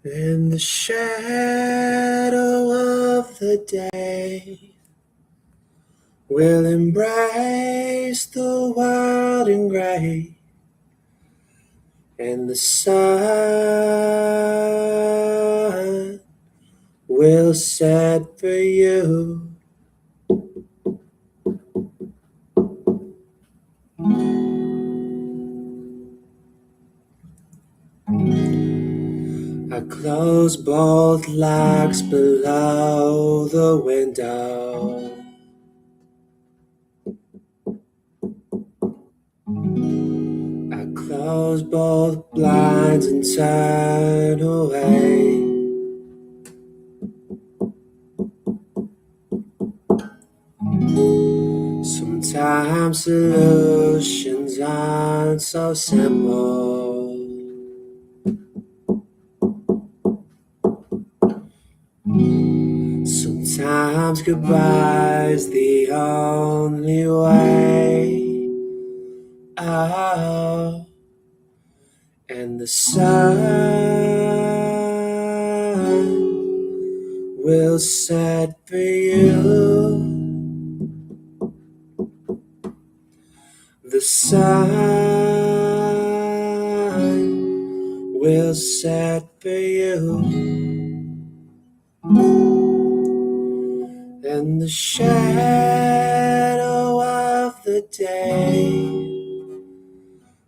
In the shadow of the day, we'll embrace the wild and gray, and the sun will set for you. I close both locks below the window. I close both blinds and turn away. Sometimes solutions aren't so simple. Sometimes goodbye's the only way. Oh, and the sun will set for you. The sun will set for you. In the shadow of the day,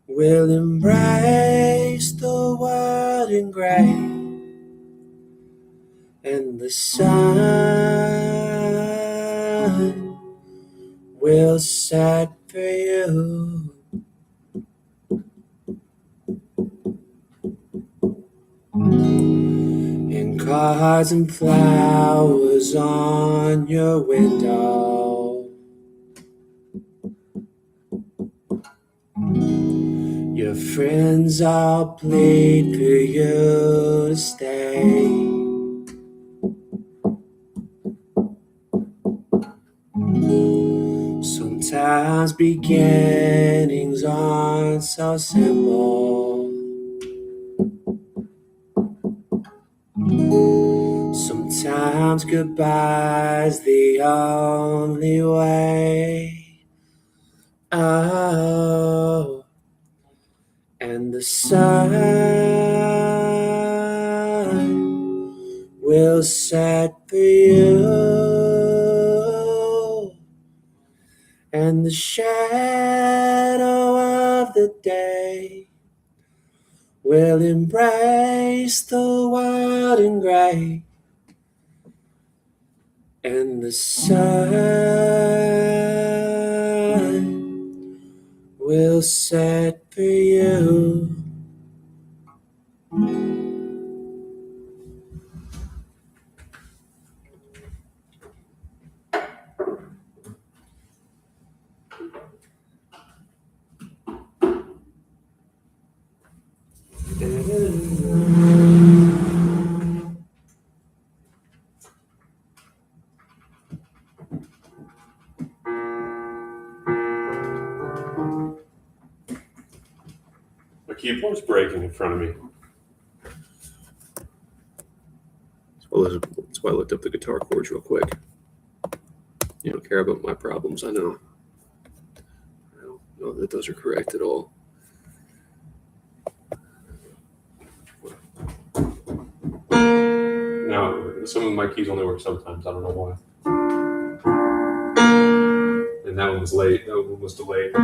we'll embrace the world in gray, and the sun will set for you. And cards and flowers on your window. Your friends all plead for you to stay. Sometimes beginnings aren't so simple. Sometimes goodbye's the only way. Oh, and the sun will set for you. And the shadow of the day will embrace the wild and gray, and the sun will set for you. My keyboard's breaking in front of me. That's why I looked up the guitar chords real quick. You don't care about my problems, I know. I don't know that those are correct at all. No, some of my keys only work sometimes. I don't know why. And that one was late. That one was delayed.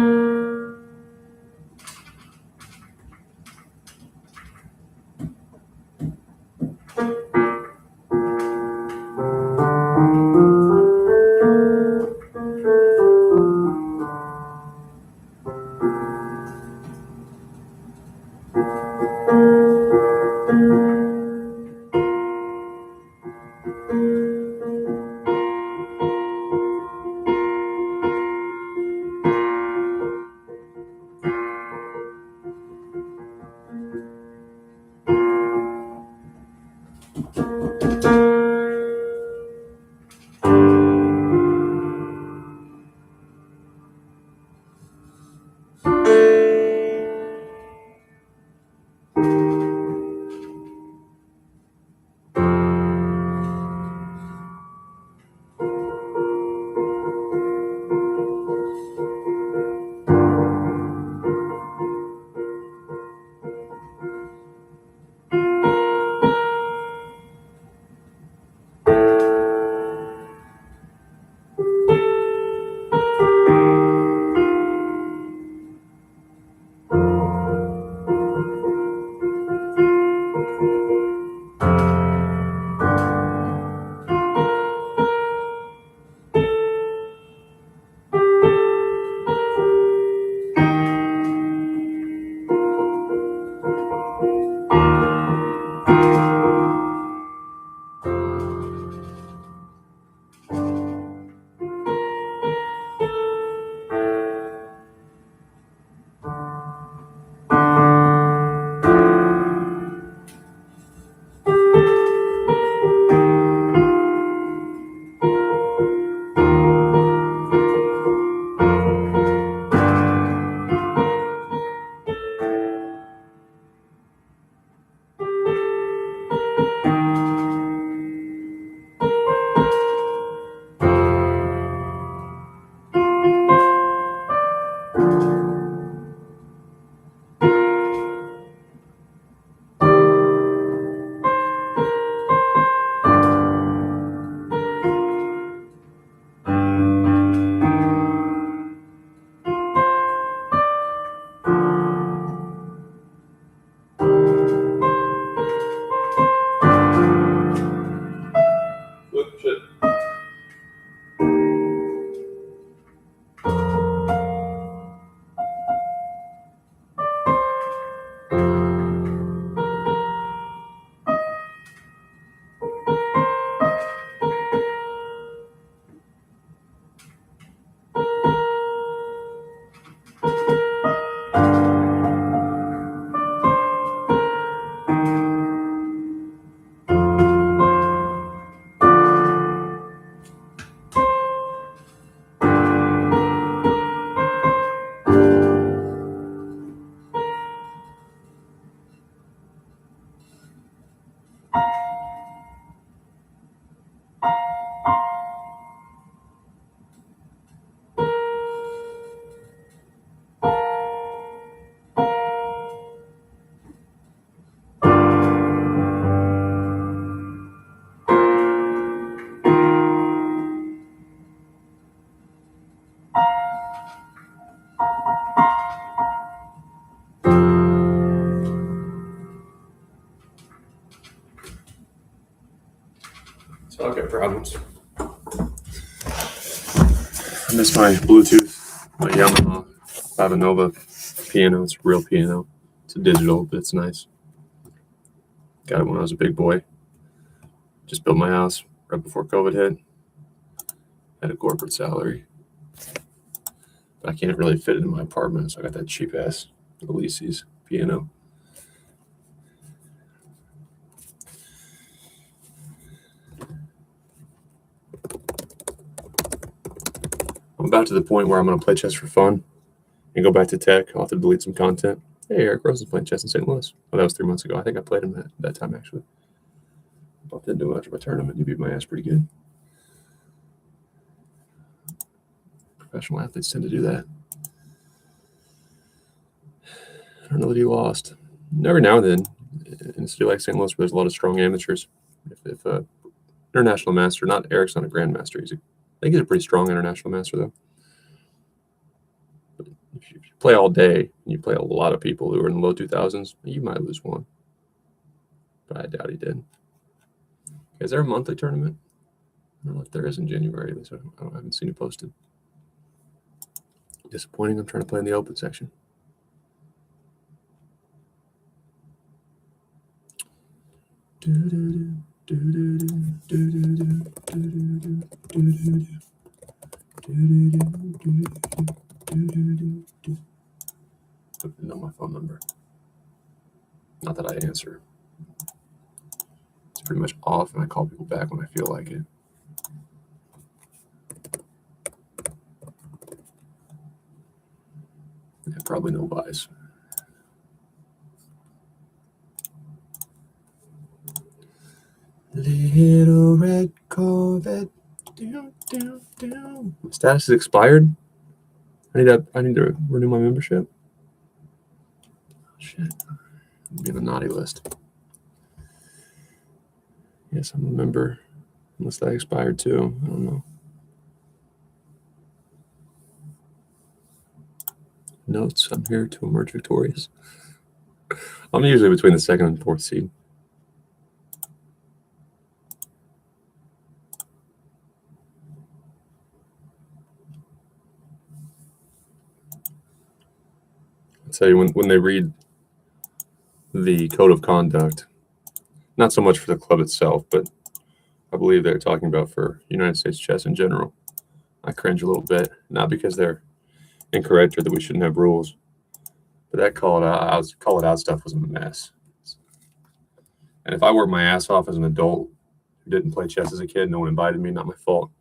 Socket problems. I miss my Bluetooth, my Yamaha Nova piano. It's a real piano. It's a digital, but it's nice. Got it when I was a big boy. Just built my house right before COVID hit. Had a corporate salary. But I can't really fit it in my apartment, so I got that cheap ass Elise's piano. I'm about to the point where I'm going to play chess for fun and go back to tech. I'll have to delete some content. Hey, Eric Rose is playing chess in St. Louis. Oh, that was 3 months ago. I think I played him that time, actually. I didn't do much of a tournament. He beat my ass pretty good. Professional athletes tend to do that. I don't know that he lost. Every now and then, in a city like St. Louis, where there's a lot of strong amateurs, if international master, Eric's not a grandmaster. I think he's a pretty strong international master, though. But if you play all day and you play a lot of people who are in the low 2000s, you might lose one. But I doubt he did. Is there a monthly tournament? I don't know if there is in January. I haven't seen it posted. Disappointing. I'm trying to play in the open section. I don't know my phone number. Not that I answer. It's pretty much off, and I call people back when I feel like it. Yeah, probably no buys. Little red Corvette. Status is expired. I need to renew my membership. Shit. Be on the naughty list. Yes, I'm a member. Unless that expired too. I don't know. Notes, I'm here to emerge victorious. I'm usually between the second and fourth seed. I'll tell you, when they read the code of conduct, not so much for the club itself, but I believe they're talking about for United States chess in general, I cringe a little bit, not because they're incorrect or that we shouldn't have rules, but that call it out stuff was a mess. And if I worked my ass off as an adult who didn't play chess as a kid, no one invited me, not my fault,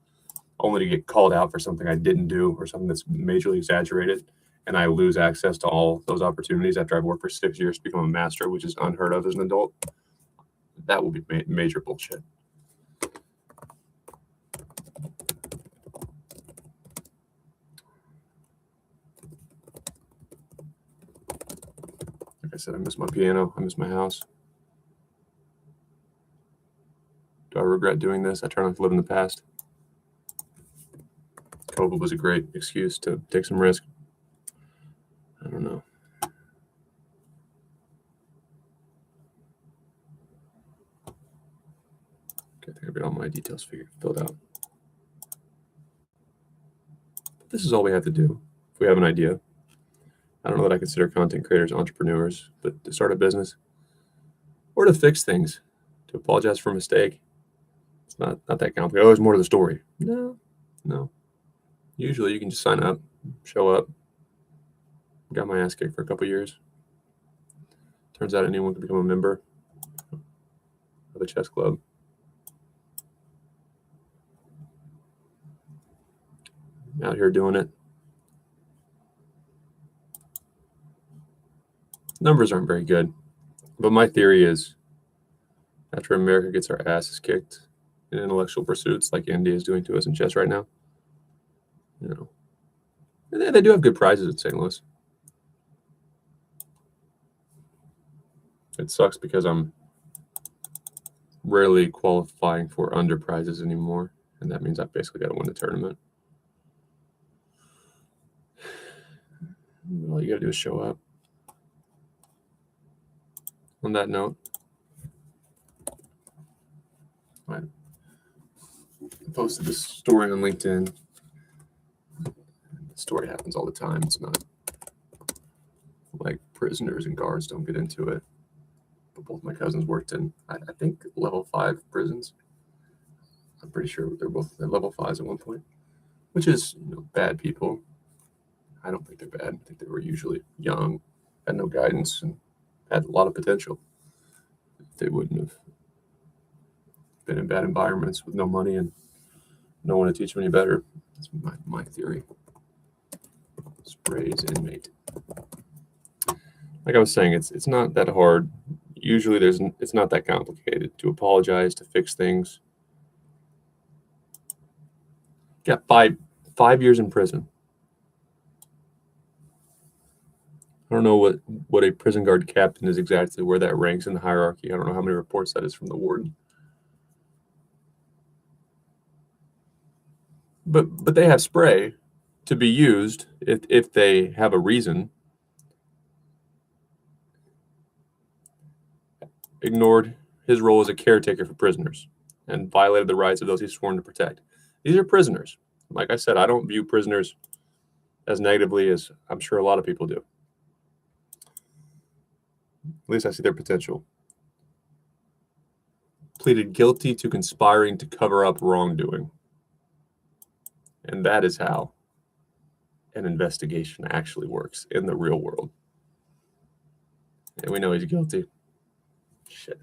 only to get called out for something I didn't do or something that's majorly exaggerated, and I lose access to all those opportunities after I've worked for 6 years to become a master, which is unheard of as an adult, that will be major bullshit. Like I said, I miss my piano. I miss my house. Do I regret doing this? I try not to live in the past. COVID was a great excuse to take some risk. I don't know. Okay, I think I got all my details filled out. This is all we have to do if we have an idea. I don't know that I consider content creators entrepreneurs, but to start a business or to fix things, to apologize for a mistake, it's not that complicated. Oh, there's more to the story. No. Usually you can just sign up, show up. Got my ass kicked for a couple years. Turns out anyone can become a member of a chess club. Out here doing it. Numbers aren't very good, but my theory is after America gets our asses kicked in intellectual pursuits like India is doing to us in chess right now, they do have good prizes at St. Louis. It sucks because I'm rarely qualifying for under prizes anymore, and that means I've basically got to win the tournament. All you got to do is show up. On that note, posted this story on LinkedIn. The story happens all the time. It's not like prisoners and guards don't get into it. But both my cousins worked in, I think, level 5 prisons. I'm pretty sure they're both at level 5s at one point, which is, bad people. I don't think they're bad. I think they were usually young, had no guidance, and had a lot of potential. They wouldn't have been in bad environments with no money and no one to teach them any better. That's my theory. Sprays inmate. Like I was saying, it's not that hard. Usually it's not that complicated to apologize, to fix things. Got 5 years in prison. I don't know what a prison guard captain is exactly, where that ranks in the hierarchy. I don't know how many reports that is from the warden. But they have spray to be used if they have a reason. Ignored his role as a caretaker for prisoners and violated the rights of those he's sworn to protect. These are prisoners. Like I said, I don't view prisoners as negatively as I'm sure a lot of people do. At least I see their potential. Pleaded guilty to conspiring to cover up wrongdoing. And that is how an investigation actually works in the real world. And we know he's guilty. Shit.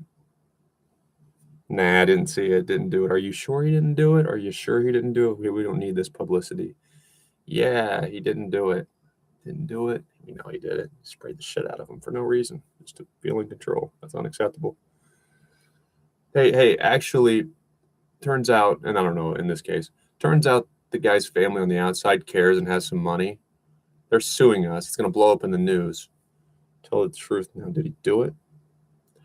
Nah, I didn't see it, didn't do it. Are you sure he didn't do it? Are you sure he didn't do it? We don't need this publicity. Yeah, he didn't do it. Didn't do it. We know he did it. Sprayed the shit out of him for no reason. Just to feel in control. That's unacceptable. Hey, actually, turns out, and I don't know in this case, turns out the guy's family on the outside cares and has some money. They're suing us. It's going to blow up in the news. Tell the truth now. Did he do it?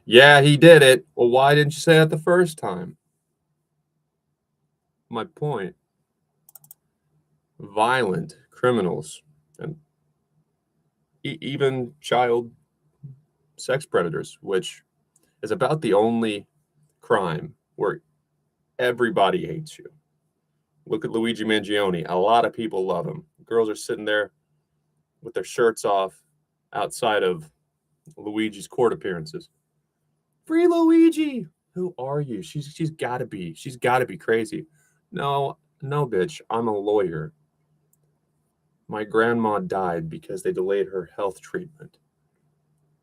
Yeah, he did it. Well, why didn't you say that the first time? My point. Violent criminals and even child sex predators, which is about the only crime where everybody hates you. Look at Luigi Mangione. A lot of people love him. Girls are sitting there with their shirts off outside of Luigi's court appearances. Free Luigi! Who are you? She's gotta be crazy. No, bitch. I'm a lawyer. My grandma died because they delayed her health treatment.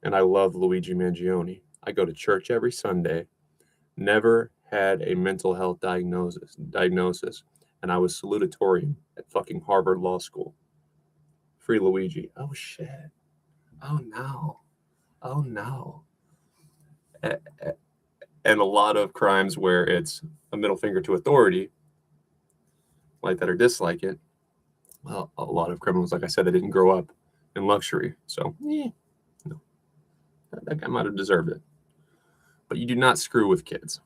And I love Luigi Mangione. I go to church every Sunday. Never had a mental health diagnosis. And I was salutatorian at fucking Harvard Law School. Free Luigi. Oh, shit. Oh, no. Oh, no. And a lot of crimes where it's a middle finger to authority, like that or dislike it. Well, a lot of criminals, like I said, they didn't grow up in luxury. So, no. That guy might have deserved it. But you do not screw with kids.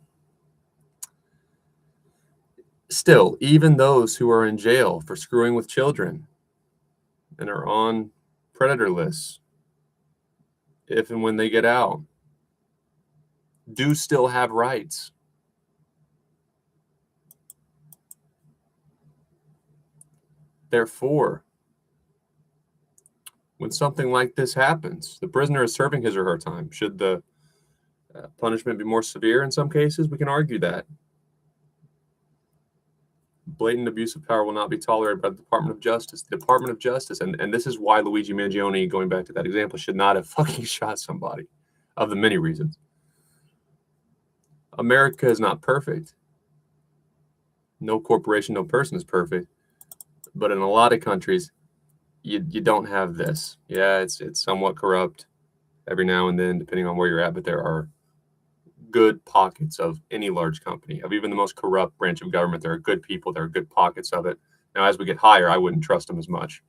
Still, even those who are in jail for screwing with children and are on predator lists, if and when they get out, do still have rights. Therefore, when something like this happens, the prisoner is serving his or her time. Should the punishment be more severe in some cases? We can argue that. Blatant abuse of power will not be tolerated by the Department of Justice. The Department of Justice, and this is why Luigi Mangione, going back to that example, should not have fucking shot somebody, of the many reasons. America is not perfect. No corporation, no person is perfect. But in a lot of countries, you don't have this. Yeah, it's somewhat corrupt every now and then, depending on where you're at, but there are good pockets of any large company, of even the most corrupt branch of government. There are good people, there are good pockets of it. Now, as we get higher, I wouldn't trust them as much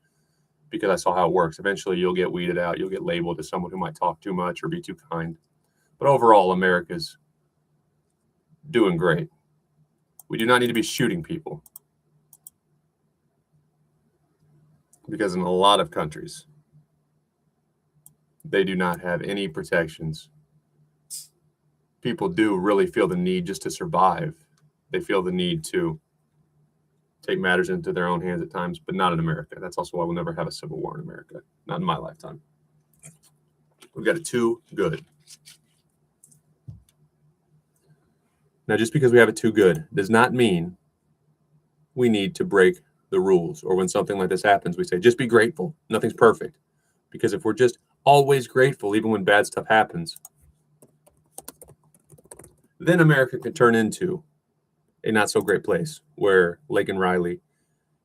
because I saw how it works. Eventually, you'll get weeded out. You'll get labeled as someone who might talk too much or be too kind. But overall, America's doing great. We do not need to be shooting people because in a lot of countries, they do not have any protections. People do really feel the need just to survive. They feel the need to take matters into their own hands at times, but not in America. That's also why we'll never have a civil war in America. Not in my lifetime. We've got it too good. Now, just because we have it too good does not mean we need to break the rules. Or when something like this happens, we say, just be grateful. Nothing's perfect. Because if we're just always grateful, even when bad stuff happens, then America can turn into a not so great place where Lake and Riley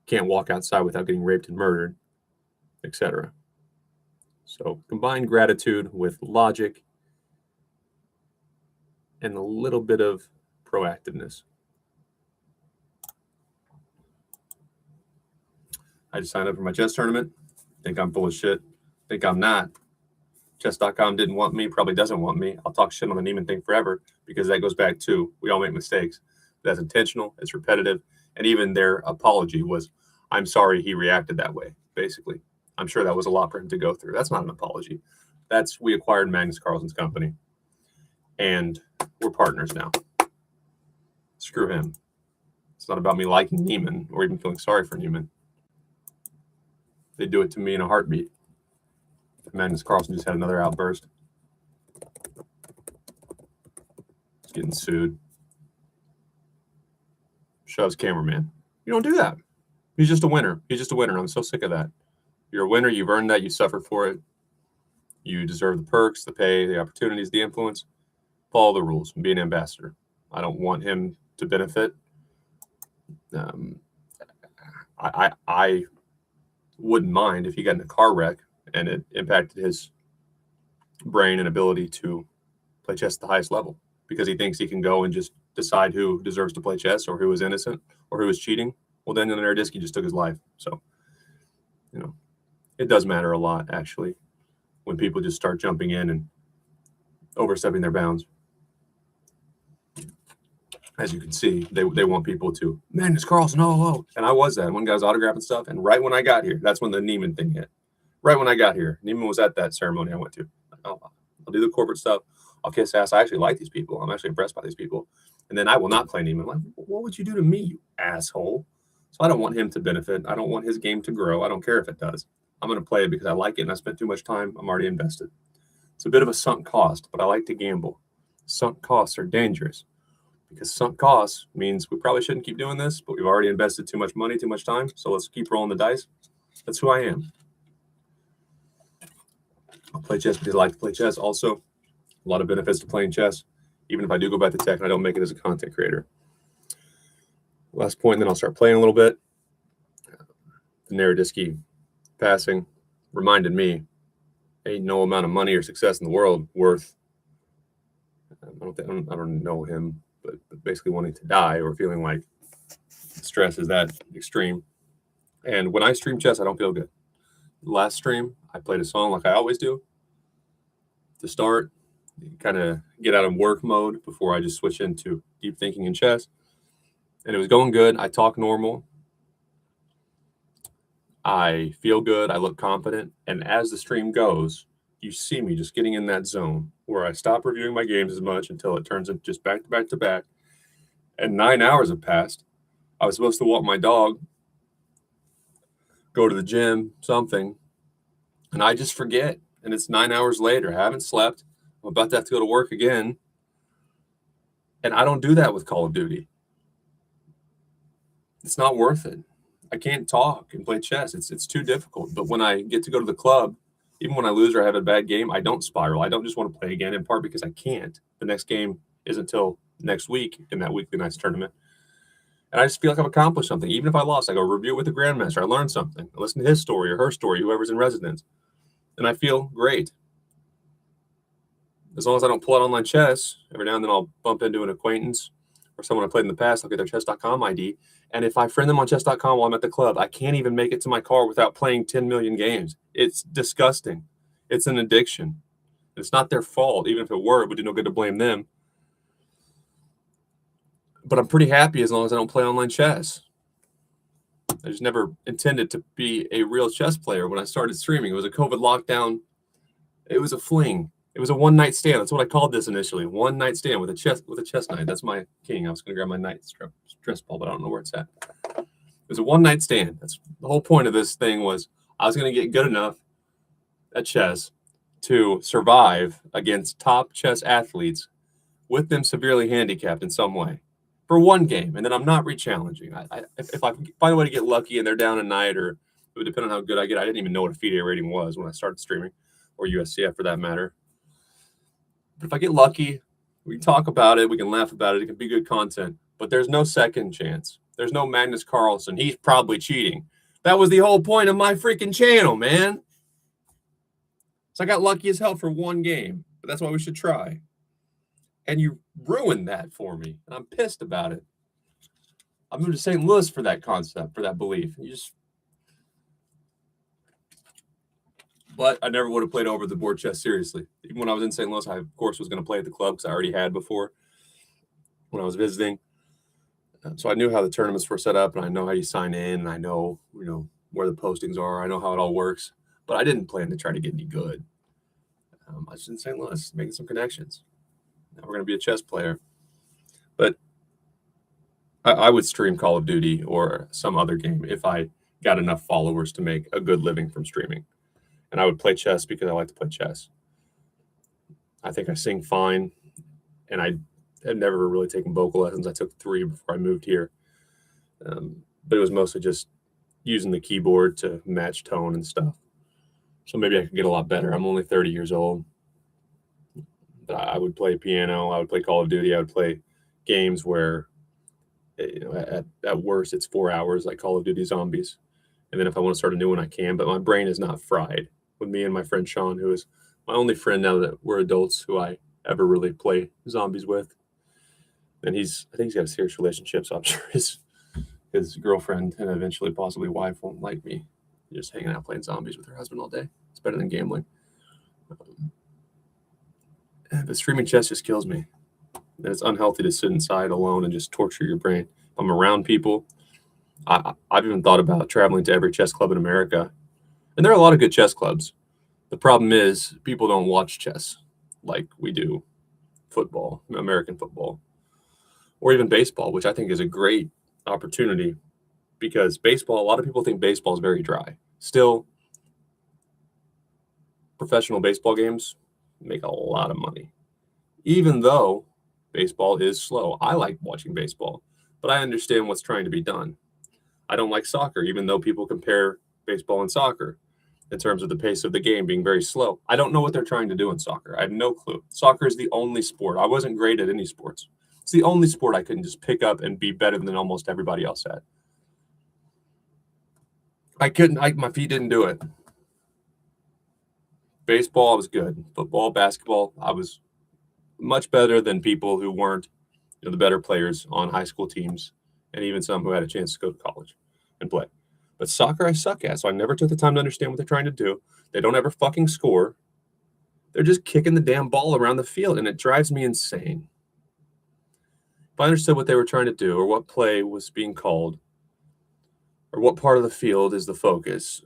can't walk outside without getting raped and murdered, etc. So combine gratitude with logic and a little bit of proactiveness. I just signed up for my chess tournament. Think I'm full of shit. Think I'm not. Chess.com didn't want me, probably doesn't want me. I'll talk shit on the Neiman thing forever because that goes back to we all make mistakes. That's intentional. It's repetitive. And even their apology was, I'm sorry he reacted that way, basically. I'm sure that was a lot for him to go through. That's not an apology. That's we acquired Magnus Carlsen's company. And we're partners now. Screw him. It's not about me liking Neiman or even feeling sorry for Neiman. They do it to me in a heartbeat. Magnus Carlsen just had another outburst. He's getting sued. Shoves cameraman. You don't do that. He's just a winner. He's just a winner. I'm so sick of that. You're a winner. You've earned that. You suffered for it. You deserve the perks, the pay, the opportunities, the influence. Follow the rules and be an ambassador. I don't want him to benefit. I wouldn't mind if he got in a car wreck and it impacted his brain and ability to play chess at the highest level because he thinks he can go and just decide who deserves to play chess or who is innocent or who is cheating. Well, then in Narodisky just took his life. So, it does matter a lot, actually, when people just start jumping in and overstepping their bounds. As you can see, they want people to, Magnus Carlsen, oh. And I was that. One guy's autographing stuff. And right when I got here, that's when the Neiman thing hit. Right when I got here, Neiman was at that ceremony I went to. I'll do the corporate stuff. I'll kiss ass. I actually like these people. I'm actually impressed by these people. And then I will not play Neiman. I'm like, what would you do to me, you asshole? So I don't want him to benefit. I don't want his game to grow. I don't care if it does. I'm going to play it because I like it and I spent too much time. I'm already invested. It's a bit of a sunk cost, but I like to gamble. Sunk costs are dangerous because sunk costs means we probably shouldn't keep doing this, but we've already invested too much money, too much time. So let's keep rolling the dice. That's who I am. I'll play chess because I like to play chess. Also, a lot of benefits to playing chess, even if I do go back to tech and I don't make it as a content creator. Last point, and then I'll start playing a little bit. The Narodisky passing reminded me, ain't no amount of money or success in the world worth, I don't know him, but basically wanting to die or feeling like stress is that extreme. And when I stream chess, I don't feel good. Last stream, I played a song like I always do to start, kind of get out of work mode before I just switch into deep thinking in chess. And it was going good. I talk normal. I feel good. I look confident. And as the stream goes, you see me just getting in that zone where I stop reviewing my games as much until it turns into just back to back to back. And 9 hours have passed. I was supposed to walk my dog, go to the gym, something. And I just forget. And it's 9 hours later. I haven't slept. I'm about to have to go to work again. And I don't do that with Call of Duty. It's not worth it. I can't talk and play chess. It's too difficult. But when I get to go to the club, even when I lose or I have a bad game, I don't spiral. I don't just want to play again, in part because I can't. The next game isn't until next week in that weekly nights tournament. And I just feel like I've accomplished something. Even if I lost, I go review it with the grandmaster. I learned something. I listen to his story or her story, whoever's in residence. And I feel great. As long as I don't pull out online chess, every now and then I'll bump into an acquaintance or someone I played in the past. I'll get their chess.com ID. And if I friend them on chess.com while I'm at the club, I can't even make it to my car without playing 10 million games. It's disgusting. It's an addiction. It's not their fault. Even if it were, it would do no good to blame them. But I'm pretty happy as long as I don't play online chess. I just never intended to be a real chess player when I started streaming. It was a COVID lockdown. It was a fling. It was a one-night stand. That's what I called this initially. One-night stand with a chess knight. That's my king. I was going to grab my knight stress ball, but I don't know where it's at. was a one-night stand. That's the whole point of this thing was I was going to get good enough at chess to survive against top chess athletes with them severely handicapped in some way for one game, and then I'm not re-challenging. If I find a way to get lucky and they're down a night, or it would depend on how good I get. I didn't even know what a FIDE rating was when I started streaming, or USCF for that matter. But if I get lucky, we can talk about it, we can laugh about it, it can be good content, but there's no second chance. There's no Magnus Carlsen. He's probably cheating. That was the whole point of my freaking channel, man. So I got lucky as hell for one game, but that's why we should try. And you ruined that for me, and I'm pissed about it. I moved to St. Louis for that concept, for that belief. But I never would have played over the board chess seriously. Even when I was in St. Louis, I, of course, was going to play at the club because I already had before when I was visiting. So I knew how the tournaments were set up, and I know how you sign in, and I know, where the postings are. I know how it all works. But I didn't plan to try to get any good. I was in St. Louis making some connections. Now we're going to be a chess player. But I would stream Call of Duty or some other game if I got enough followers to make a good living from streaming. And I would play chess because I like to play chess. I think I sing fine, and I have never really taken vocal lessons. I took 3 before I moved here. But it was mostly just using the keyboard to match tone and stuff. So maybe I could get a lot better. I'm only 30 years old. But I would play piano. I would play Call of Duty. I would play games where, at worst, it's 4 hours, like Call of Duty Zombies. And then if I want to start a new one, I can. But my brain is not fried. With me and my friend Sean, who is my only friend now that we're adults who I ever really play zombies with. And I think he's got a serious relationship, so I'm sure his girlfriend and eventually possibly wife won't like me just hanging out playing zombies with her husband all day. It's better than gambling. But streaming chess just kills me. And it's unhealthy to sit inside alone and just torture your brain. If I'm around people, I've even thought about traveling to every chess club in America. And there are a lot of good chess clubs. The problem is people don't watch chess like we do football, American football, or even baseball, which I think is a great opportunity because baseball, a lot of people think baseball is very dry. Still, professional baseball games make a lot of money, even though baseball is slow. I like watching baseball, but I understand what's trying to be done. I don't like soccer, even though people compare baseball and soccer in terms of the pace of the game being very slow. I don't know what they're trying to do in soccer. I have no clue. Soccer is the only sport. I wasn't great at any sports. It's the only sport I couldn't just pick up and be better than almost everybody else at. My feet didn't do it. Baseball, I was good. Football, basketball, I was much better than people who weren't the better players on high school teams, and even some who had a chance to go to college and play. But soccer I suck at, so I never took the time to understand what they're trying to do. They don't ever fucking score. They're just kicking the damn ball around the field, and it drives me insane. If I understood what they were trying to do or what play was being called or what part of the field is the focus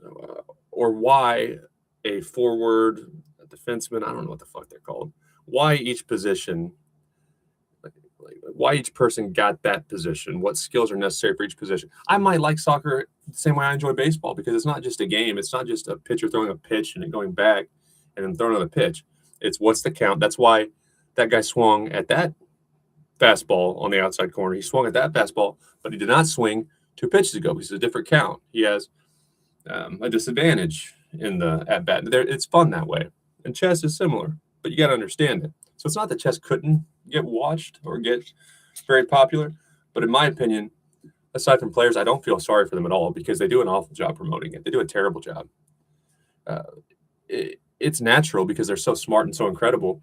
or why a forward, a defenseman, I don't know what the fuck they're called, why each position, why each person got that position, what skills are necessary for each position. I might like soccer the same way I enjoy baseball because it's not just a game. It's not just a pitcher throwing a pitch and it going back and then throwing another pitch. It's what's the count. That's why that guy swung at that fastball on the outside corner. He swung at that fastball, but he did not swing 2 pitches ago because it's a different count. He has a disadvantage in the at bat. It's fun that way. And chess is similar, but you got to understand it. So it's not that chess couldn't get watched or get very popular, but in my opinion, aside from players, I don't feel sorry for them at all because they do an awful job promoting it. They do a terrible job. It's natural because they're so smart and so incredible.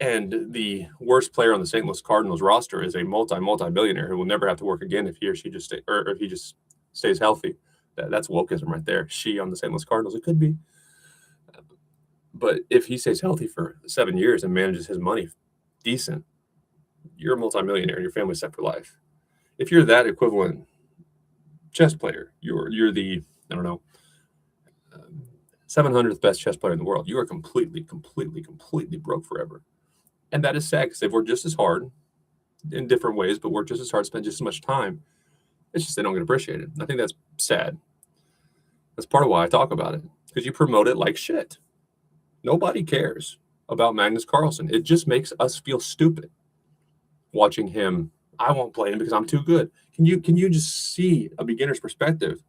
And the worst player on the St. Louis Cardinals roster is a multi-billionaire who will never have to work again if he or she just if he just stays healthy. That's wokeism right there. She on the St. Louis Cardinals, it could be. But if he stays healthy for 7 years and manages his money decent, you're a multimillionaire. Your family's set for life. If you're that equivalent chess player, you're the, 700th best chess player in the world. You are completely broke forever. And that is sad because they've worked just as hard in different ways, but worked just as hard, spent just as much time. It's just they don't get appreciated. I think that's sad. That's part of why I talk about it, because you promote it like shit. Nobody cares about Magnus Carlsen. It just makes us feel stupid watching him. I won't play him because I'm too good. Can you just see a beginner's perspective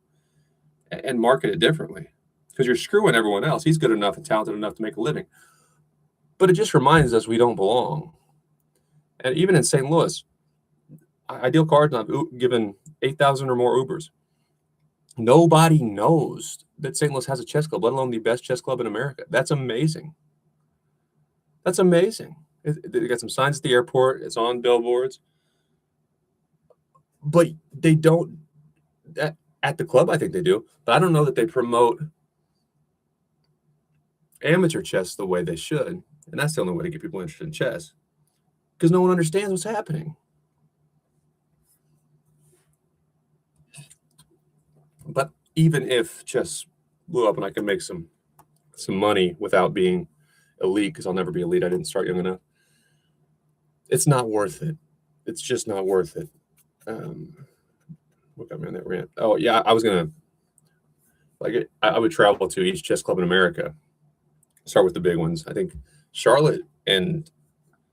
and market it differently? Because you're screwing everyone else. He's good enough and talented enough to make a living. But it just reminds us we don't belong. And even in St. Louis, I deal cards and I've given 8,000 or more Ubers. Nobody knows that St. Louis has a chess club, let alone the best chess club in America. That's amazing. That's amazing. They got some signs at the airport. It's on billboards. But they don't, at the club, I think they do. But I don't know that they promote amateur chess the way they should. And that's the only way to get people interested in chess, because no one understands what's happening. But even if chess blew up and I can make some money without being elite, because I'll never be elite, I didn't start young enough, it's not worth it. It's just not worth it. What got me on that rant? Oh yeah, I was gonna, like, I would travel to each chess club in America. Start with the big ones. I think Charlotte and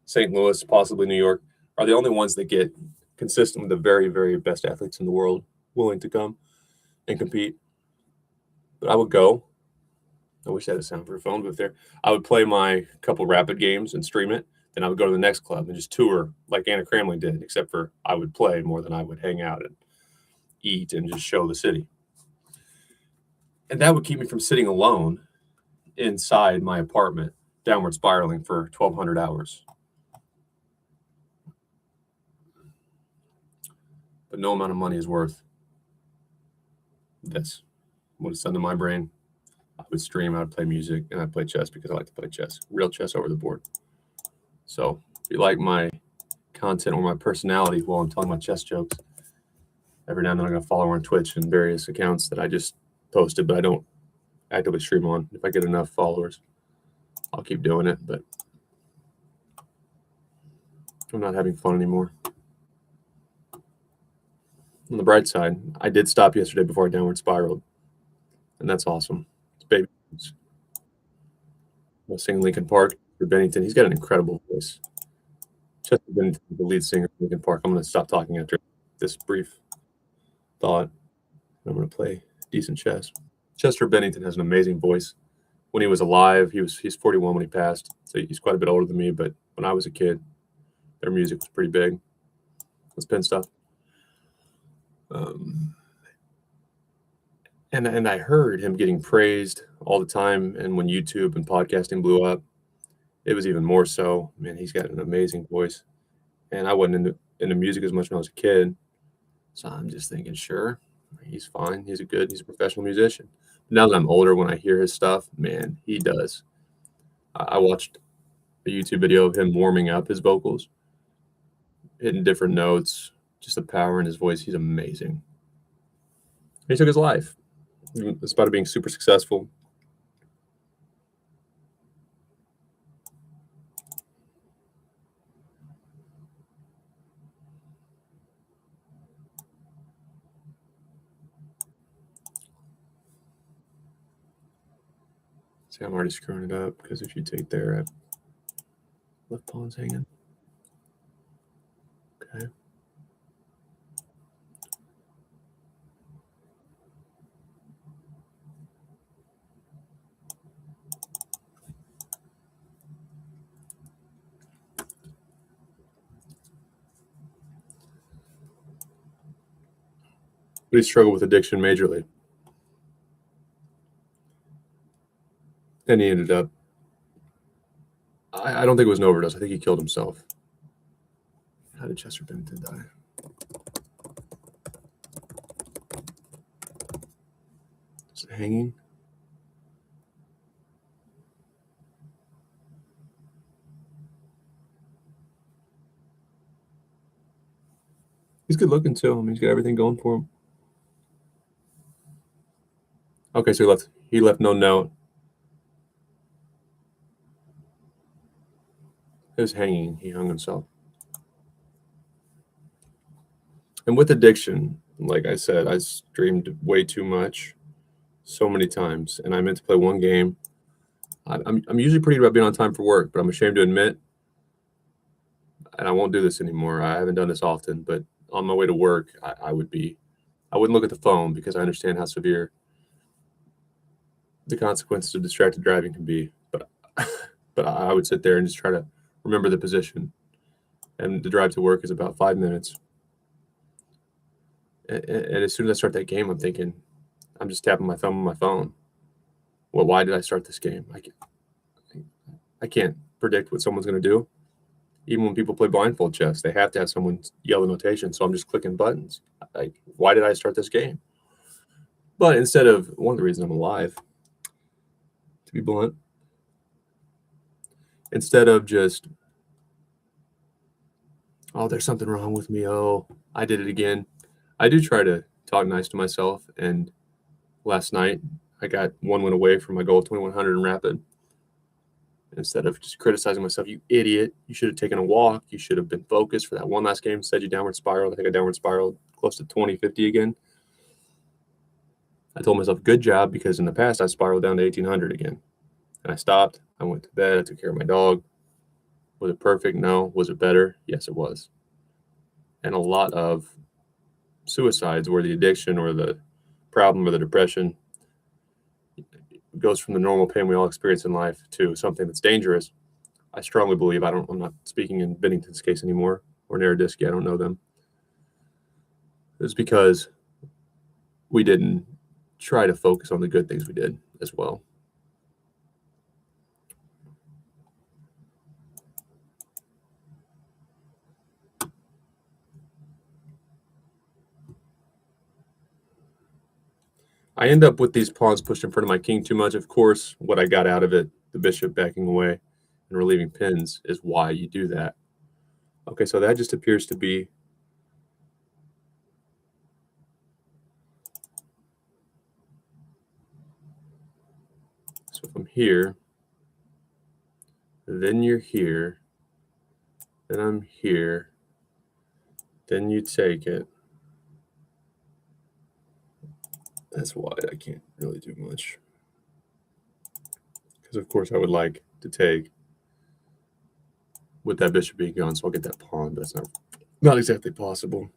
St. Louis, possibly New York, are the only ones that get consistent with the very, very best athletes in the world willing to come and compete. But I would go. I wish I had a sound for a phone booth there. I would play my couple rapid games and stream it. Then I would go to the next club and just tour like Anna Cramley did, except for I would play more than I would hang out and eat and just show the city. And that would keep me from sitting alone inside my apartment, downward spiraling for 1,200 hours. But no amount of money is worth this. What it's done to my brain. I would stream, I would play music, and I'd play chess because I like to play chess. Real chess over the board. So if you like my content or my personality while I'm telling my chess jokes, every now and then I'm going to follow her on Twitch and various accounts that I just posted, but I don't actively stream on. If I get enough followers, I'll keep doing it, but I'm not having fun anymore. On the bright side, I did stop yesterday before I downward spiraled, and that's awesome. It's baby. I was singing Linkin Park for Bennington. He's got an incredible voice. Chester Bennington, the lead singer of Linkin Park. I'm going to stop talking after this brief thought. I'm going to play decent chess. Chester Bennington has an amazing voice. When he was alive, he's 41 when he passed, so he's quite a bit older than me. But when I was a kid, their music was pretty big. Let's pin stuff. And I heard him getting praised all the time. And when YouTube and podcasting blew up, it was even more so. Man, he's got an amazing voice. And I wasn't into music as much when I was a kid. So I'm just thinking, sure, he's fine. He's a professional musician. But now that I'm older, when I hear his stuff, man, he does. I watched a YouTube video of him warming up his vocals, hitting different notes, just the power in his voice. He's amazing. He took his life. It's about being super successful. See, I'm already screwing it up because if you take there, left pawn's hanging. Okay. But he struggled with addiction majorly. And he ended up, I don't think it was an overdose. I think he killed himself. How did Chester Bennington die? Is it hanging? He's good looking too. I mean, he's got everything going for him. Okay, so he left no note. It was hanging. He hung himself. And with addiction, Like I said, I streamed way too much, so many times, and I meant to play one game. I'm usually pretty good about being on time for work, but I'm ashamed to admit, and I won't do this anymore. I haven't done this often, but on my way to work, I wouldn't look at the phone because I understand how severe the consequences of distracted driving can be. But but I would sit there and just try to remember the position. And the drive to work is about 5 minutes. And as soon as I start that game, I'm thinking, I'm just tapping my thumb on my phone. Well, why did I start this game? I can't predict what someone's going to do. Even when people play blindfold chess, they have to have someone yell a notation. So I'm just clicking buttons. Like, why did I start this game? But instead of, one of the reasons I'm alive, to be blunt, instead of just, oh, there's something wrong with me. Oh, I did it again. I do try to talk nice to myself. And last night, I got one win away from my goal of 2100 in rapid. Instead of just criticizing myself, you idiot, you should have taken a walk. You should have been focused for that one last game. Said you downward spiraled. I think I downward spiraled close to 2050 again. I told myself, good job, because in the past I spiraled down to 1800 again. And I stopped. I went to bed. I took care of my dog. Was it perfect? No. Was it better? Yes, it was. And a lot of suicides where the addiction or the problem or the depression goes from the normal pain we all experience in life to something that's dangerous. I strongly believe, I'm not speaking in Bennington's case anymore, or Narodisky, I don't know them. It's because we didn't try to focus on the good things we did as well. I end up with these pawns pushed in front of my king too much. Of course, what I got out of it, the bishop backing away and relieving pins, is why you do that. Okay, so that just appears to be so from here, then you're here, then I'm here, then you take it. That's why I can't really do much. Because, of course, I would like to take with that bishop being gone, so I'll get that pawn, but that's not exactly possible.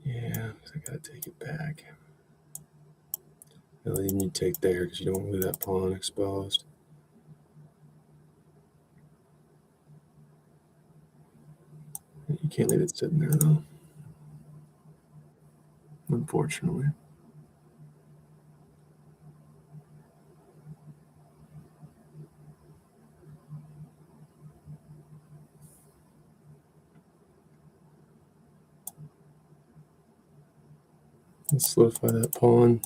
Yeah, I gotta take it back. And then you take there because you don't want to leave that pawn exposed. You can't leave it sitting there, though. Unfortunately. Let's solidify that pawn.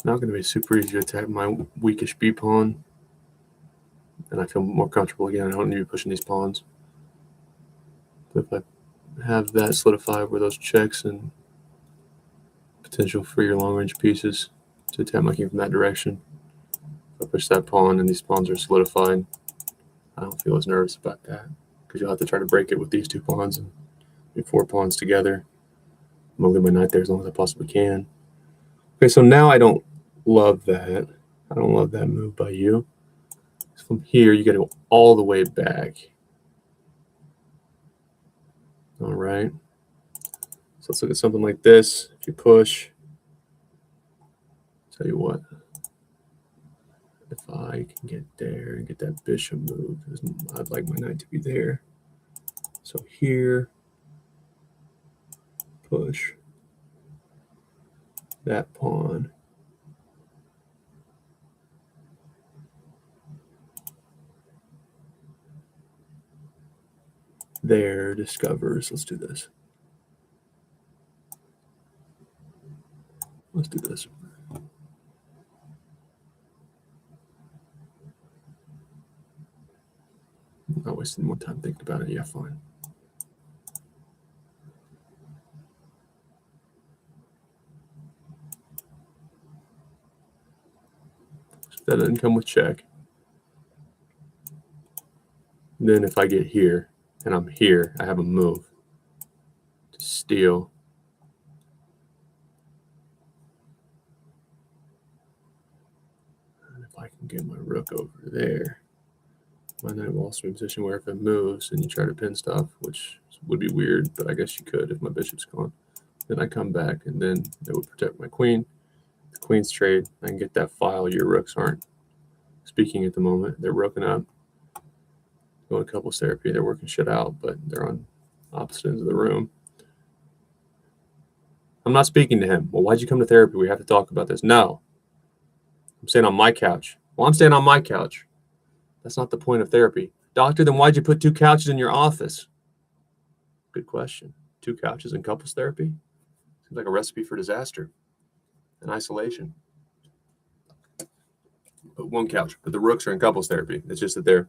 Not going to be super easy to attack my weakish B pawn. And I feel more comfortable again. I don't need to be pushing these pawns. But if I have that solidified where those checks and potential for your long range pieces to attack my king from that direction, if I push that pawn and these pawns are solidified, I don't feel as nervous about that. Because you'll have to try to break it with these two pawns and be 4 pawns together. I'm going to leave my knight there as long as I possibly can. Okay, so now I don't love that. I don't love that move by you. So from here, you got to go all the way back. All right. So let's look at something like this. If you push, tell you what, if I can get there and get that bishop moved, I'd like my knight to be there. So here, push that pawn. There, discovers. Let's do this. Let's do this. I'm not wasting more time thinking about it. Yeah, fine. So that doesn't come with check. Then if I get here and I'm here, I have a move to steal. And if I can get my rook over there, my knight will also be in a position where if it moves and you try to pin stuff, which would be weird, but I guess you could if my bishop's gone. Then I come back and then it would protect my queen. The queen's trade. I can get that file. Your rooks aren't speaking at the moment. They're broken up. Going couples therapy. They're working shit out, but they're on opposite ends of the room. I'm not speaking to him. Well, why'd you come to therapy? We have to talk about this. No. I'm staying on my couch. Well, I'm staying on my couch. That's not the point of therapy. Doctor, then why'd you put 2 couches in your office? Good question. 2 couches in couples therapy? Seems like a recipe for disaster and isolation. But 1 couch. But the rooks are in couples therapy. It's just that they're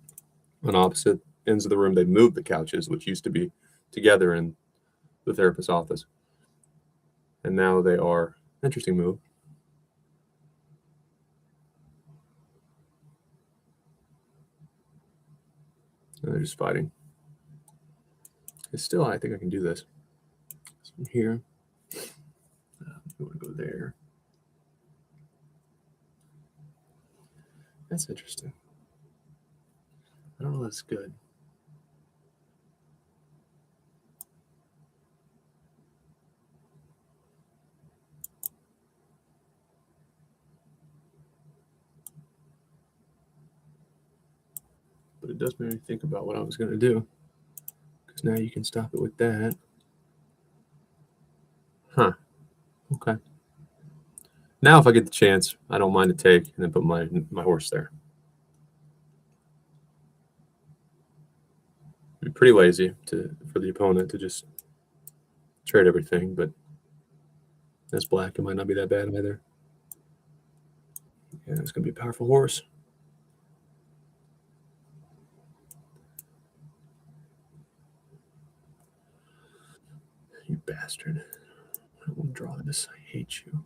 on opposite ends of the room. They moved the couches, which used to be together in the therapist's office. And now they are, interesting move. And they're just fighting. It's still, I think I can do this. So from here, we want to go there. That's interesting. I don't know if that's good. But it does make me think about what I was going to do. Because now you can stop it with that. Huh. Okay. Now if I get the chance, I don't mind to take and then put my horse there. It'd be pretty lazy for the opponent to just trade everything, but that's black. It might not be that bad either. Yeah, it's going to be a powerful horse. You bastard. I don't want to draw this. I hate you.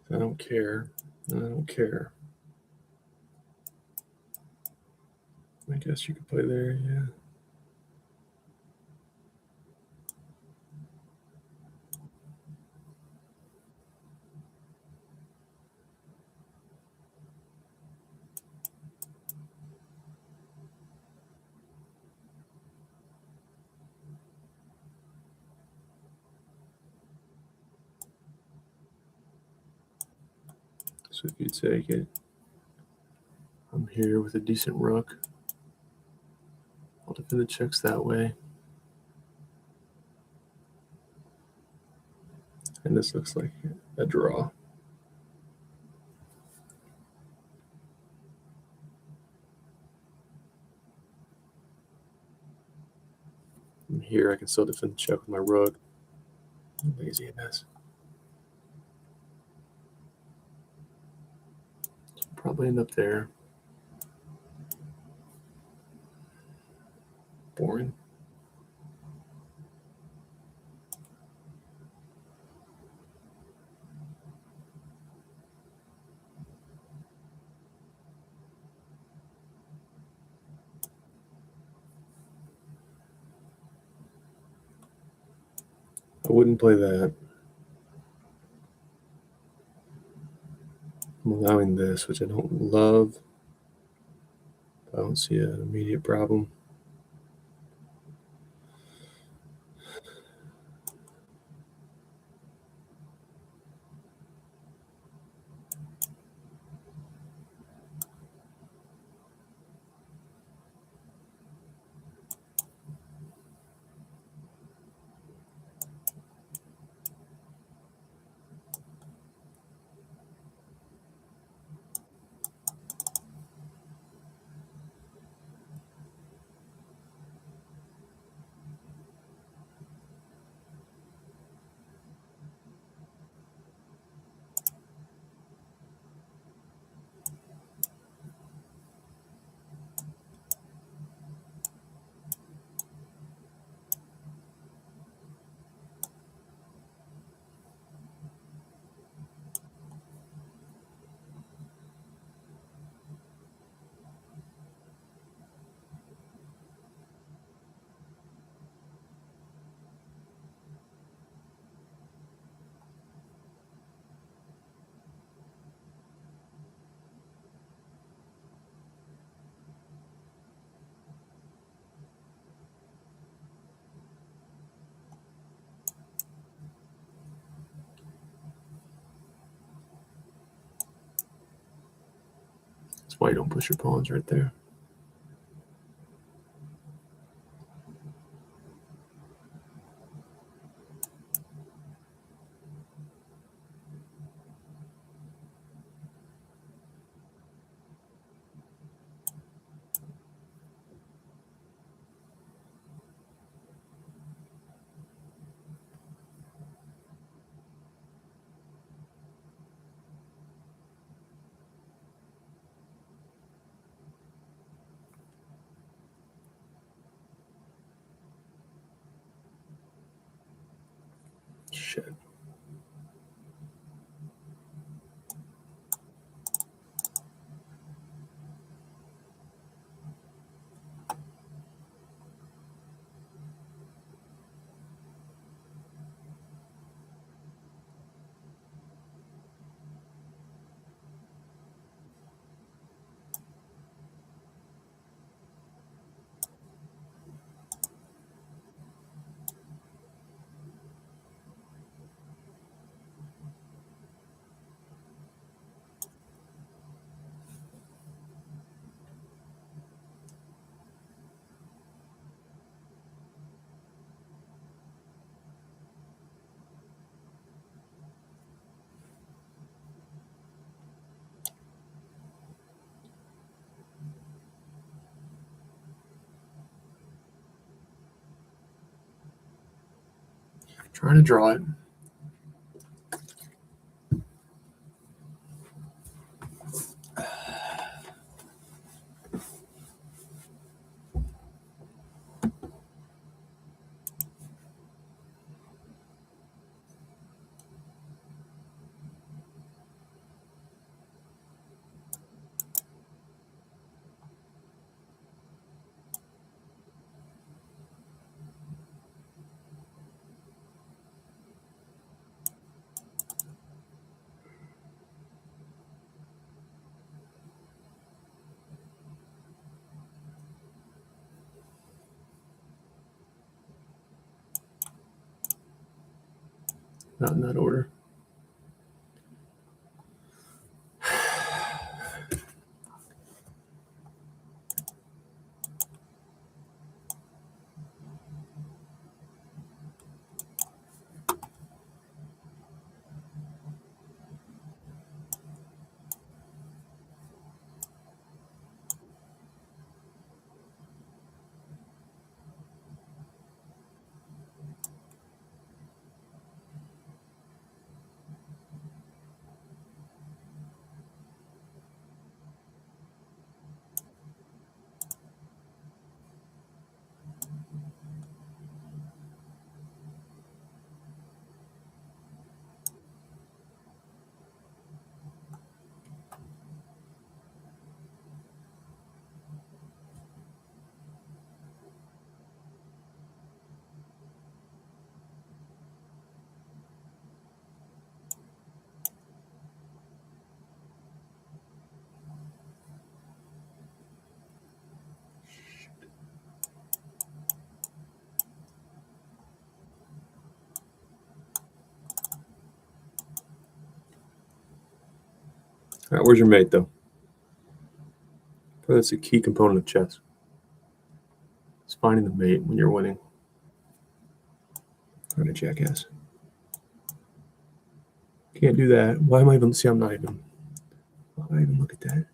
I don't care. I don't care. I guess you could play there, yeah. So if you take it, I'm here with a decent rook. I'll defend the checks that way. And this looks like a draw. From here, I can still defend the check with my rook. Lazy ass. Probably end up there. Boring. I wouldn't play that. I'm allowing this, which I don't love. I don't see an immediate problem. That's why you don't push your pawns right there. Shit. Trying to draw it. Not in that order. All right, where's your mate, though? That's a key component of chess. It's finding the mate when you're winning. What a jackass. Can't do that. Why am I even... See, I'm not even... Why would I even look at that?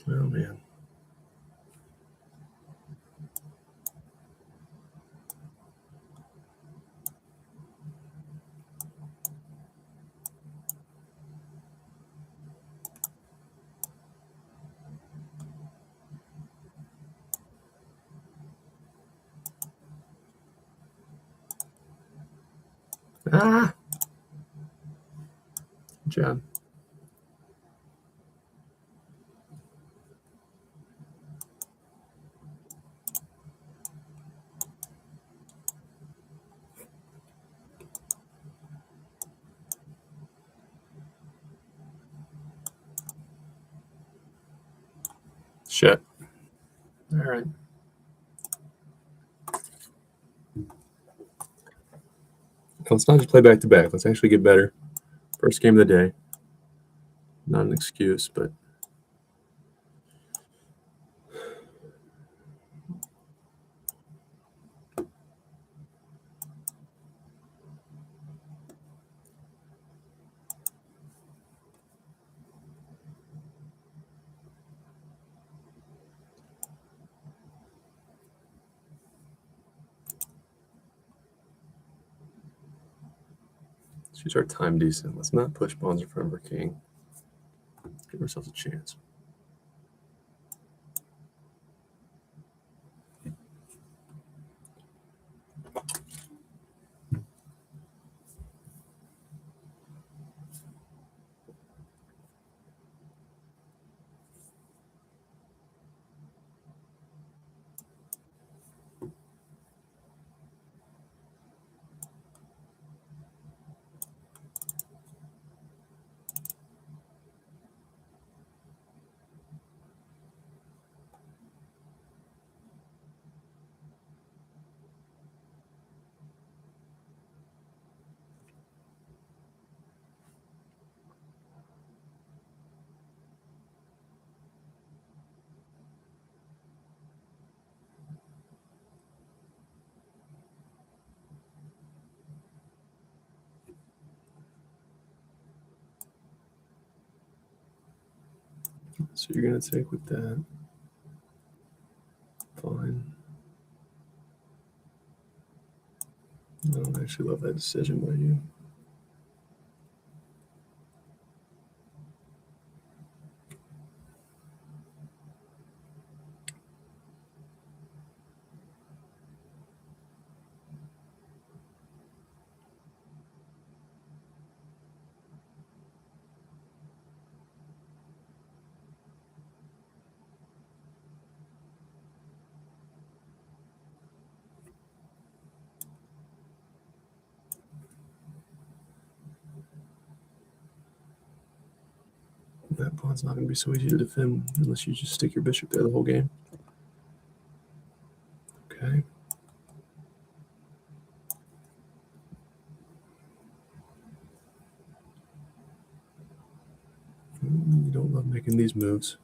Oh, man. Ah! Good job. Shit. All right. Let's not just play back to back. Let's actually get better. First game of the day. Not an excuse, but let's use our time decent. Let's not push pawns in front of our king. Give ourselves a chance. So you're going to take with that. Fine. I don't actually love that decision by you. That pawn's not going to be so easy to defend unless you just stick your bishop there the whole game. Okay. You don't love making these moves.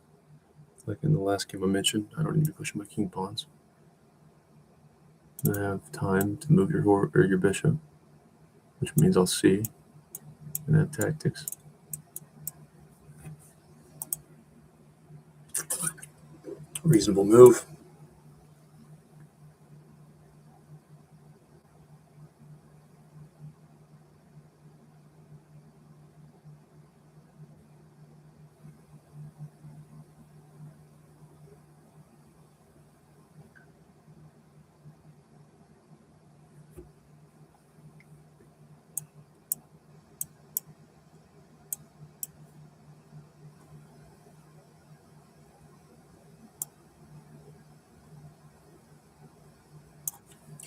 Like in the last game I mentioned, I don't need to be pushing my king pawns. I have time to move your bishop, which means I'll see and have tactics. Reasonable move.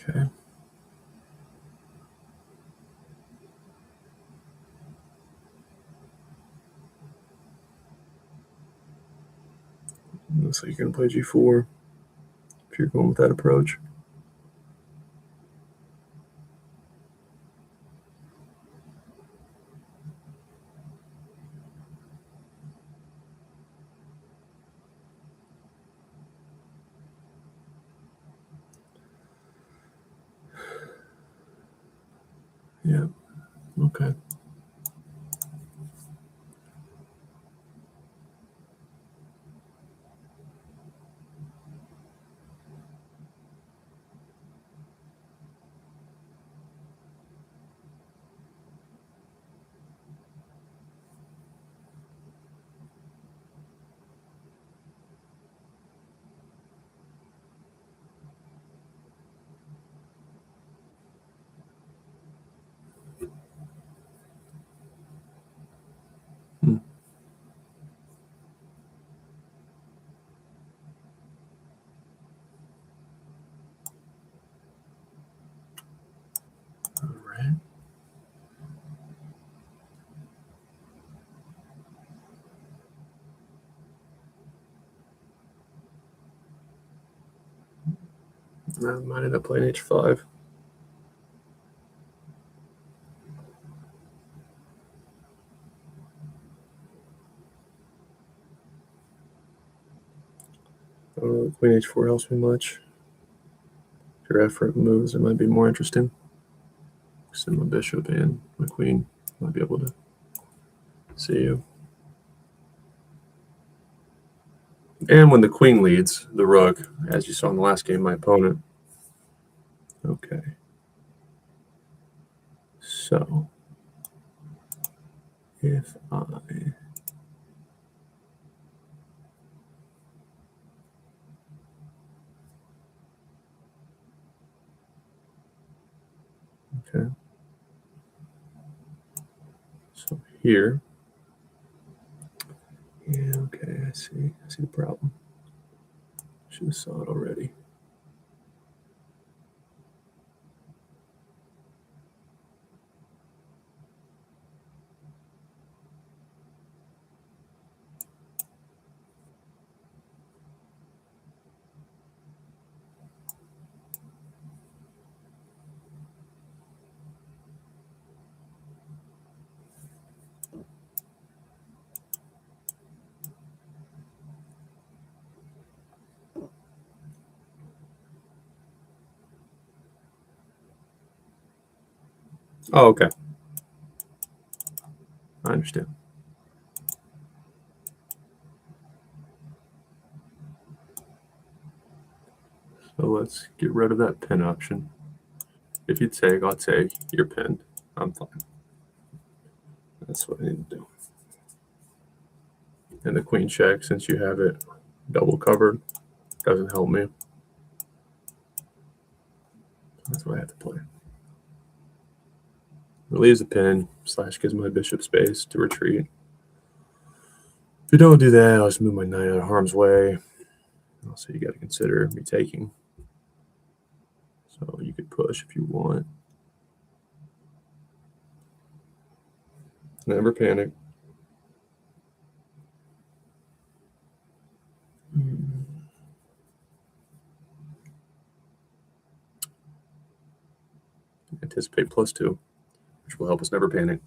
Okay. Looks like you're going to play g4 if you're going with that approach. Yeah, okay. Hmm. All right. I might end up playing h5. I don't know if queen h4 helps me much. If your effort moves, it might be more interesting. Send my bishop and my queen might be able to see you. And when the queen leads, the rook, as you saw in the last game, my opponent. Okay. So, if I... Okay. So here... Yeah, okay, I see the problem. Should have saw it already. Oh, okay. I understand. So let's get rid of that pin option. If you take, I'll take. You're pinned. I'm fine. That's what I need to do. And the queen check, since you have it double covered, doesn't help me. That's what I have to play. Relieves the pin, / gives my bishop space to retreat. If you don't do that, I'll just move my knight out of harm's way. Also, you got to consider me taking. So you could push if you want. Never panic. Anticipate +2, which will help us never panic.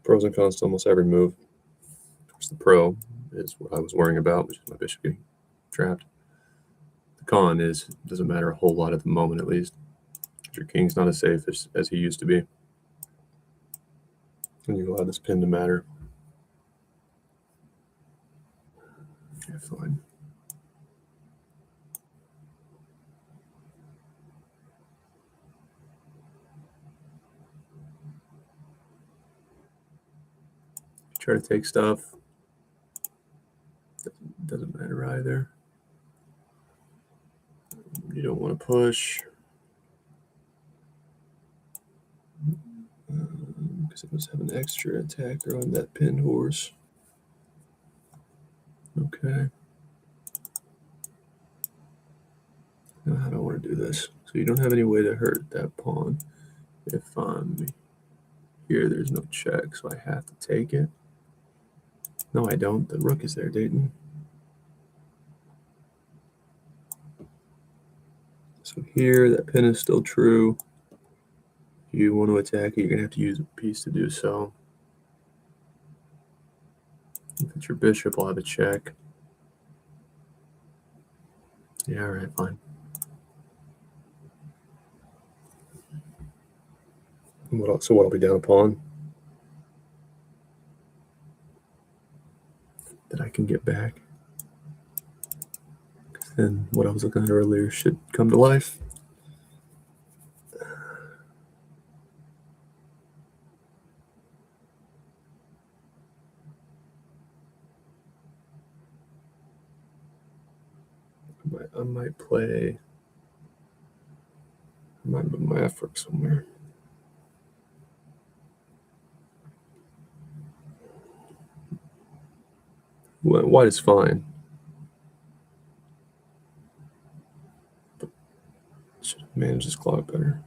Pros and cons to almost every move. Of course, the pro is what I was worrying about, which is my bishop getting trapped. The con is it doesn't matter a whole lot at the moment, at least. Your king's not as safe as he used to be. And you allow this pin to matter. Yeah, fine. Try to take stuff. Doesn't matter either. You don't want to push. because it must have an extra attacker on that pinned horse. Okay. Now, I don't want to do this. So you don't have any way to hurt that pawn. If I'm here, there's no check, so I have to take it. No, I don't. The rook is there, Dayton. So here, that pin is still true. If you want to attack it, you're going to have to use a piece to do so. If it's your bishop, I'll have a check. Yeah, all right, fine. So what, I'll be down a pawn that I can get back. Then what I was looking at earlier should come to life. I might play. I might move my F-work somewhere. White is fine. But should have managed this clock better.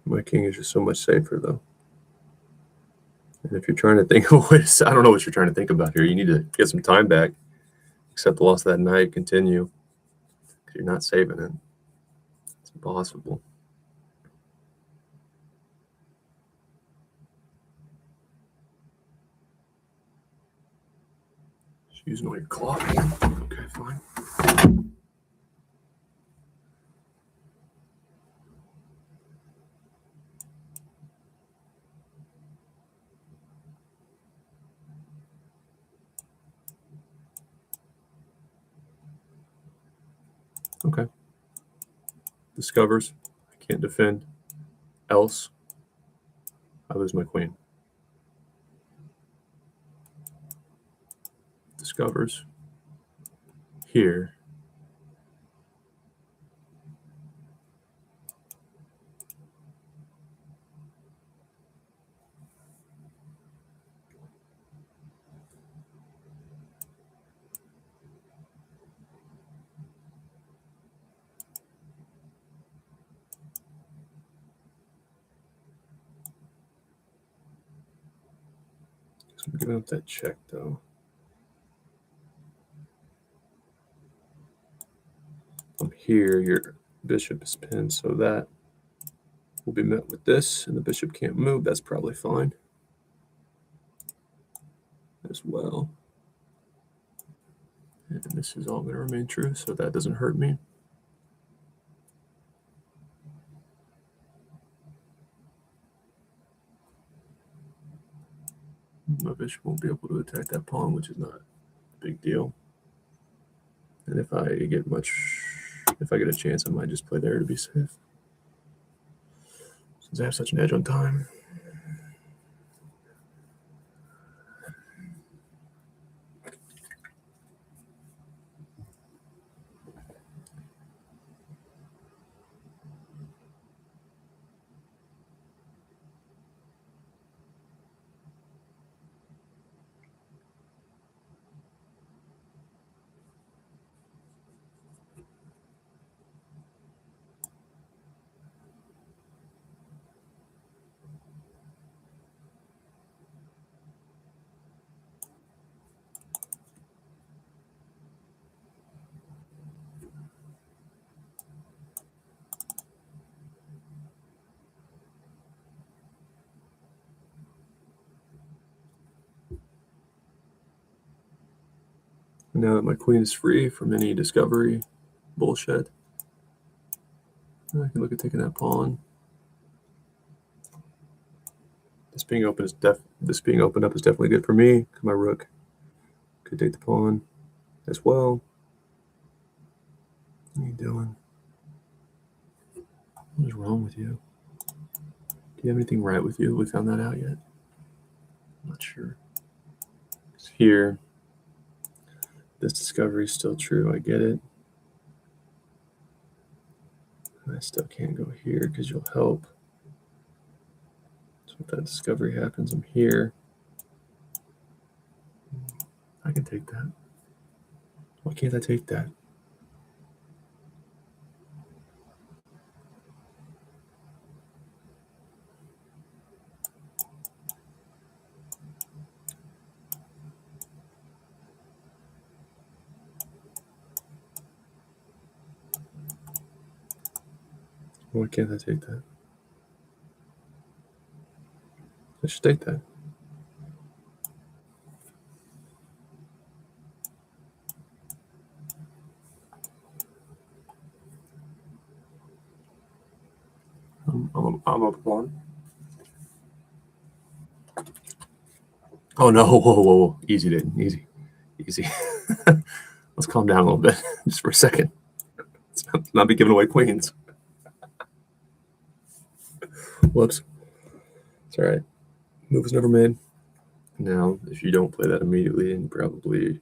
My king is just so much safer, though. And if you're trying to think of ways, I don't know what you're trying to think about here. You need to get some time back, accept the loss of that knight, continue. Because you're not saving it. It's impossible. Just using all your clock. Okay, fine. Okay. Discovers. I can't defend. Else, I lose my queen. Discovers. Here. I'm giving up that check, though. From here, your bishop is pinned, so that will be met with this, and the bishop can't move. That's probably fine as well. And this is all going to remain true, so that doesn't hurt me. My bishop won't be able to attack that pawn, which is not a big deal. And if I get a chance, I might just play there to be safe. Since I have such an edge on time. Now that my queen is free from any discovery bullshit, I can look at taking that pawn. This being opened up is definitely good for me. My rook could take the pawn as well. What are you doing? What is wrong with you? Do you have anything right with you? Have we found that out yet? I'm not sure. It's here. This discovery is still true. I get it. I still can't go here because you'll help. So if that discovery happens, I'm here. I can take that. Why can't I take that? Why can't I take that? I should take that. I'm up one. Oh no! Whoa! Easy, dude. Easy. Let's calm down a little bit, just for a second. Let's not be giving away queens. Whoops. It's all right. Move was never made. Now, if you don't play that immediately, and you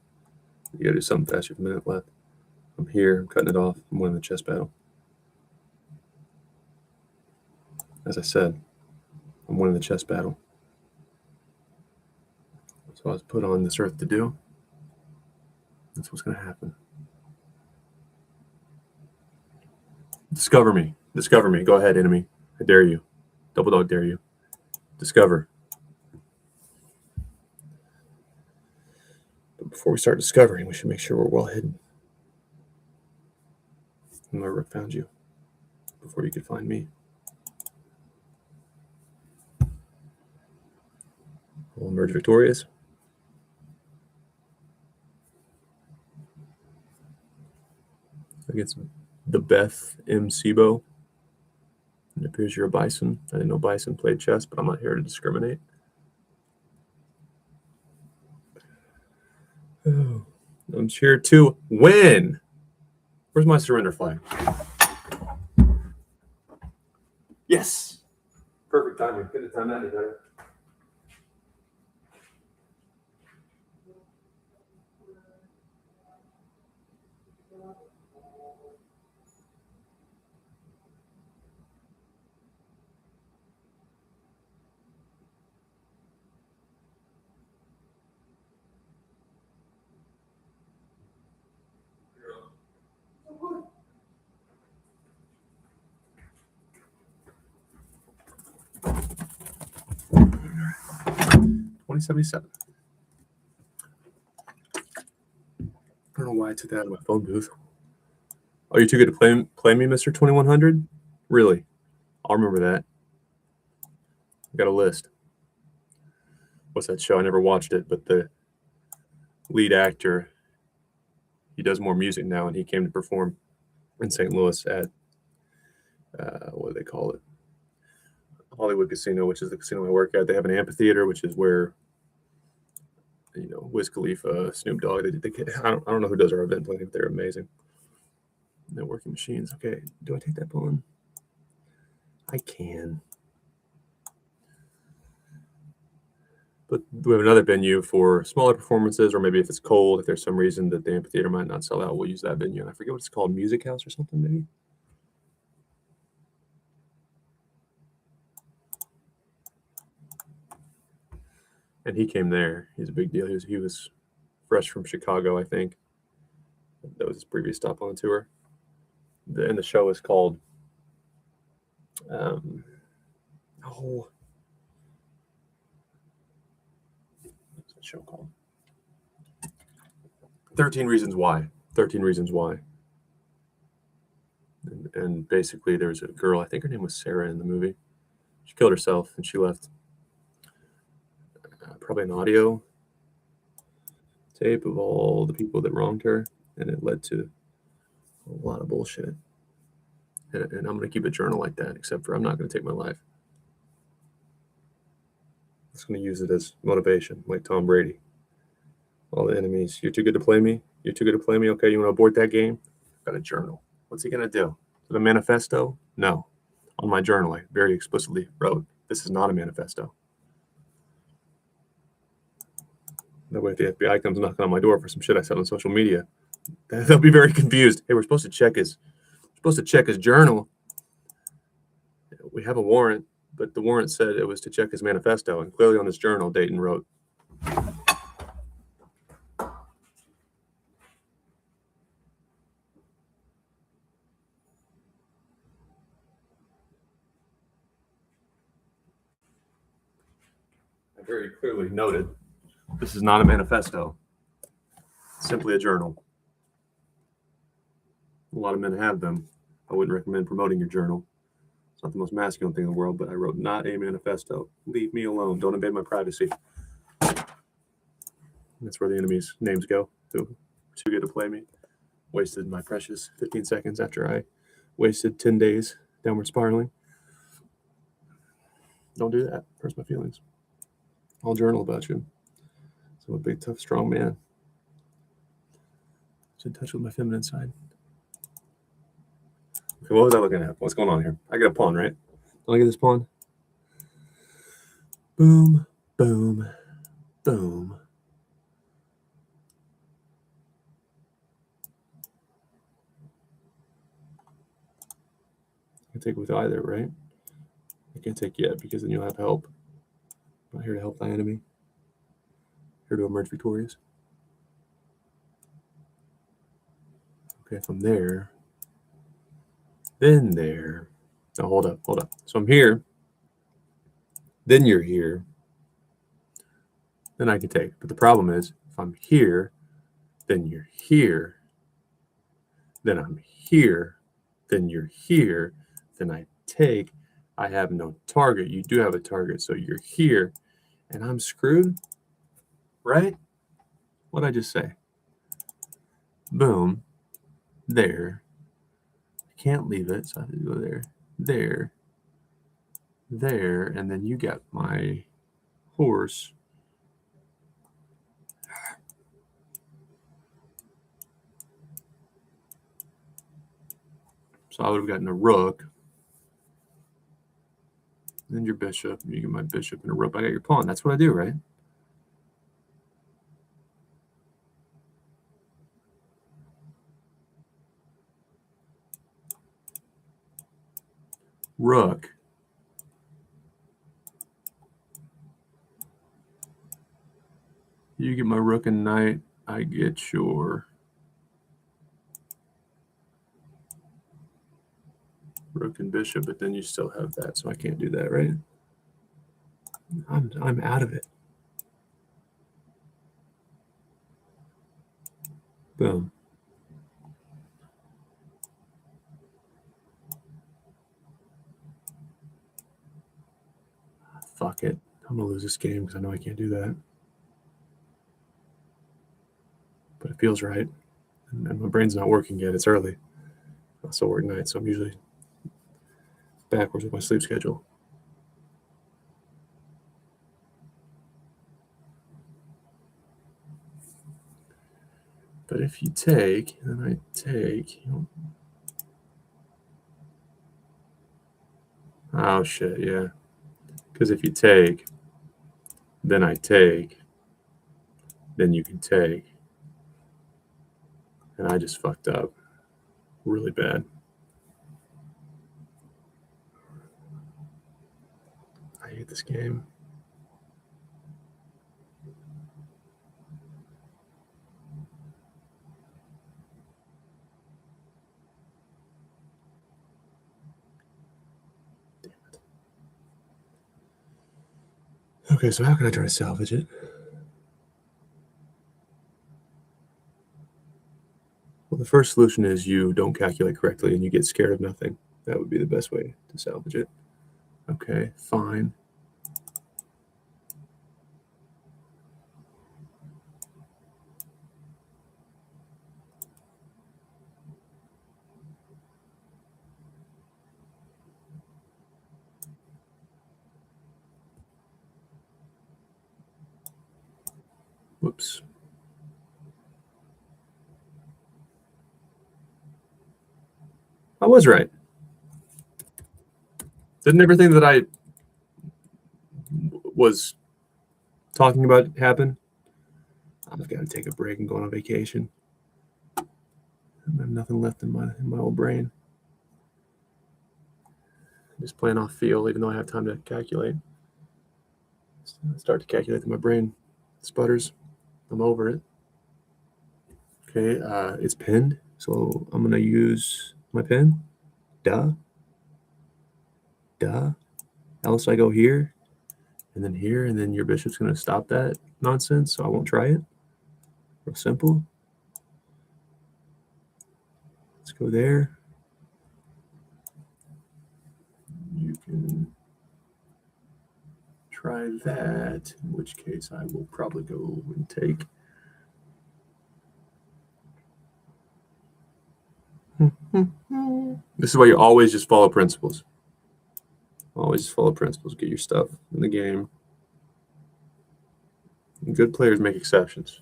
gotta do something fast. You have a minute left. I'm here. I'm cutting it off. I'm winning the chess battle. As I said, I'm winning the chess battle. So I was put on this earth to do. That's what's going to happen. Discover me. Discover me. Go ahead, enemy. I dare you. Double dog dare you. Discover. But before we start discovering, we should make sure we're well hidden. And my rook found you before you could find me. We'll emerge victorious. Against the Beth M. Sibo. It appears you're a bison. I didn't know bison played chess, but I'm not here to discriminate. Oh, I'm here to win. Where's my surrender flag? Yes. Perfect timing. Couldn't have timed that any better. $20.77. I don't know why I took that out of my phone booth. Oh, you're too good to play me, Mr. 2100? Really? I'll remember that. I got a list. What's that show? I never watched it, but the lead actor, he does more music now, and he came to perform in St. Louis at, what do they call it? Hollywood Casino, which is the casino I work at. They have an amphitheater, which is where, Wiz Khalifa, Snoop Dogg, I don't know who does our event planning, but they're amazing. Networking machines. Okay, do I take that pawn? I can. But we have another venue for smaller performances, or maybe if it's cold, if there's some reason that the amphitheater might not sell out, we'll use that venue. And I forget what it's called, Music House or something, maybe? And he came there. He's a big deal. He was fresh from Chicago, I think. That was his previous stop on the tour. And the show is called what's that show called? 13 Reasons Why. 13 Reasons Why. And basically, there was a girl, I think her name was Sarah in the movie. She killed herself, and she left probably an audio tape of all the people that wronged her, and it led to a lot of bullshit. And I'm going to keep a journal like that, except for I'm not going to take my life. just going to use it as motivation, like Tom Brady. All the enemies, you're too good to play me? You're too good to play me? Okay, you want to abort that game? I've got a journal. What's he going to do? Is it a manifesto? No. On my journal, I very explicitly wrote, this is not a manifesto. That way, if the FBI comes knocking on my door for some shit I said on social media, they'll be very confused. Hey, we're supposed to check his journal. We have a warrant, but the warrant said it was to check his manifesto, and clearly on his journal, Dayton wrote. I very clearly noted, this is not a manifesto. It's simply a journal. A lot of men have them. I wouldn't recommend promoting your journal. It's not the most masculine thing in the world, but I wrote not a manifesto. Leave me alone. Don't invade my privacy. That's where the enemy's names go. Too good to play me. Wasted my precious 15 seconds after I wasted 10 days downward spiraling. Don't do that. Hurts my feelings. I'll journal about you. So I'm a big, tough, strong man. It's in touch with my feminine side. Okay, what was I looking at? What's going on here? I got a pawn, right? Don't I get this pawn? Boom, boom, boom. I can take with either, right? I can't take yet because then you'll have help. I'm not here to help thy enemy. Here to emerge victorious. Okay, from there, then there. Now hold up. So I'm here. Then you're here. Then I can take. But the problem is, if I'm here, then you're here. Then I'm here. Then you're here. Then I take. I have no target. You do have a target. So you're here. And I'm screwed. Right? What'd I just say? Boom. There. I can't leave it. So I have to go there. There. And then you got my horse. So I would have gotten a rook. Then your bishop. You get my bishop and a rook. I got your pawn. That's what I do, right? Rook. You get my rook and knight. I get your rook and bishop, but then you still have that, so I can't do that, right? I'm out of it. Boom. Fuck it. I'm gonna lose this game because I know I can't do that. But it feels right. And my brain's not working yet. It's early. I still work nights, so I'm usually backwards with my sleep schedule. But if you take, then I take. Oh shit, yeah. Because if you take, then I take, then you can take. And I just fucked up really bad. I hate this game. Damn it. Okay, so how can I try to salvage it? Well, the first solution is you don't calculate correctly and you get scared of nothing. That would be the best way to salvage it. Okay, fine. Whoops. I was right. Didn't everything that I was talking about happen? I've got to take a break and go on a vacation. I have nothing left in my old brain. I'm just playing off feel, even though I have time to calculate. I start to calculate that my brain sputters. I'm over it. Okay, it's pinned, so I'm gonna use my pin. Duh. Else I go here, and then your bishop's gonna stop that nonsense, so I won't try it. Real simple. Let's go there. You can try that, in which case I will probably go and take. This is why you always just follow principles. Always just follow principles. Get your stuff in the game. And good players make exceptions.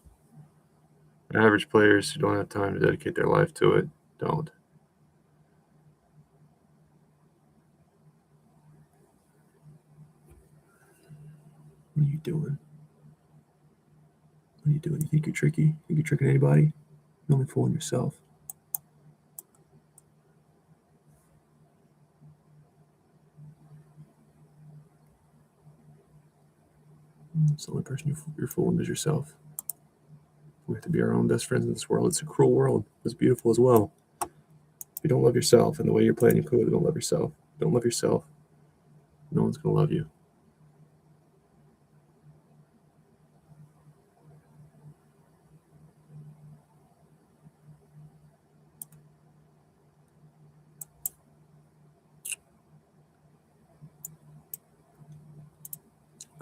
Average players who don't have time to dedicate their life to it don't. What are you doing? What are you doing? You think you're tricky? You think you're tricking anybody? You're only fooling yourself. It's the only person you're fooling is yourself. We have to be our own best friends in this world. It's a cruel world. It's beautiful as well. If you don't love yourself and the way you're playing, you clearly don't love yourself. If you don't love yourself, no one's going to love you.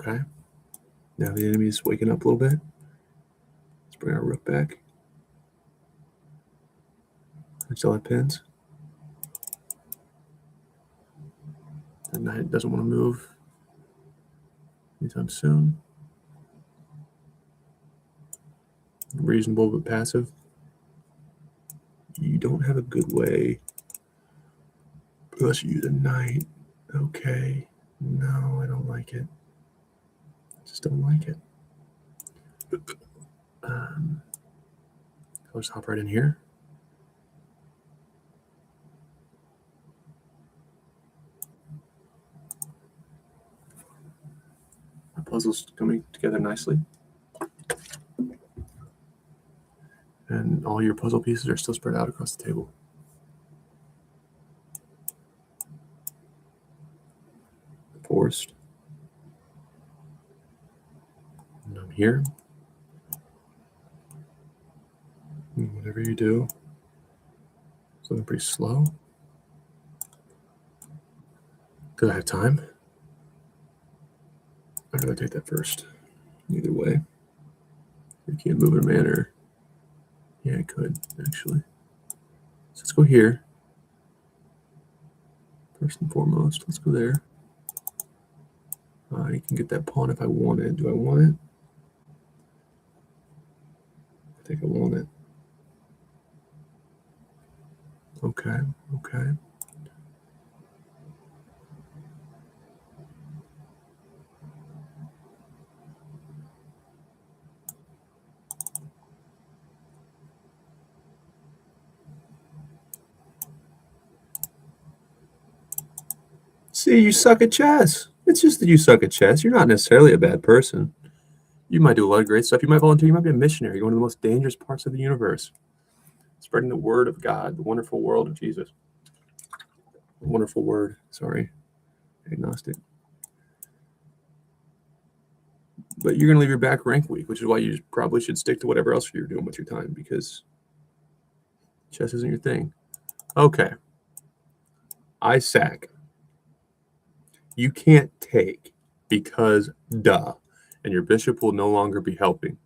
Okay. Now the enemy is waking up a little bit. Let's bring our rook back. I still have pins. The knight doesn't want to move anytime soon. Reasonable but passive. You don't have a good way. Unless you use a knight. Okay. No, I don't like it. I just don't like it. I'll just hop right in here. My puzzle's coming together nicely. And all your puzzle pieces are still spread out across the table. Forced. And I'm here. And whatever you do, it's looking pretty slow. Because I have time. I'd rather take that first. Either way. You can't move in a manner. Yeah, I could, actually. So let's go here. First and foremost, let's go there. You can get that pawn if I want it. Do I want it? I think I want it. Okay. See, you suck at chess. It's just that you suck at chess. You're not necessarily a bad person. You might do a lot of great stuff. You might volunteer. You might be a missionary going to the most dangerous parts of the universe, spreading the word of God, the wonderful world of Jesus. The wonderful word. Sorry, agnostic. But you're going to leave your back rank weak, which is why you probably should stick to whatever else you're doing with your time, because chess isn't your thing. Okay. I sack. You can't take because duh. And your bishop will no longer be helping,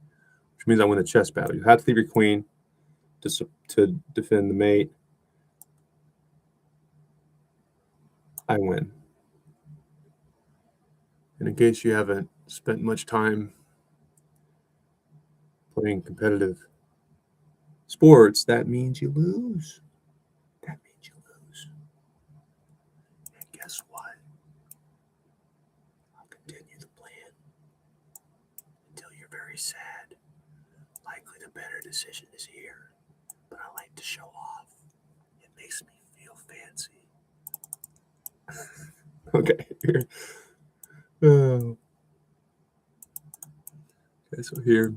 which means I win the chess battle. You have to leave your queen to defend the mate. I win. And in case you haven't spent much time playing competitive sports, that means you lose. That means you lose. And guess what? I'll continue the plan until you're very sad. Likely the better decision is here, but I like to show off. It makes me feel fancy. Okay, here. Okay, so here,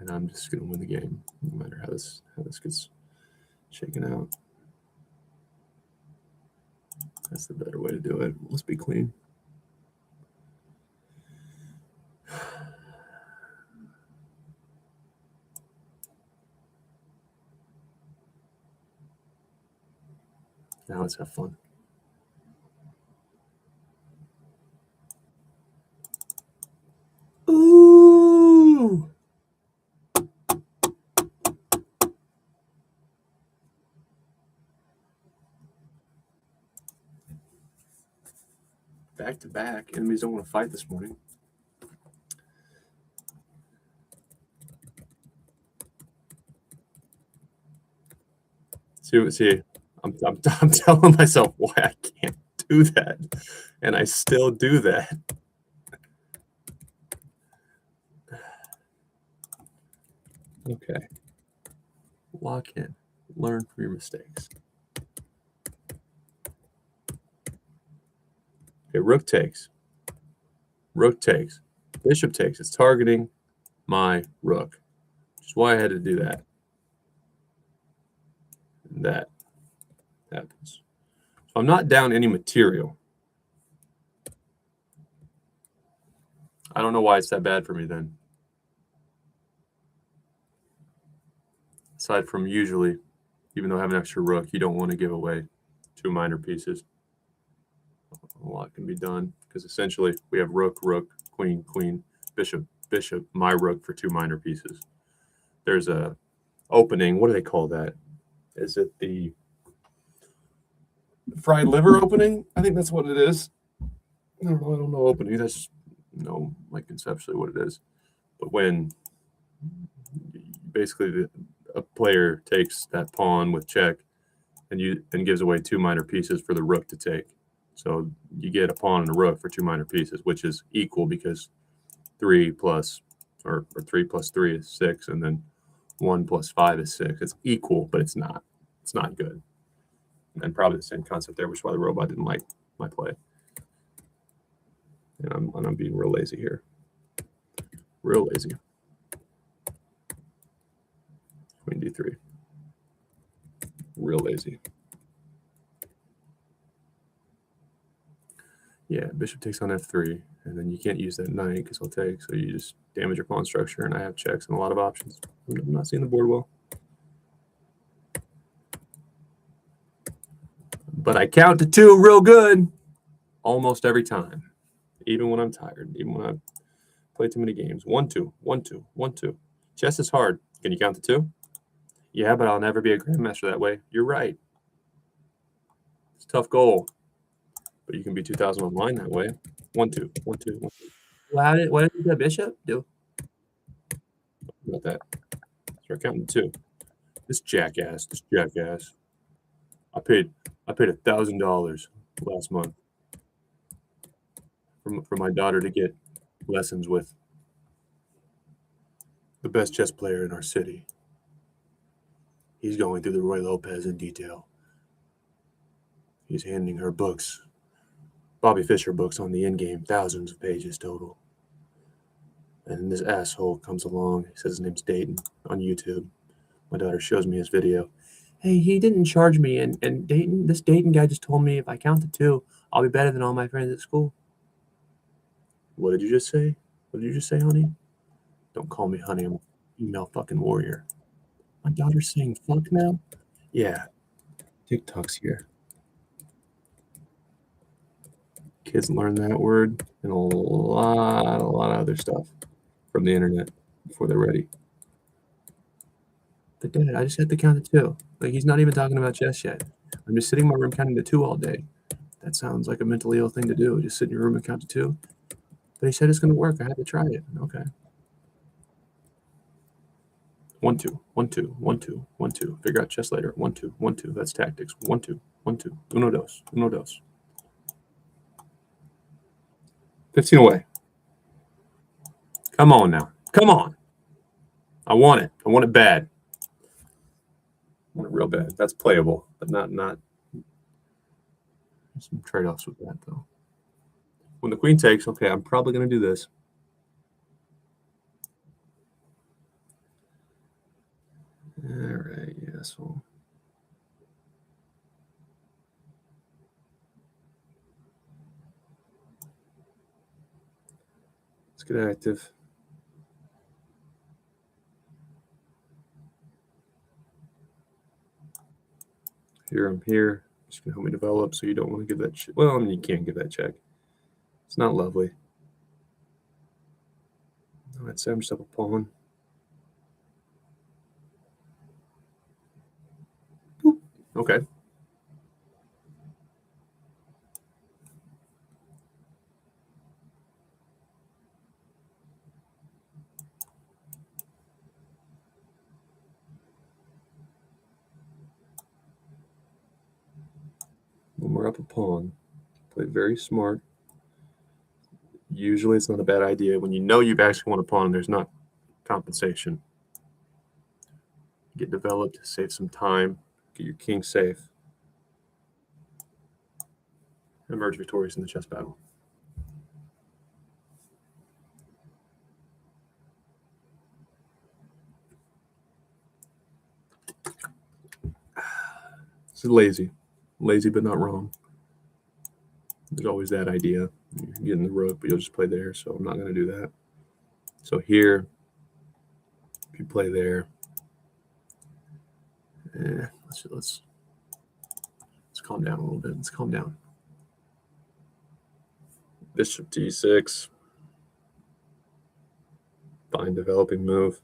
and I'm just gonna win the game, no matter how this gets shaken out. That's the better way to do it. Let's be clean. Now let's have fun. Ooh! Back to back. Enemies don't want to fight this morning. See, I'm telling myself why I can't do that, and I still do that. Okay. Lock in. Learn from your mistakes. Okay, rook takes. Rook takes. Bishop takes. It's targeting my rook, which is why I had to do that. And that happens. So I'm not down any material. I don't know why it's that bad for me then. Aside from usually, even though I have an extra rook, you don't want to give away 2 minor pieces. A lot can be done because essentially we have rook, rook, queen, queen, bishop, bishop, my rook for 2 minor pieces. There's a opening. What do they call that? Is it the fried liver opening? I think that's what it is. I don't know opening. That's just, like conceptually what it is. But when basically a player takes that pawn with check and gives away 2 minor pieces for the rook to take. So you get a pawn and a rook for 2 minor pieces, which is equal because 3 plus 3 is 6, and then 1 plus 5 is 6. It's equal, but it's not. It's not good. And probably the same concept there, which is why the robot didn't like my play. And I'm being real lazy here. Real lazy. Queen d3. Real lazy. Yeah, bishop takes on f3, and then you can't use that knight because I'll take, so you just damage your pawn structure, and I have checks and a lot of options. I'm not seeing the board well. But I count to 2 real good almost every time, even when I'm tired, even when I've played too many games. 1, 2, 1, 2, 1, 2. Chess is hard. Can you count to 2? Yeah, but I'll never be a grandmaster that way. You're right. It's a tough goal. But you can be 2,000 online that way. 1, 2, 1, 2, 1, 2. What did the bishop do? About that. Start counting to 2. This jackass. I paid $1,000 last month for my daughter to get lessons with the best chess player in our city. He's going through the Roy Lopez in detail. He's handing her books, Bobby Fischer books on the endgame, thousands of pages total. And this asshole comes along. He says his name's Dayton on YouTube. My daughter shows me his video. Hey, he didn't charge me, and this Dayton guy just told me if I count to 2, I'll be better than all my friends at school. What did you just say? What did you just say, honey? Don't call me honey. I'm a female fucking warrior. My daughter's saying fuck now? Yeah. TikTok's here. Kids learn that word and a lot of other stuff from the internet before they're ready. But Dad, I just had to count to 2. Like, he's not even talking about chess yet. I'm just sitting in my room counting to 2 all day. That sounds like a mentally ill thing to do. Just sit in your room and count to 2. But he said it's going to work. I had to try it. Okay. 1 2 1 2 1 2 1 2. Figure out chess later. 1 2 1 2. That's tactics. 1 2 1 2. Uno dos. Uno dos. 15 away. Come on now. Come on. I want it. I want it bad. I want it real bad. That's playable, but not. There's some trade-offs with that though. When the queen takes, okay, I'm probably going to do this. All right. Yeah. So. Let's get active. Here I'm here. Just gonna help me develop. So you don't want to give that. Well, I mean, you can't give that check. It's not lovely. I'd say I'm just up a pawn. Boop. Okay. When we're up a pawn, play very smart. Usually it's not a bad idea when you know you've actually won a pawn and there's not compensation. Get developed, save some time, get your king safe, emerge victorious in the chess battle. This is lazy but not wrong. There's always that idea. You're getting the rook, but you'll just play there, so I'm not going to do that. So here, if you play there, let's calm down a little bit. Let's calm down. Bishop d6. Fine developing move.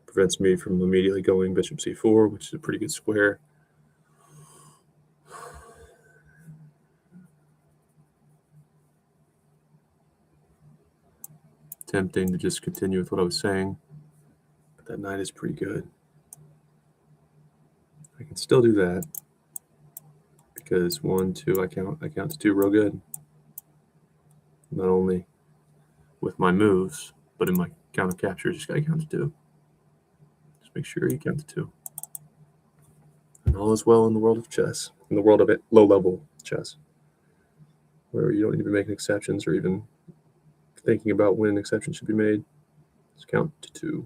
Prevents me from immediately going bishop c4, which is a pretty good square. Tempting to just continue with what I was saying, but that knight is pretty good. I can still do that because 1, 2, I count to 2 real good. Not only with my moves, but in my counter capture, just gotta count to 2. Just make sure you count to 2. And all is well in the world of chess, in the world of low-level chess, where you don't need to be making exceptions or even thinking about when exceptions should be made. Just count to 2.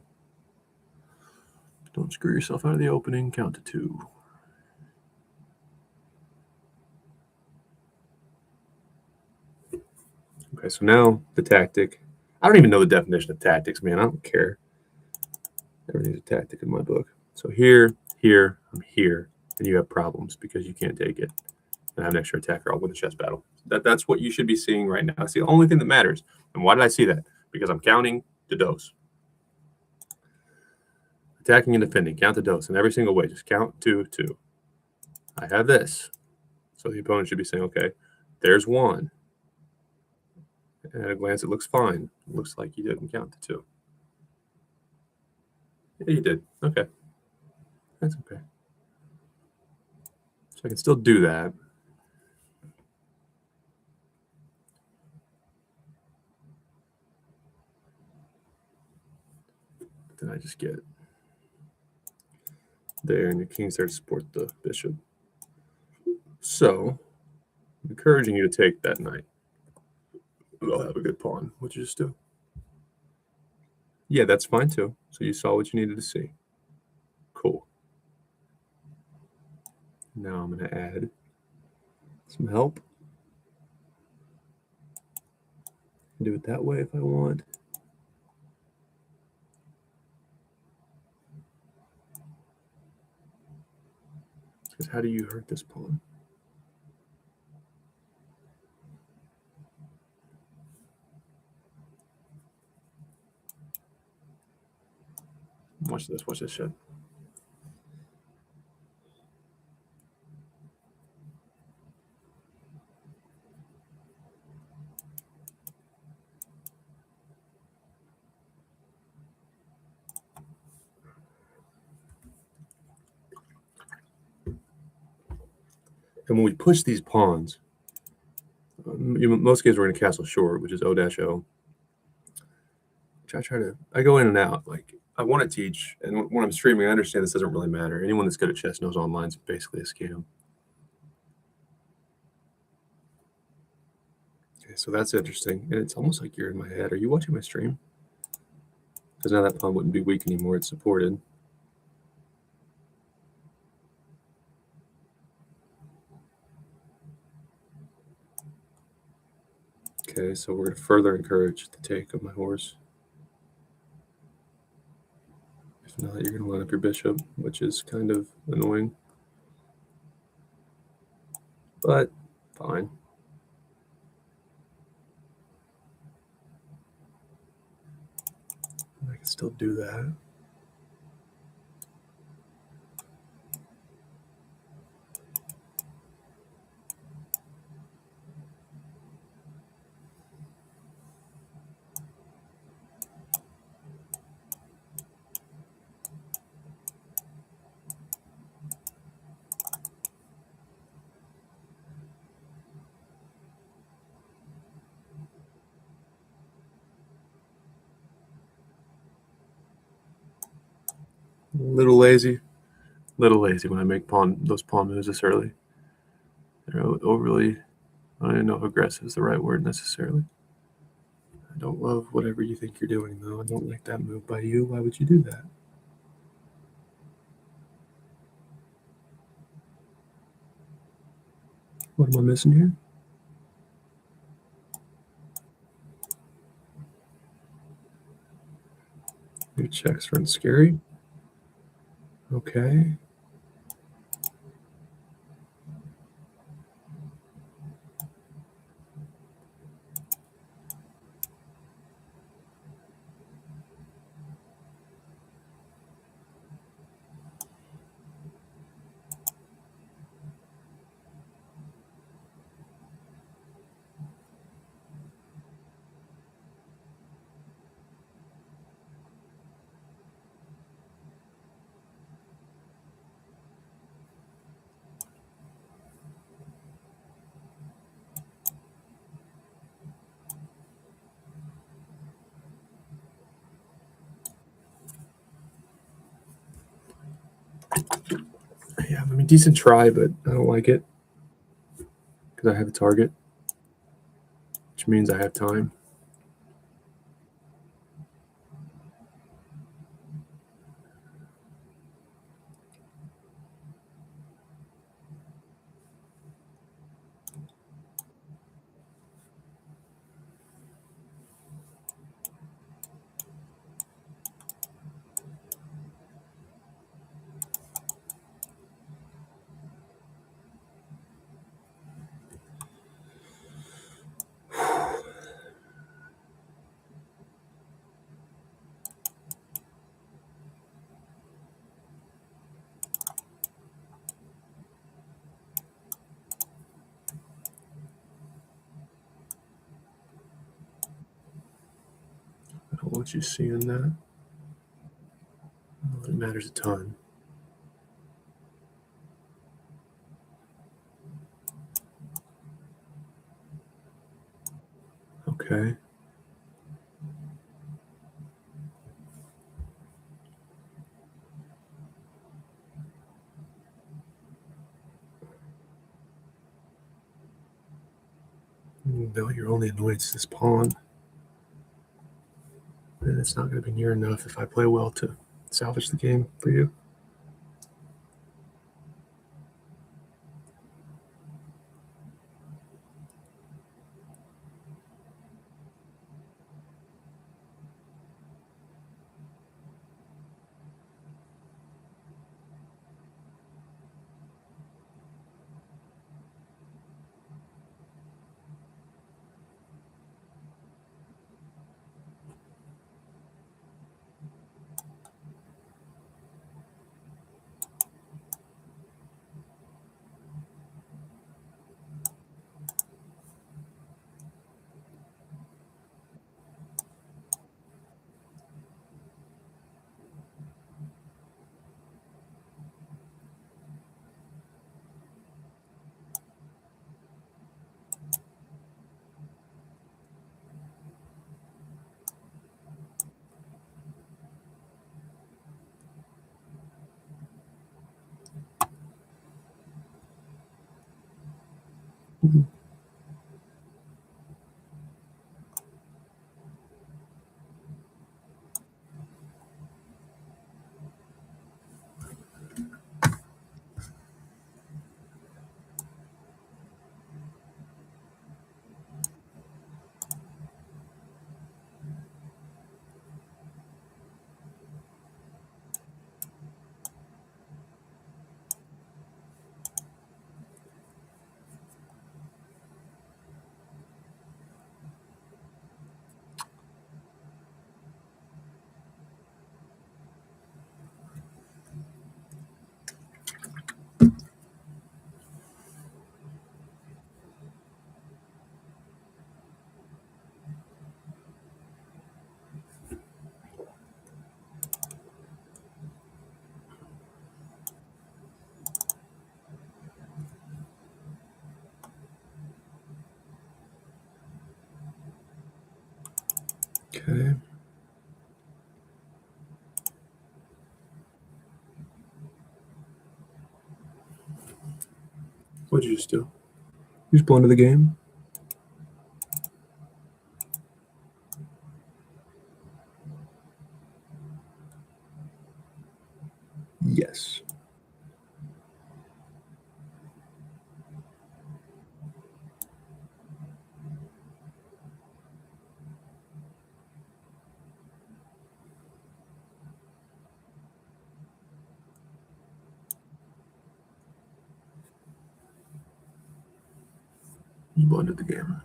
Don't screw yourself out of the opening. Count to 2. Okay, so now the tactic. I don't even know the definition of tactics, man. I don't care. Everything's a tactic in my book. So here, I'm here, and you have problems because you can't take it. And I have an extra attacker. I'll win the chess battle. That's what you should be seeing right now. It's the only thing that matters. And why did I see that? Because I'm counting the dose. Attacking and defending. Count the dose in every single way. Just count 2, 2. I have this. So the opponent should be saying, okay, there's 1. And at a glance, it looks fine. It looks like you didn't count to 2. Yeah, you did. Okay. That's okay. So I can still do that. But then I just get there, and your king's there to support the bishop. So I'm encouraging you to take that knight. I'll have a good pawn. What'd you just do? Yeah, that's fine too. So you saw what you needed to see. Cool. Now I'm going to add some help. Do it that way if I want. Because how do you hurt this pawn? Watch this. Watch this shit. And when we push these pawns, most games we're going to castle short, which is O-O. I go in and out. Like, I want to teach, and when I'm streaming, I understand this doesn't really matter. Anyone that's good at chess knows online's basically a scam. Okay, so that's interesting, and it's almost like you're in my head. Are you watching my stream? Because now that pawn wouldn't be weak anymore. It's supported. Okay, so we're going to further encourage the take of my horse. If not, you're going to line up your bishop, which is kind of annoying. But fine. I can still do that. Little lazy when I make those pawn moves this early. They're overly, I don't know if aggressive is the right word necessarily. I don't love whatever you think you're doing, though. I don't like that move by you. Why would you do that? What am I missing here? Your checks run scary. Okay. Yeah, I mean, decent try, but I don't like it because I have a target, which means I have time. I don't want you seeing that. It matters a ton. Okay. No, your only annoyance is this pawn. And it's not going to be near enough if I play well to salvage the game for you. Okay. What'd you just do? You just blow into the game? Yes. You blow into the game.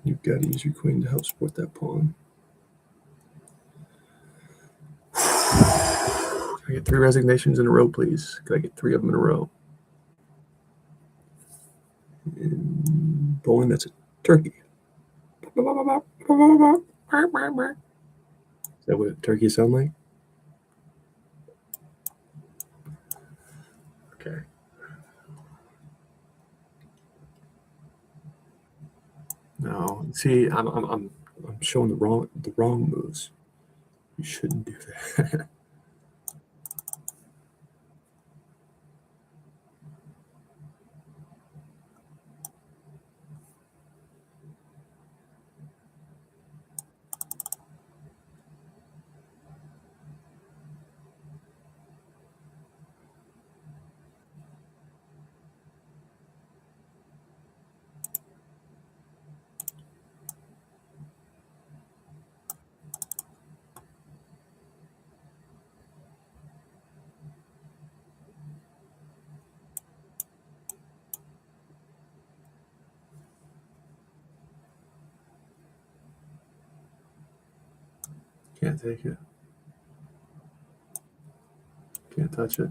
You've got to use your queen to help support that pawn. Can I get 3 resignations in a row, please? Can I get 3 of them in a row? And bowling, that's a turkey. Is that what turkeys sound like? Okay. No, see, I'm showing the wrong moves. You shouldn't do that. Can't take it. Can't touch it.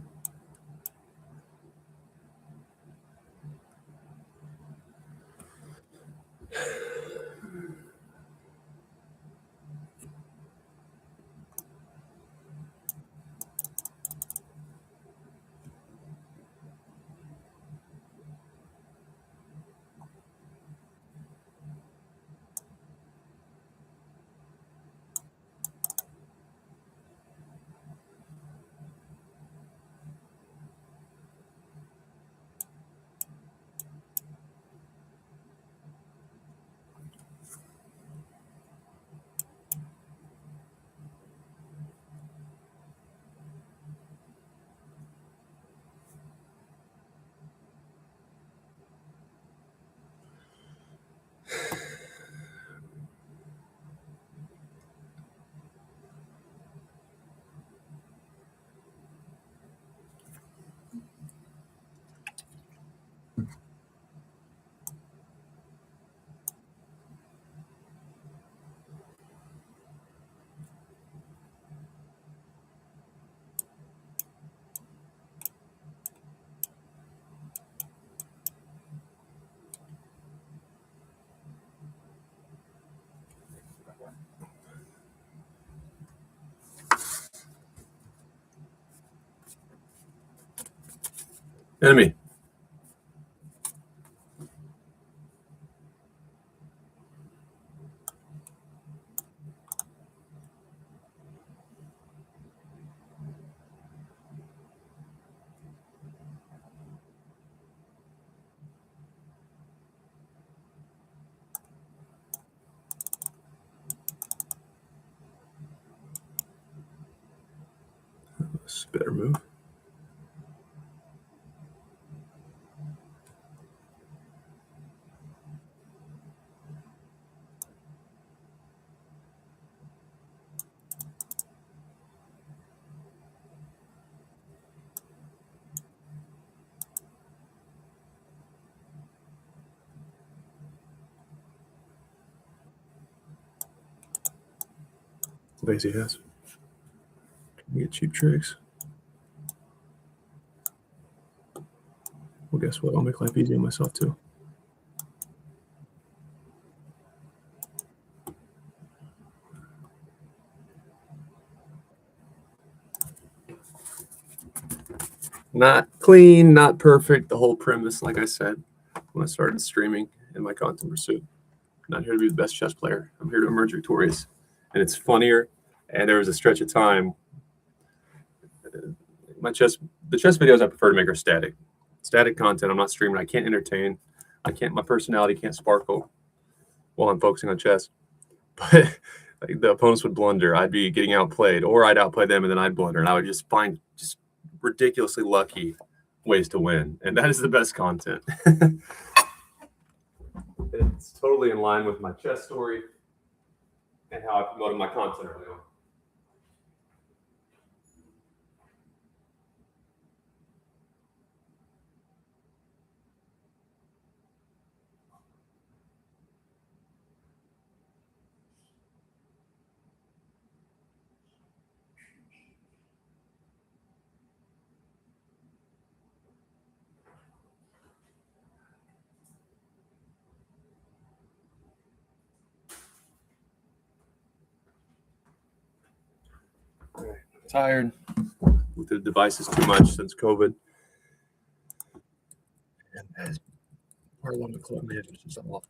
Enemy. That's a better move. Lazy ass. Can we get cheap tricks? Well, guess what? I'll make life easy on myself too. Not clean, not perfect. The whole premise, like I said, when I started streaming in my content pursuit, I'm not here to be the best chess player. I'm here to emerge victorious. And it's funnier. And there was a stretch of time. The chess videos I prefer to make are static. Static content. I'm not streaming. I can't entertain. My personality can't sparkle while I'm focusing on chess. But like, the opponents would blunder. I'd be getting outplayed, or I'd outplay them and then I'd blunder. And I would just find just ridiculously lucky ways to win. And that is the best content. It's totally in line with my chess story and how I promoted my content early on. Tired with the devices too much since COVID. And as part of one of the club managers is awful.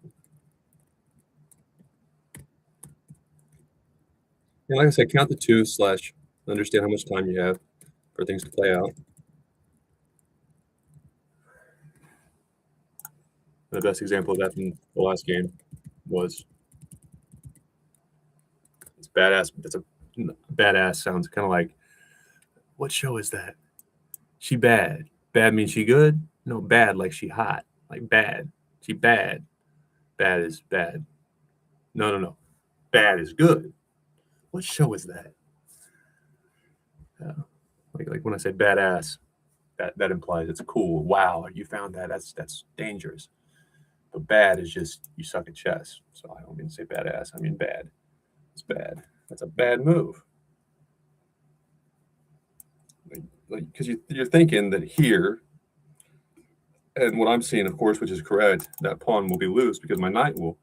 And like I said, count the two / understand how much time you have for things to play out. The best example of that from the last game was it's badass. That's a badass sounds kind of like, what show is that? She bad. Bad means she good? No, bad like she hot. Like bad. She bad. Bad is bad. No. Bad is good. What show is that? Like when I say badass, that implies it's cool. Wow, you found that. That's dangerous. But bad is just you suck at chess. So I don't mean to say badass. I mean bad. It's bad. That's a bad move. Because you're thinking that here, and what I'm seeing, of course, which is correct, that pawn will be loose because my knight will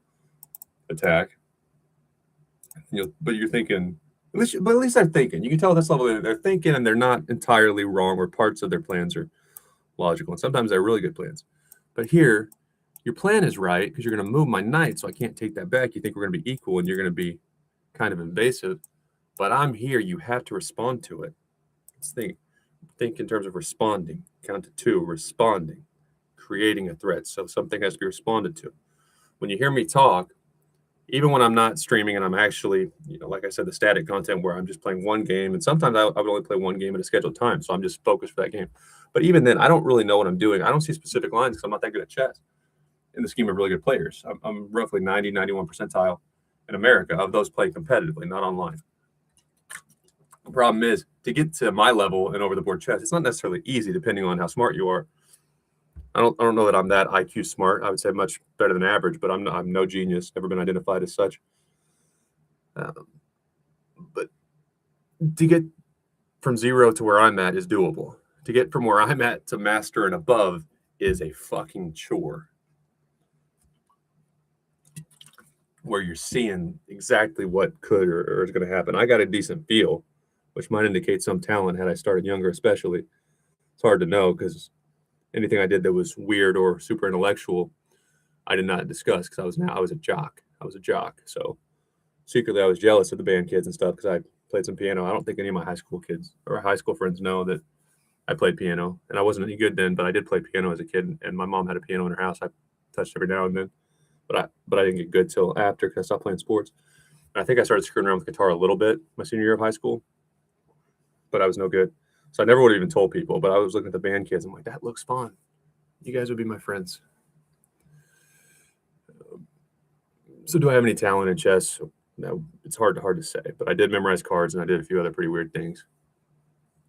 attack. But you're thinking, at least they're thinking. You can tell at this level they're thinking, and they're not entirely wrong, or parts of their plans are logical, and sometimes they're really good plans. But here, your plan is right because you're going to move my knight, so I can't take that back. You think we're going to be equal, and you're going to be kind of invasive. But I'm here. You have to respond to it. Let's think in terms of responding. Count to 2, responding, creating a threat. So something has to be responded to. When you hear me talk, even when I'm not streaming and I'm actually, like I said, the static content where I'm just playing one game, and sometimes I would only play one game at a scheduled time, so I'm just focused for that game. But even then, I don't really know what I'm doing. I don't see specific lines because I'm not that good at chess in the scheme of really good players. I'm roughly 90, 91 percentile in America of those playing competitively, not online. The problem is, to get to my level in over-the-board chess, it's not necessarily easy depending on how smart you are. I don't know that I'm that IQ smart. I would say much better than average, but I'm no genius. Never been identified as such. But to get from 0 to where I'm at is doable. To get from where I'm at to master and above is a fucking chore. Where you're seeing exactly what could or is going to happen. I got a decent feel, which might indicate some talent had I started younger, especially. It's hard to know because anything I did that was weird or super intellectual, I did not discuss because I was a jock. I was a jock. So secretly, I was jealous of the band kids and stuff because I played some piano. I don't think any of my high school kids or high school friends know that I played piano, and I wasn't any good then, but I did play piano as a kid, and my mom had a piano in her house. I touched every now and then, but I didn't get good till after because I stopped playing sports. And I think I started screwing around with guitar a little bit my senior year of high school, but I was no good. So I never would have even told people, but I was looking at the band kids. I'm like, that looks fun. You guys would be my friends. So do I have any talent in chess? No, it's hard to say, but I did memorize cards and I did a few other pretty weird things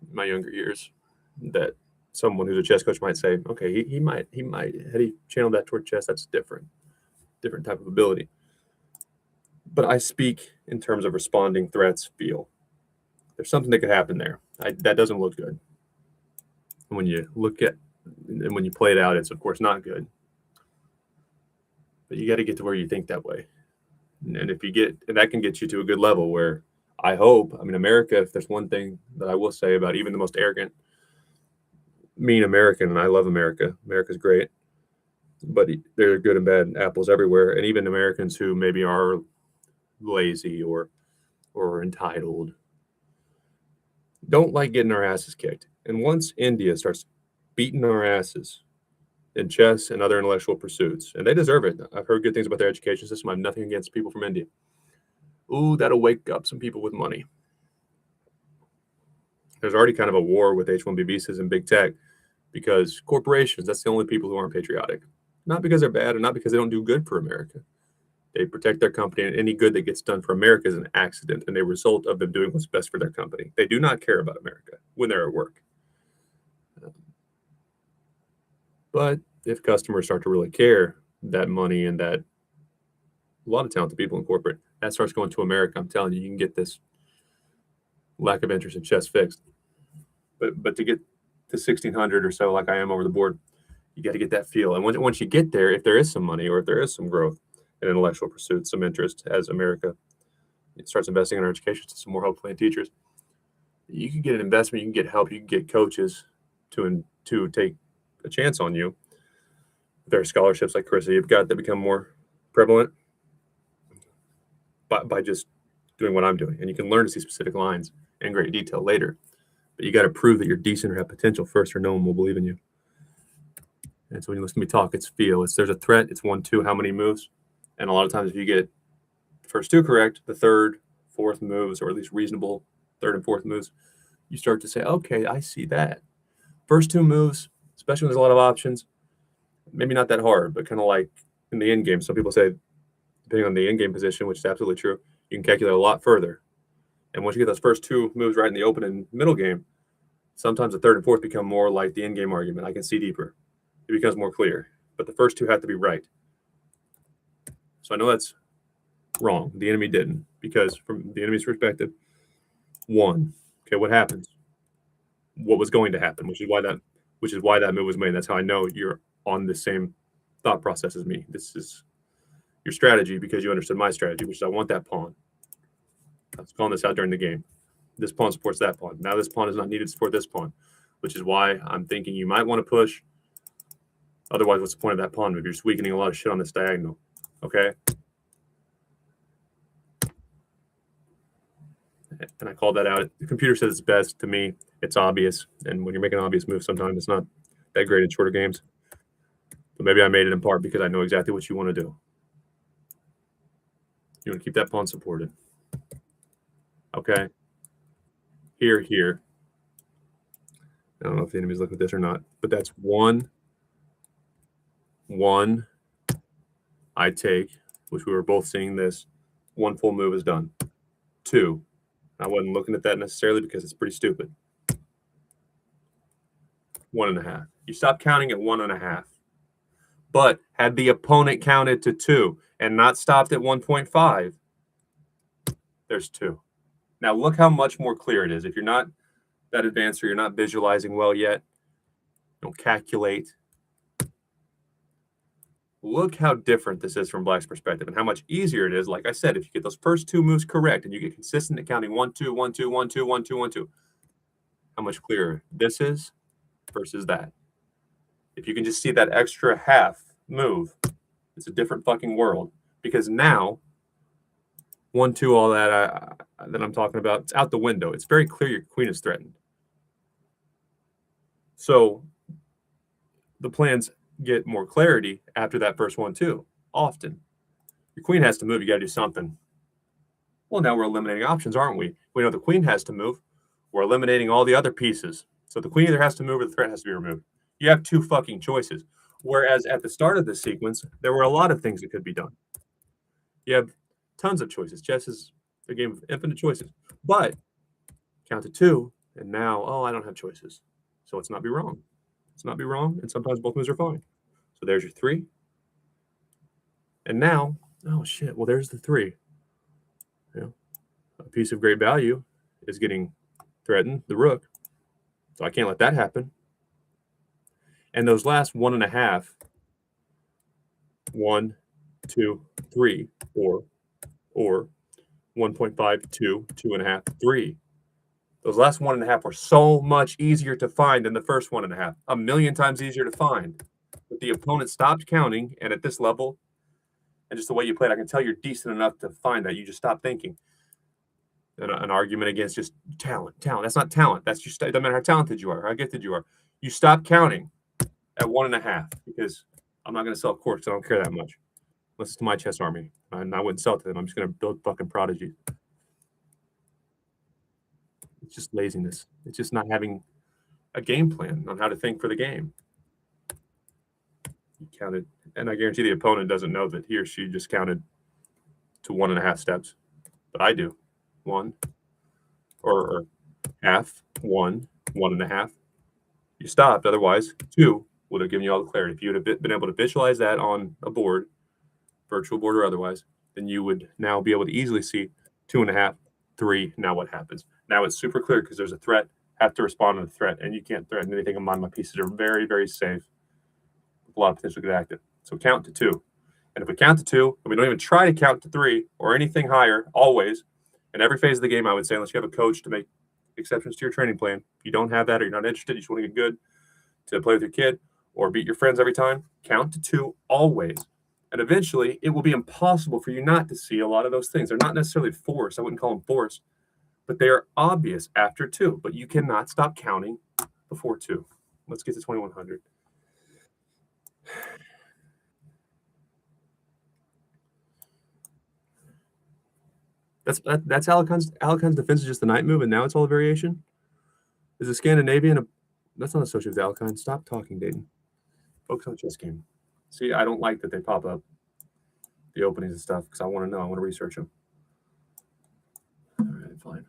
in my younger years that someone who's a chess coach might say, okay, he might, had he channeled that toward chess, that's different type of ability. But I speak in terms of responding threats, feel. There's something that could happen there. That doesn't look good. And when you look at, and when you play it out, it's of course not good. But you got to get to where you think that way. And if you get, and that can get you to a good level where I hope, I mean, America, if there's one thing that I will say about even the most arrogant, mean American, and I love America, America's great, but there are good and bad apples everywhere. And even Americans who maybe are lazy or entitled don't like getting our asses kicked. And once India starts beating our asses in chess and other intellectual pursuits, and they deserve it. I've heard good things about their education system. I have nothing against people from India. Ooh, that'll wake up some people with money. There's already kind of a war with H-1B visas and big tech because corporations, that's the only people who aren't patriotic. Not because they're bad and not because they don't do good for America. They protect their company, and any good that gets done for America is an accident and a result of them doing what's best for their company. They do not care about America when they're at work. But if customers start to really care, that money and that a lot of talented people in corporate, that starts going to America. I'm telling you, you can get this lack of interest in chess fixed. But to get to 1,600 or so, like I am over the board, you got to get that feel. And once you get there, if there is some money or if there is some growth in intellectual pursuits, some interest as America starts investing in our education system more, hopefully, in teachers, you can get an investment, you can get help, you can get coaches to take a chance on you. There are scholarships like Carissa you've got that become more prevalent by just doing what I'm doing. And you can learn to see specific lines in great detail later. But you got to prove that you're decent or have potential first, or no one will believe in you. And so when you listen to me talk, it's feel. There's a threat. It's 1-2. How many moves? And a lot of times, if you get the first two correct, the third, fourth moves, or at least reasonable third and fourth moves, you start to say, okay, I see that. First two moves, especially when there's a lot of options, maybe not that hard, but kind of like in the end game. Some people say, depending on the end game position, which is absolutely true, you can calculate a lot further. And once you get those first two moves right in the open and middle game, sometimes the third and fourth become more like the end game argument. I can see deeper. It becomes more clear. But the first two have to be right. So I know that's wrong. The enemy didn't, because from the enemy's perspective, one, okay, what happens? What was going to happen, which is why that move was made. That's how I know you're on the same thought process as me. This is your strategy because you understood my strategy, which is I want that pawn. I was calling this out during the game. This pawn supports that pawn. Now this pawn is not needed to support this pawn, which is why I'm thinking you might want to push. Otherwise, what's the point of that pawn move? You're just weakening a lot of shit on this diagonal. Okay? And I called that out. The computer says it's best. To me, it's obvious. And when you're making an obvious move, sometimes it's not that great in shorter games. But maybe I made it in part because I know exactly what you want to do. You want to keep that pawn supported. Okay? Here. I don't know if the enemy's looking at this or not, but that's one I take, which we were both seeing this. One full move is done. Two, I wasn't looking at that necessarily because it's pretty stupid. 1.5. You stop counting at 1.5. But had the opponent counted to 2 and not stopped at 1.5, there's 2. Now look how much more clear it is. If you're not that advanced or you're not visualizing well yet, don't calculate. Look how different this is from Black's perspective and how much easier it is. Like I said, if you get those first 2 moves correct and you get consistent at counting 1, 2, 1, 2, 1, 2, 1, 2, 1, 2, how much clearer this is versus that. If you can just see that extra half move, it's a different fucking world. Because now, 1-2, all that that I'm talking about, it's out the window. It's very clear your queen is threatened. So the plans get more clarity after that first 1-2. Often, your queen has to move. You got to do something. Well, now we're eliminating options, aren't we? We know the queen has to move. We're eliminating all the other pieces. So the queen either has to move or the threat has to be removed. You have two fucking choices. Whereas at the start of the sequence, there were a lot of things that could be done. You have tons of choices. Chess is a game of infinite choices. But count to 2, and now, oh, I don't have choices. So let's not be wrong. Let's not be wrong, and sometimes both moves are fine. So there's your 3. And now, oh shit, well, there's the 3. Yeah. A piece of great value is getting threatened, the rook. So I can't let that happen. And those last 1.5, 1, 2, 3, or 1.5, 2, 2.5, 3. Those last 1.5 were so much easier to find than the first 1.5. A million times easier to find. But the opponent stopped counting, and at this level, and just the way you played, I can tell you're decent enough to find that. You just stop thinking. An argument against just talent. That's not talent. That's just, it doesn't matter how talented you are, how gifted you are. You stop counting at 1.5 because I'm not going to sell courts. I don't care that much. Unless it's to my chess army. And I wouldn't sell to them. I'm just going to build fucking prodigies. It's just laziness. It's just not having a game plan on how to think for the game. You counted, and I guarantee the opponent doesn't know that he or she just counted to 1.5 steps. But I do. 1 or half, 1, 1.5. You stopped. Otherwise, 2 would have given you all the clarity. If you would have been able to visualize that on a board, virtual board or otherwise, then you would now be able to easily see 2.5, 3. Now what happens? Now it's super clear because there's a threat. Have to respond to the threat, and you can't threaten anything on mine. My pieces are very, very safe. With a lot of potential to get active. So count to 2. And if we count to 2, and we don't even try to count to 3 or anything higher, always, in every phase of the game, I would say, unless you have a coach to make exceptions to your training plan, if you don't have that or you're not interested, you just want to get good to play with your kid or beat your friends every time, count to 2 always. And eventually, it will be impossible for you not to see a lot of those things. They're not necessarily forced. I wouldn't call them forced, but they are obvious after 2. But you cannot stop counting before 2. Let's get to 2100. That's Alekhein's defense is just the knight move, and now it's all a variation. Is a Scandinavian? That's not associated with Alekhine. Stop talking, Dayton. Focus on chess game. See, I don't like that they pop up the openings and stuff because I want to know. I want to research them. All right, fine.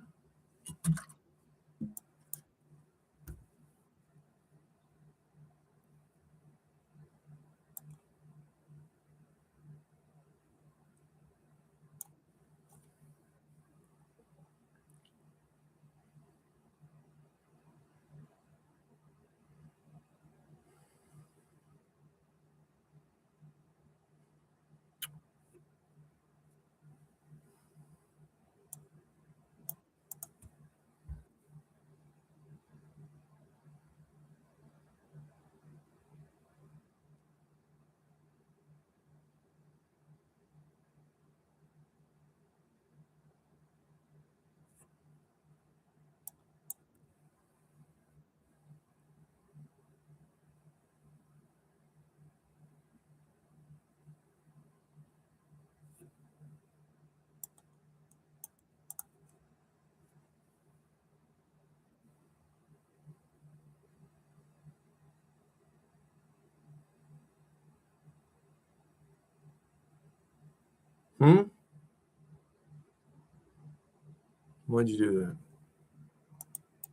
Why'd you do that?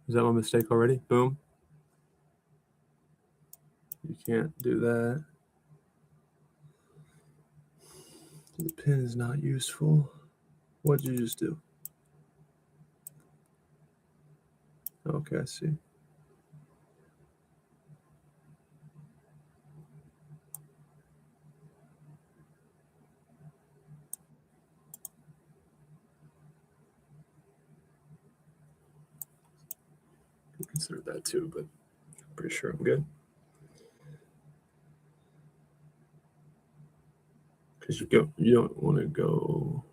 Is that my mistake already? Boom. You can't do that. The pin is not useful. What'd you just do? Okay, I see. Consider that too, but I'm pretty sure I'm good. should go. You don't want to go.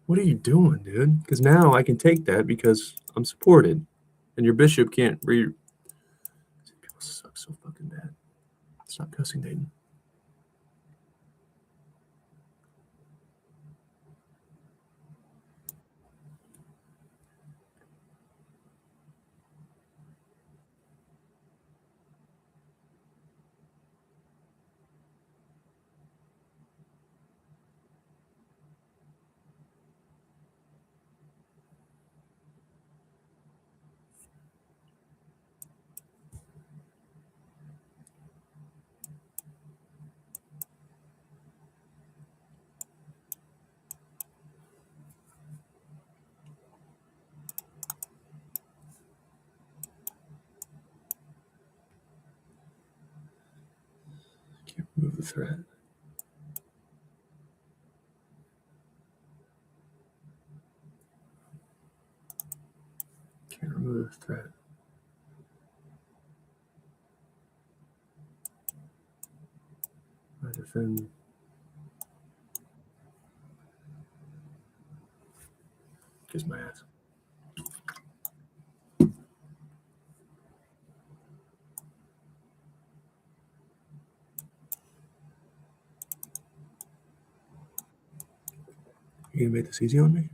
What are you doing, dude? Because now I can take that because I'm supported, and your bishop can't read. People suck so fucking bad. Stop cussing, Dayton. Can't remove the threat. Can't remove the threat. I defend. Kiss my ass. You gonna make this easy on me?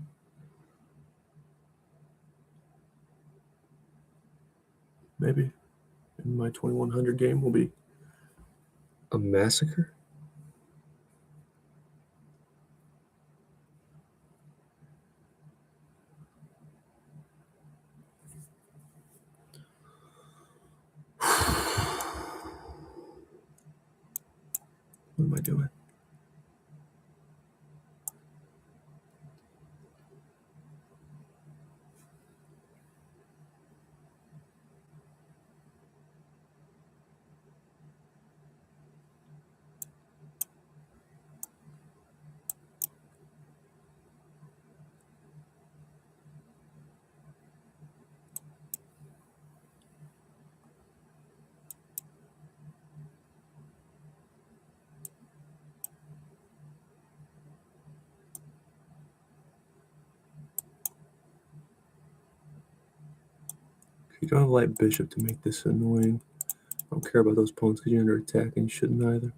Maybe. And my 2100 game will be a massacre. What am I doing? You don't have light bishop to make this annoying. I don't care about those pawns because you're under attack and you shouldn't either.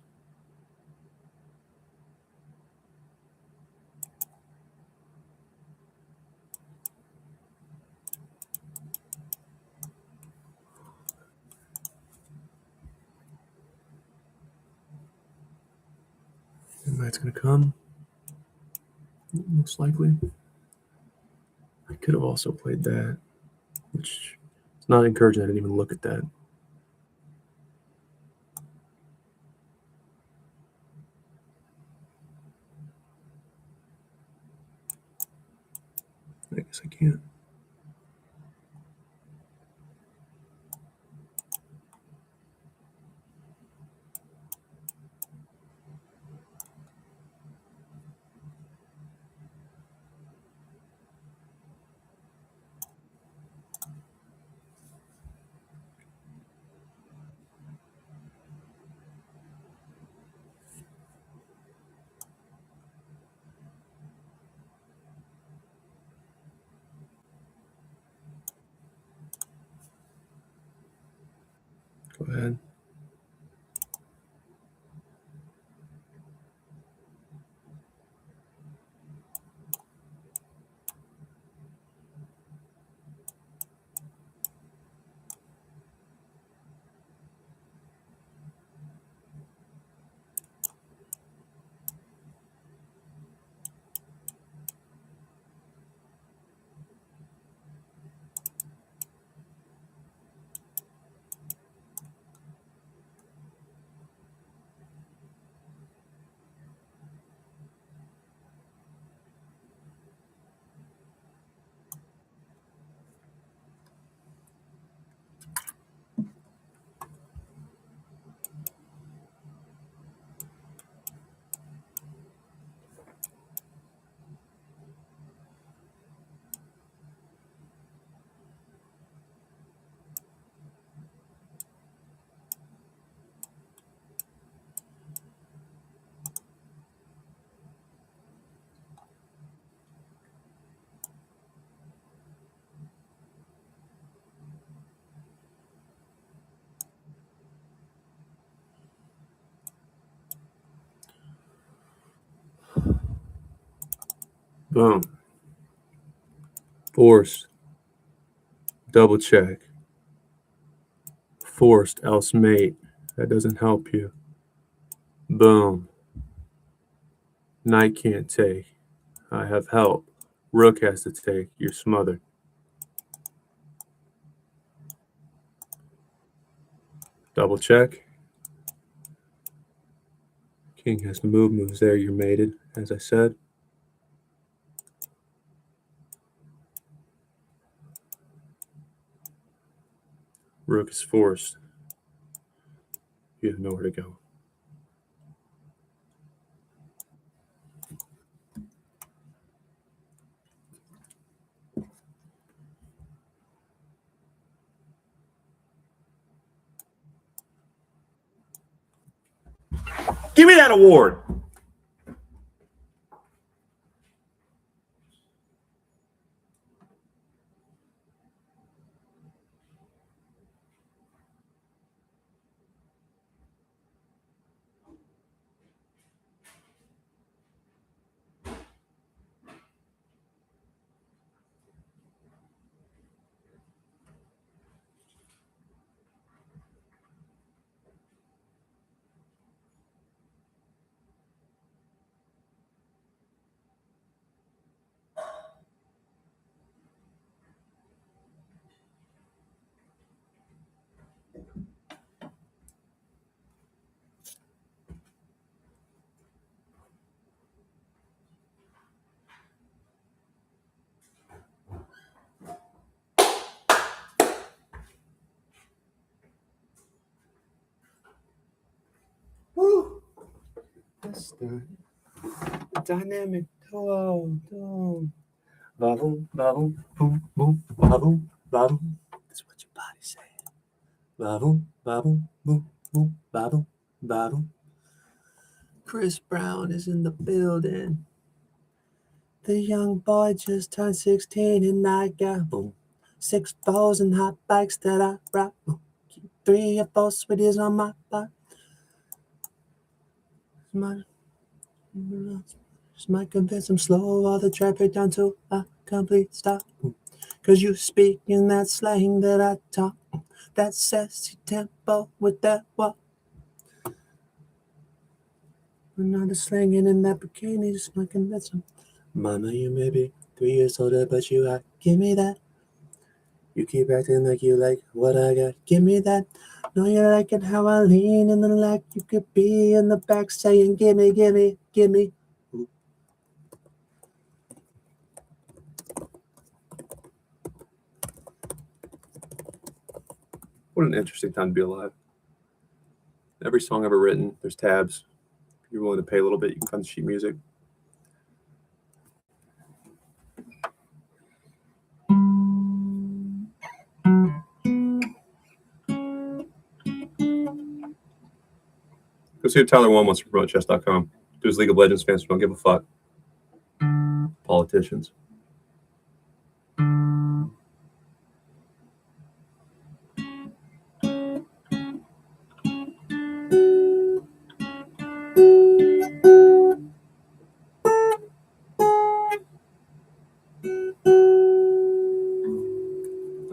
And that's gonna come. Most likely. I could have also played that, which is not encouraging. I didn't even look at that. I guess I can't. Go ahead. Boom. Forced. Double check. Forced, else mate. That doesn't help you. Boom. Knight can't take. I have help. Rook has to take. You're smothered. Double check. King has to move. Moves there. You're mated, as I said. Rook is forced. You have nowhere to go. Give me that award. Woo! That's the dynamic. Boom, boom, boom, boom, boom, boom, boom. That's what your body's saying. Boom, boom, boom, boom, boom, boom. Chris Brown is in the building. The young boy just turned 16 and I got boom 6 balls and hot bikes that I rock. Boom. 3 or 4 sweeties on my bike. Might convince him slow all the traffic down to a complete stop. Cause you speak in that slang that I talk. That sassy tempo with that walk. Another slanging in that bikini just might convince him. Mama, you may be 3 years older, but you hot. Give me that. You keep acting like you like what I got. Give me that. Know you like it how I lean in the like you could be in the back saying, gimme, gimme, gimme. What an interesting time to be alive. Every song ever written, there's tabs. If you're willing to pay a little bit, you can find the sheet music. Go see what Tyler One wants to promote chess.com. Do his League of Legends fans who don't give a fuck. Politicians.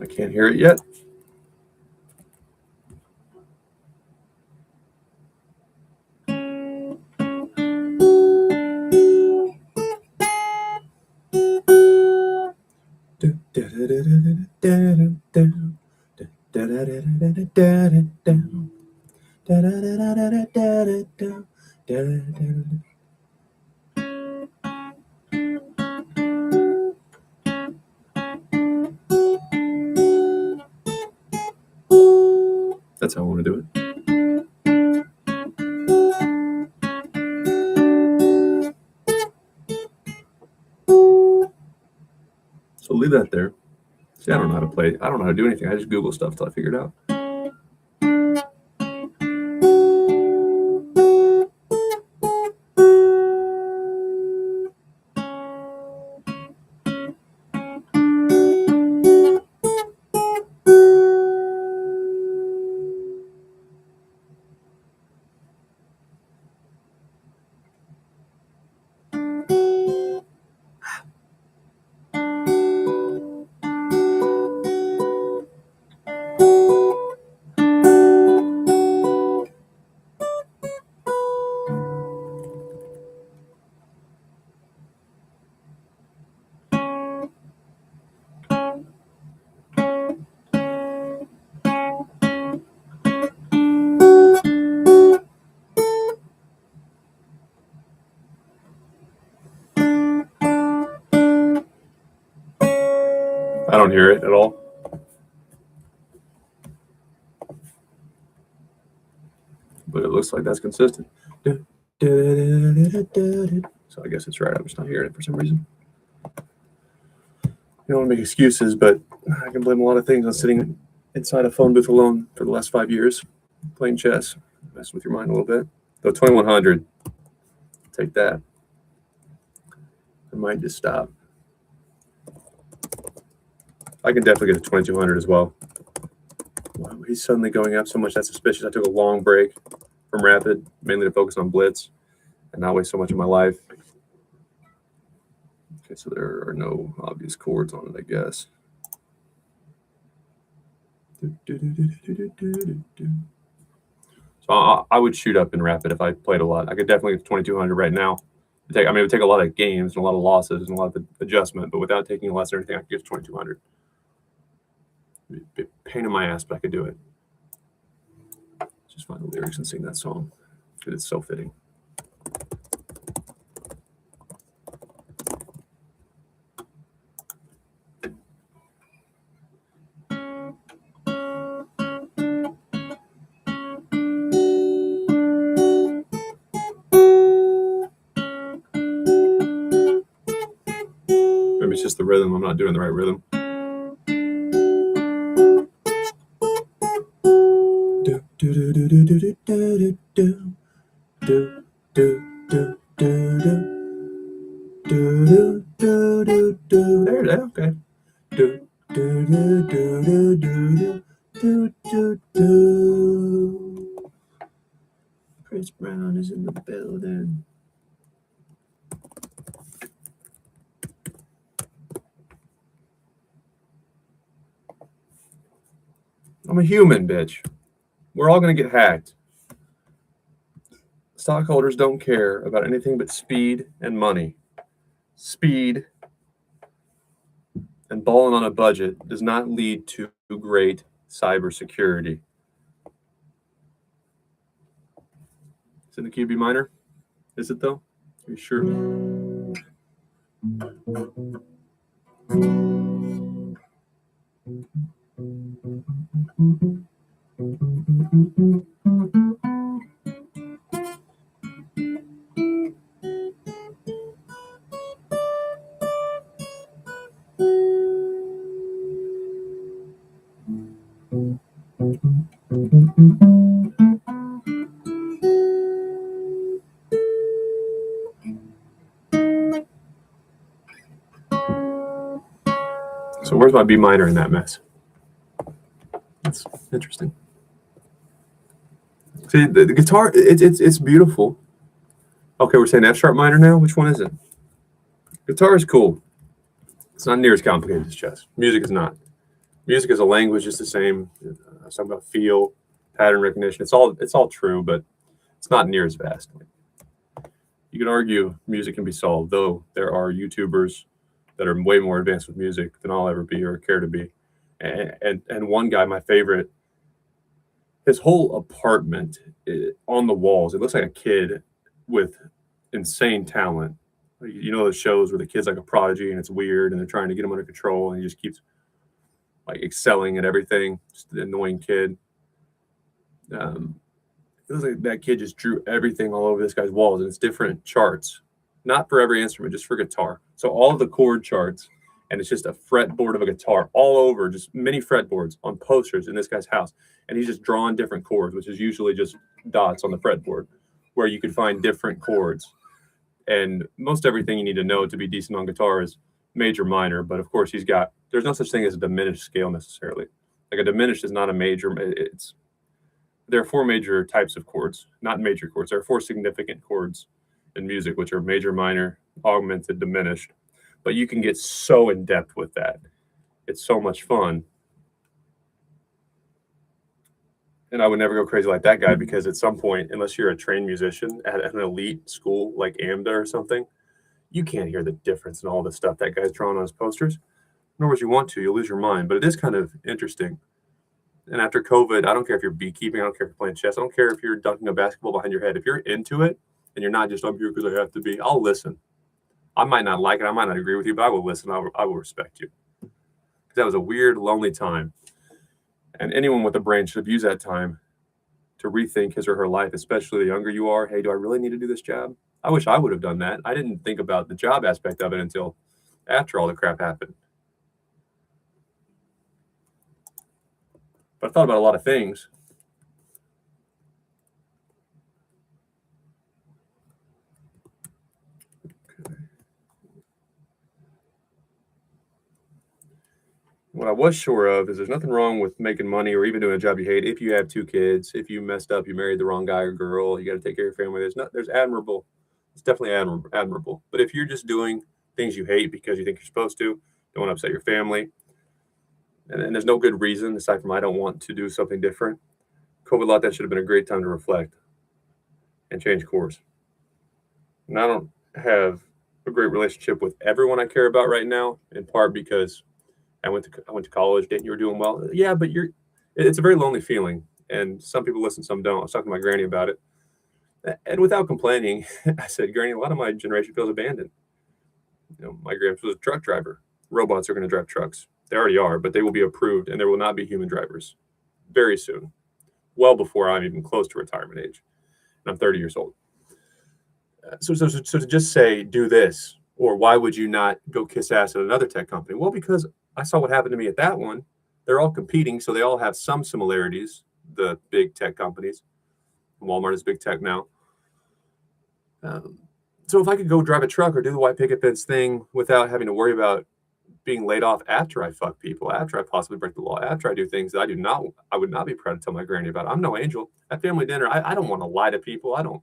I can't hear it yet. That's how I want to do it. So leave that there. See, I don't know how to play. I don't know how to do anything. I just Google stuff until I figure it out. I don't hear it at all. But it looks like that's consistent. So I guess it's right. I'm just not hearing it for some reason. I don't want to make excuses, but I can blame a lot of things on sitting inside a phone booth alone for the last 5 years playing chess. Mess with your mind a little bit. Though 2100, take that. I might just stop. I can definitely get to 2200 as well. Wow, he's suddenly going up so much. That's suspicious. I took a long break from rapid, mainly to focus on blitz and not waste so much of my life. Okay, so there are no obvious chords on it, I guess. So I would shoot up in rapid if I played a lot. I could definitely get to 2200 right now. It would take a lot of games and a lot of losses and a lot of adjustment, but without taking a lesson or anything, I could get to 2200. It'd be a pain in my ass, but I could do it. Just find the lyrics and sing that song because it's so fitting. Maybe it's just the rhythm. I'm not doing the right rhythm. There it is. Okay. Chris Brown is in the building. I'm a human, bitch. We're all going to get hacked. Stockholders don't care about anything but speed and money. Speed and balling on a budget does not lead to great cybersecurity. Is it in the key of B minor? Is it though? Are you sure? So where's my B minor in that mess? That's interesting. See, the guitar, it's beautiful. Okay, we're saying F sharp minor now. Which one is it? Guitar is cool. It's not near as complicated as chess. Music is not. Music is a language, just the same. I was talking about feel, pattern recognition. It's all true, but it's not near as vast. You can argue music can be solved, though there are YouTubers that are way more advanced with music than I'll ever be or care to be. And one guy, my favorite, his whole apartment on the walls, it looks like a kid with insane talent. You know those shows where the kid's like a prodigy and it's weird and they're trying to get him under control and he just keeps like excelling at everything. Just an annoying kid. It looks like that kid just drew everything all over this guy's walls, and it's different charts, not for every instrument, just for guitar. So all of the chord charts, and it's just a fretboard of a guitar all over, just many fretboards on posters in this guy's house. And he's just drawing different chords, which is usually just dots on the fretboard, where you could find different chords. And most everything you need to know to be decent on guitar is major, minor. But of course, there's no such thing as a diminished scale necessarily. Like a diminished is not a major. There are 4 major types of chords, not major chords. There are 4 significant chords in music, which are major, minor, augmented, diminished. But you can get so in depth with that. It's so much fun. And I would never go crazy like that guy, because at some point, unless you're a trained musician at an elite school like AMDA or something, you can't hear the difference in all the stuff that guy's drawing on his posters. Nor would you want to. You'll lose your mind. But it is kind of interesting. And after COVID, I don't care if you're beekeeping, I don't care if you're playing chess, I don't care if you're dunking a basketball behind your head. If you're into it and you're not just, I'm here because I have to be, I'll listen. I might not like it, I might not agree with you, but I will listen. I will respect you. that was a weird, lonely time. And anyone with a brain should have used that time to rethink his or her life, especially the younger you are. Hey, do I really need to do this job? I wish I would have done that. I didn't think about the job aspect of it until after all the crap happened. But I thought about a lot of things. What I was sure of is there's nothing wrong with making money or even doing a job you hate if you have 2 kids. If you messed up, you married the wrong guy or girl, you got to take care of your family. There's admirable. It's definitely admirable. But if you're just doing things you hate because you think you're supposed to, don't want to upset your family, and there's no good reason aside from I don't want to do something different, COVID lockdown should have been a great time to reflect and change course. And I don't have a great relationship with everyone I care about right now, in part because I went to college. Dayton, you were doing well. Yeah, but it's a very lonely feeling, and some people listen, some don't. I was talking to my granny about it, and without complaining, I said, "Granny, a lot of my generation feels abandoned. My grandpa was a truck driver. Robots are going to drive trucks. They already are, but they will be approved, and there will not be human drivers very soon, well before I'm even close to retirement age. And I'm 30 years old. So to just say, do this, or why would you not go kiss ass at another tech company? Well, because I saw what happened to me at that one. They're all competing, so they all have some similarities, the big tech companies. Walmart is big tech now. So if I could go drive a truck or do the white picket fence thing without having to worry about being laid off after I fuck people, after I possibly break the law, after I do things that I would not be proud to tell my granny about. I'm no angel. At family dinner, I don't want to lie to people. I don't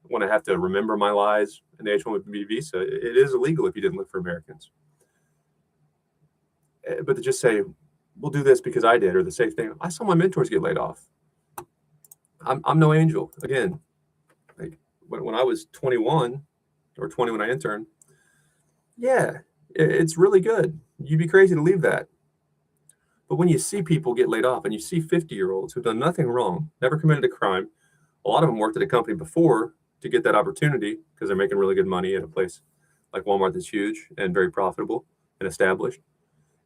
want to have to remember my lies. And the H-1B visa, it is illegal if you didn't look for Americans. But to just say, we'll do this because I did, or the safe thing. I saw my mentors get laid off. I'm no angel. Again, like when I was 21 or 20 when I interned, yeah, it's really good. You'd be crazy to leave that. But when you see people get laid off and you see 50-year-olds who've done nothing wrong, never committed a crime, a lot of them worked at a company before to get that opportunity because they're making really good money at a place like Walmart that's huge and very profitable and established.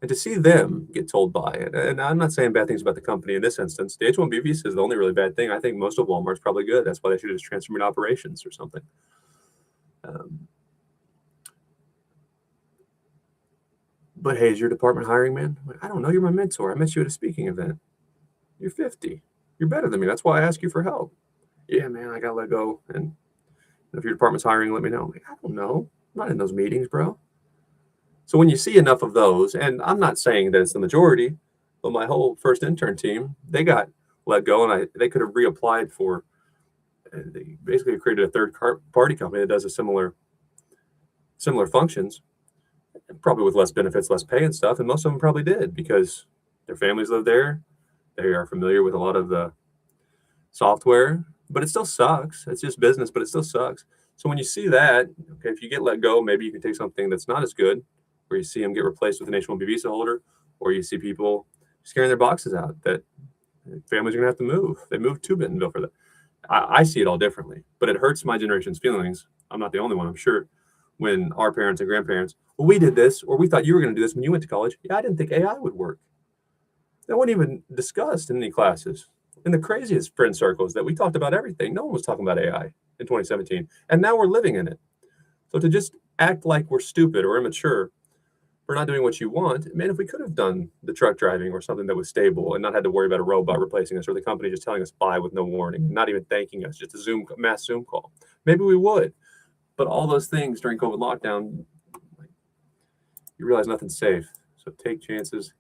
And to see them get told by it, and I'm not saying bad things about the company in this instance. The H-1B visa is the only really bad thing. I think most of Walmart's probably good. That's why they should just transfer into operations or something. But hey, is your department hiring, man? I don't know. You're my mentor. I met you at a speaking event. You're 50. You're better than me. That's why I ask you for help. Yeah, man, I got to let go. And if your department's hiring, let me know. I don't know. I'm not in those meetings, bro. So when you see enough of those, and I'm not saying that it's the majority, but my whole first intern team, they got let go, and they could have reapplied for. They basically created a third-party company that does a similar functions, probably with less benefits, less pay, and stuff. And most of them probably did because their families live there. They are familiar with a lot of the software, but it still sucks. It's just business, but it still sucks. So when you see that, okay, if you get let go, maybe you can take something that's not as good, where you see them get replaced with an H-1B visa holder, or you see people scaring their boxes out that families are going to have to move. They moved to Bentonville for that. I see it all differently, but it hurts my generation's feelings. I'm not the only one, I'm sure. When our parents and grandparents, well, we did this, or we thought you were going to do this when you went to college. Yeah, I didn't think AI would work. That wasn't even discussed in any classes. In the craziest friend circles that we talked about everything, no one was talking about AI in 2017. And now we're living in it. So to just act like we're stupid or immature for not doing what you want, man, if we could have done the truck driving or something that was stable and not had to worry about a robot replacing us or the company just telling us bye with no warning, not even thanking us, just a mass Zoom call, maybe we would. But all those things during COVID lockdown, you realize nothing's safe. So take chances.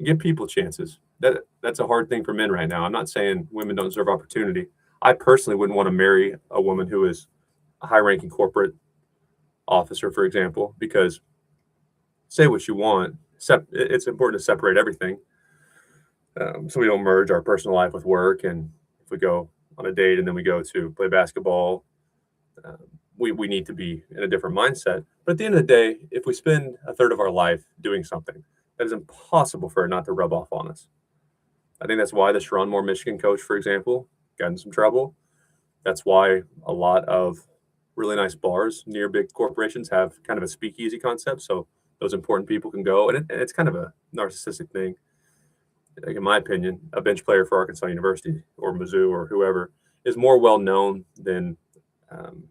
Give people chances. That's a hard thing for men right now. I'm not saying women don't deserve opportunity. I personally wouldn't want to marry a woman who is a high-ranking corporate officer, for example, because say what you want. It's important to separate everything, so we don't merge our personal life with work. And if we go on a date and then we go to play basketball, we need to be in a different mindset. But at the end of the day, if we spend a third of our life doing something, that is impossible for it not to rub off on us. I think that's why the Sharon Moore Michigan coach, for example, got in some trouble. That's why a lot of really nice bars near big corporations have kind of a speakeasy concept. So those important people can go, and it's kind of a narcissistic thing. Like in my opinion, a bench player for Arkansas University or Mizzou or whoever is more well known than um,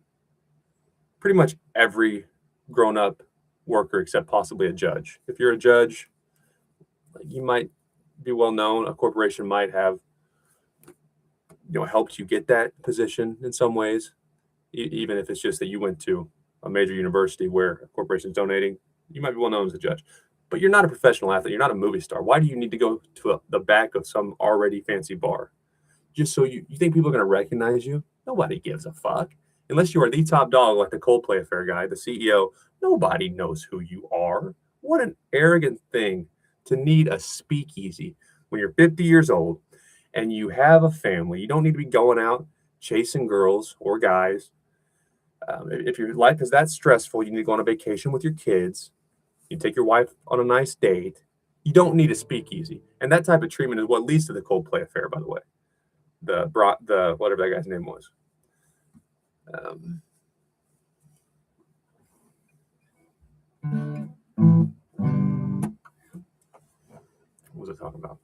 pretty much every grown up worker except possibly a judge. If you're a judge, you might be well known. A corporation might have helped you get that position in some ways, even if it's just that you went to a major university where a corporation is donating. You might be well known as a judge, but you're not a professional athlete. You're not a movie star. Why do you need to go to the back of some already fancy bar just so you think people are going to recognize you? Nobody gives a fuck. Unless you are the top dog like the Coldplay affair guy, the CEO, nobody knows who you are. What an arrogant thing to need a speakeasy when you're 50 years old and you have a family. You don't need to be going out chasing girls or guys. If your life is that stressful, you need to go on a vacation with your kids. You take your wife on a nice date. You don't need a speakeasy. And that type of treatment is what leads to the Coldplay affair, by the way. The whatever that guy's name was. What was I talking about?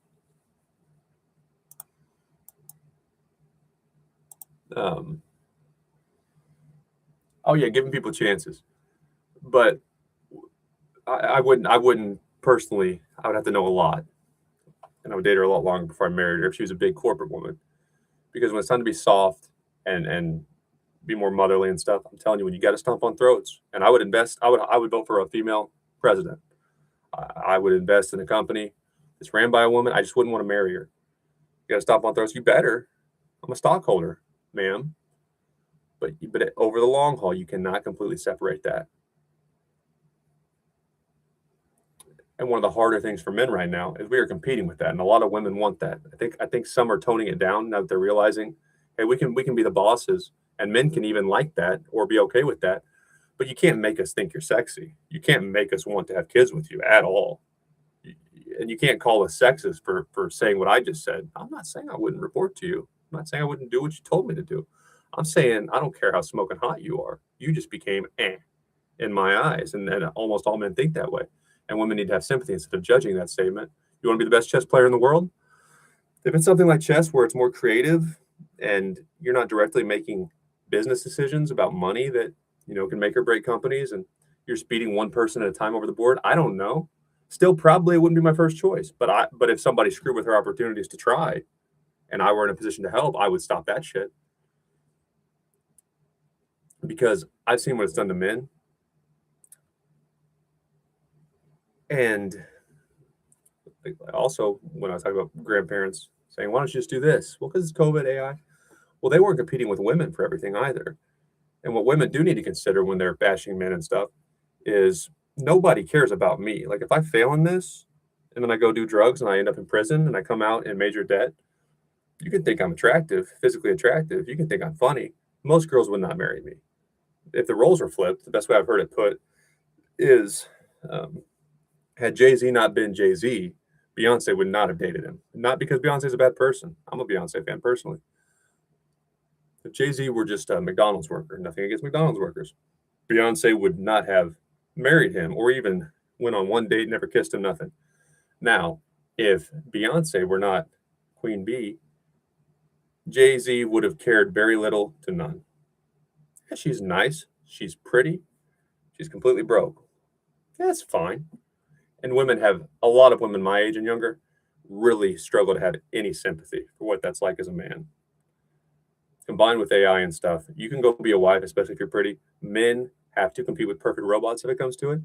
Oh yeah, giving people chances. But I wouldn't personally. I would have to know a lot, and I would date her a lot longer before I married her if she was a big corporate woman. Because when it's time to be soft and be more motherly and stuff, I'm telling you, when you got to stomp on throats, and I would invest. I would vote for a female president. I would invest in a company that's ran by a woman. I just wouldn't want to marry her. You got to stomp on throats. You better. I'm a stockholder, ma'am. But over the long haul, you cannot completely separate that. And one of the harder things for men right now is we are competing with that, and a lot of women want that. I think some are toning it down now that they're realizing, hey, we can be the bosses, and men can even like that or be okay with that. But you can't make us think you're sexy. You can't make us want to have kids with you at all. And you can't call us sexist for saying what I just said. I'm not saying I wouldn't report to you. I'm not saying I wouldn't do what you told me to do. I'm saying I don't care how smoking hot you are. You just became in my eyes, and almost all men think that way. And women need to have sympathy instead of judging that statement. You want to be the best chess player in the world? If it's something like chess where it's more creative and you're not directly making business decisions about money that can make or break companies, and you're speeding one person at a time over the board, I don't know. Still, probably it wouldn't be my first choice. But if somebody screwed with her opportunities to try, and I were in a position to help, I would stop that shit. Because I've seen what it's done to men. And also, when I talk about grandparents saying, why don't you just do this? Well, because it's COVID, AI. Well, they weren't competing with women for everything either. And what women do need to consider when they're bashing men and stuff is nobody cares about me. Like if I fail in this and then I go do drugs and I end up in prison and I come out in major debt, you can think I'm attractive, physically attractive. You can think I'm funny. Most girls would not marry me. If the roles were flipped, the best way I've heard it put is had Jay-Z not been Jay-Z, Beyonce would not have dated him. Not because Beyonce's a bad person. I'm a Beyonce fan personally. If Jay-Z were just a McDonald's worker, nothing against McDonald's workers, Beyonce would not have married him or even went on one date, never kissed him, nothing. Now, if Beyonce were not Queen Bee, Jay-Z would have cared very little to none. Yeah, she's nice. She's pretty. She's completely broke. Yeah, that's fine. And a lot of women my age and younger really struggle to have any sympathy for what that's like as a man. Combined with AI and stuff, you can go be a wife, especially if you're pretty. Men have to compete with perfect robots if it comes to it.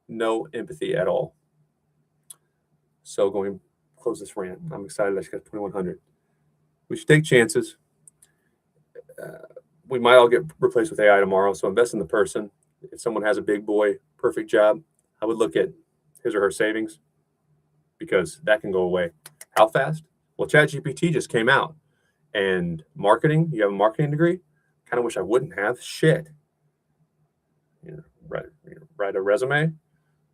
No empathy at all. So going close this rant. I'm excited I just got 2100. We should take chances. We might all get replaced with AI tomorrow, so invest in the person. If someone has a big boy, perfect job, I would look at his or her savings because that can go away. How fast? Well, ChatGPT just came out. And marketing, you have a marketing degree? Kind of wish I wouldn't have. Shit. Write a resume?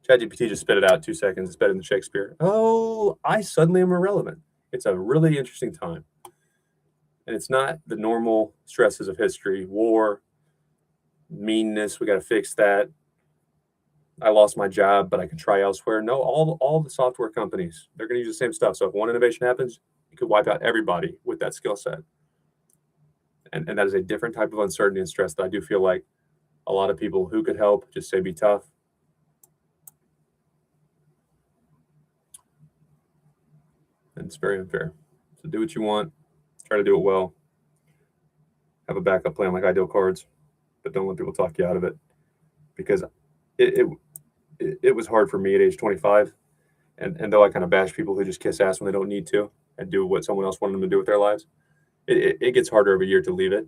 ChatGPT just spit it out 2 seconds. It's better than Shakespeare. Oh, I suddenly am irrelevant. It's a really interesting time. And it's not the normal stresses of history, war, meanness. We got to fix that. I lost my job, but I can try elsewhere. No, all the software companies, they're going to use the same stuff. So if one innovation happens, you could wipe out everybody with that skill set. And that is a different type of uncertainty and stress that I do feel like a lot of people who could help just say be tough. And it's very unfair. So do what you want, try to do it well, have a backup plan like ideal cards, but don't let people talk you out of it, because it, it was hard for me at age 25. And though I kind of bash people who just kiss ass when they don't need to and do what someone else wanted them to do with their lives, it gets harder every year to leave it.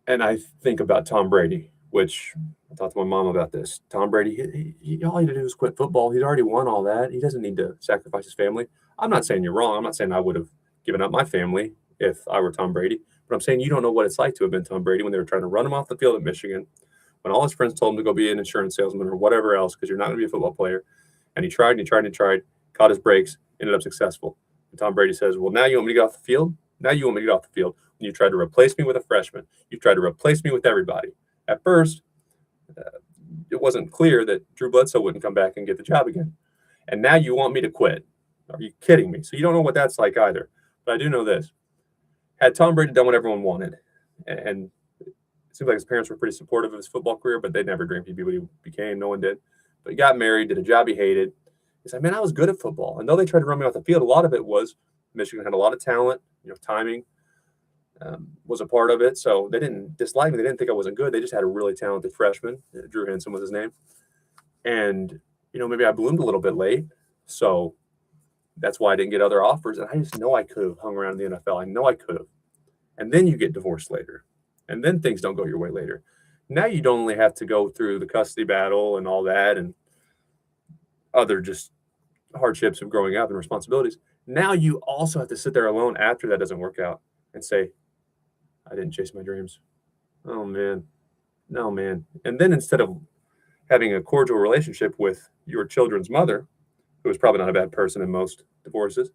And I think about Tom Brady, which I talked to my mom about this. Tom Brady, all he had to do was quit football. He's already won all that. He doesn't need to sacrifice his family. I'm not saying you're wrong. I'm not saying I would have given up my family if I were Tom Brady. But I'm saying you don't know what it's like to have been Tom Brady when they were trying to run him off the field at Michigan, when all his friends told him to go be an insurance salesman or whatever else because you're not going to be a football player. And he tried and he tried and he tried, caught his breaks, ended up successful. And Tom Brady says, well, now you want me to get off the field? Now you want me to get off the field. When you tried to replace me with a freshman, you tried to replace me with everybody. At first, it wasn't clear that Drew Bledsoe wouldn't come back and get the job again. And now you want me to quit. Are you kidding me? So you don't know what that's like either. But I do know this. Had Tom Brady done what everyone wanted, and it seems like his parents were pretty supportive of his football career, but they never dreamed he'd be what he became. No one did. But he got married, did a job he hated. He said, man, I was good at football. And though they tried to run me off the field, a lot of it was Michigan had a lot of talent, timing was a part of it. So they didn't dislike me. They didn't think I wasn't good. They just had a really talented freshman. Drew Henson was his name. And, maybe I bloomed a little bit late. So that's why I didn't get other offers. And I just know I could have hung around in the NFL. I know I could have. And then you get divorced later. And then things don't go your way later. Now you don't only have to go through the custody battle and all that and other just hardships of growing up and responsibilities. Now you also have to sit there alone after that doesn't work out and say, I didn't chase my dreams. Oh, man. No, man. And then instead of having a cordial relationship with your children's mother, who is probably not a bad person in most divorces,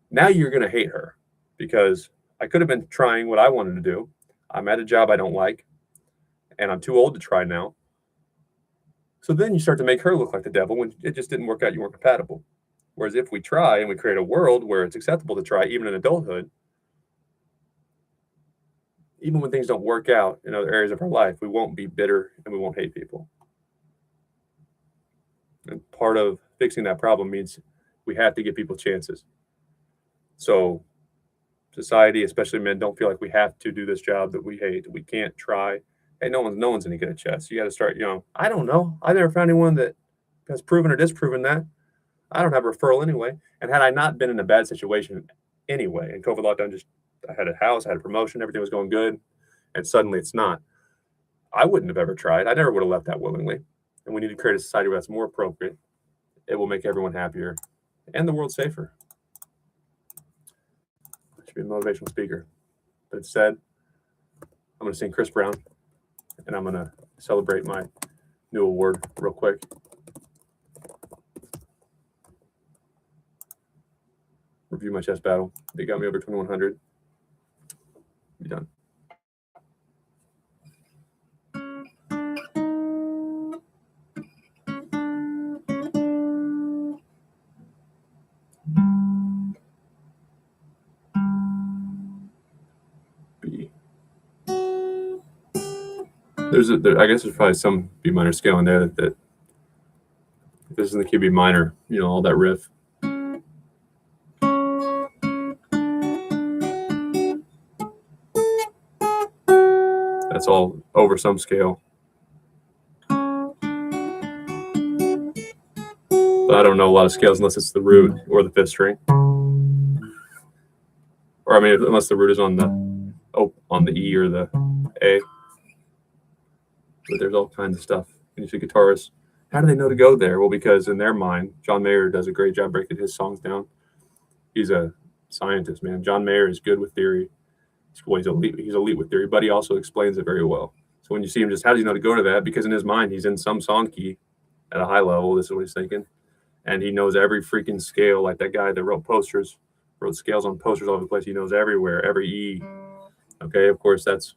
now you're going to hate her because I could have been trying what I wanted to do. I'm at a job I don't like, and I'm too old to try now. So then you start to make her look like the devil when it just didn't work out. You weren't compatible. Whereas if we try and we create a world where it's acceptable to try, even in adulthood, even when things don't work out in other areas of our life, we won't be bitter and we won't hate people. And part of fixing that problem means we have to give people chances. So society, especially men, don't feel like we have to do this job that we hate, that we can't try. Hey, no one's any good at chess. You got to start, I don't know. I never found anyone that has proven or disproven that. I don't have a referral anyway. And had I not been in a bad situation anyway, and COVID lockdown I had a house, I had a promotion, everything was going good, and suddenly it's not, I wouldn't have ever tried. I never would have left that willingly. And we need to create a society where that's more appropriate. It will make everyone happier and the world safer. I should be a motivational speaker. But instead, I'm going to sing Chris Brown, and I'm going to celebrate my new award real quick. Review my chess battle. They got me over 2100. Be done. B. I guess there's probably some B minor scale in there that if this is in the key B minor, all that riff. That's all over some scale. But I don't know a lot of scales unless it's the root or the fifth string. Or unless the root is on the E or the A. But there's all kinds of stuff. And you see guitarists, how do they know to go there? Well, because in their mind, John Mayer does a great job breaking his songs down. He's a scientist, man. John Mayer is good with theory. He's elite with theory, but he also explains it very well. So when you see him, how does he know to go to that? Because in his mind, he's in some song key at a high level. This is what he's thinking. And he knows every freaking scale, like that guy that wrote scales on posters all over the place. He knows everywhere, every E. Okay, of course, that's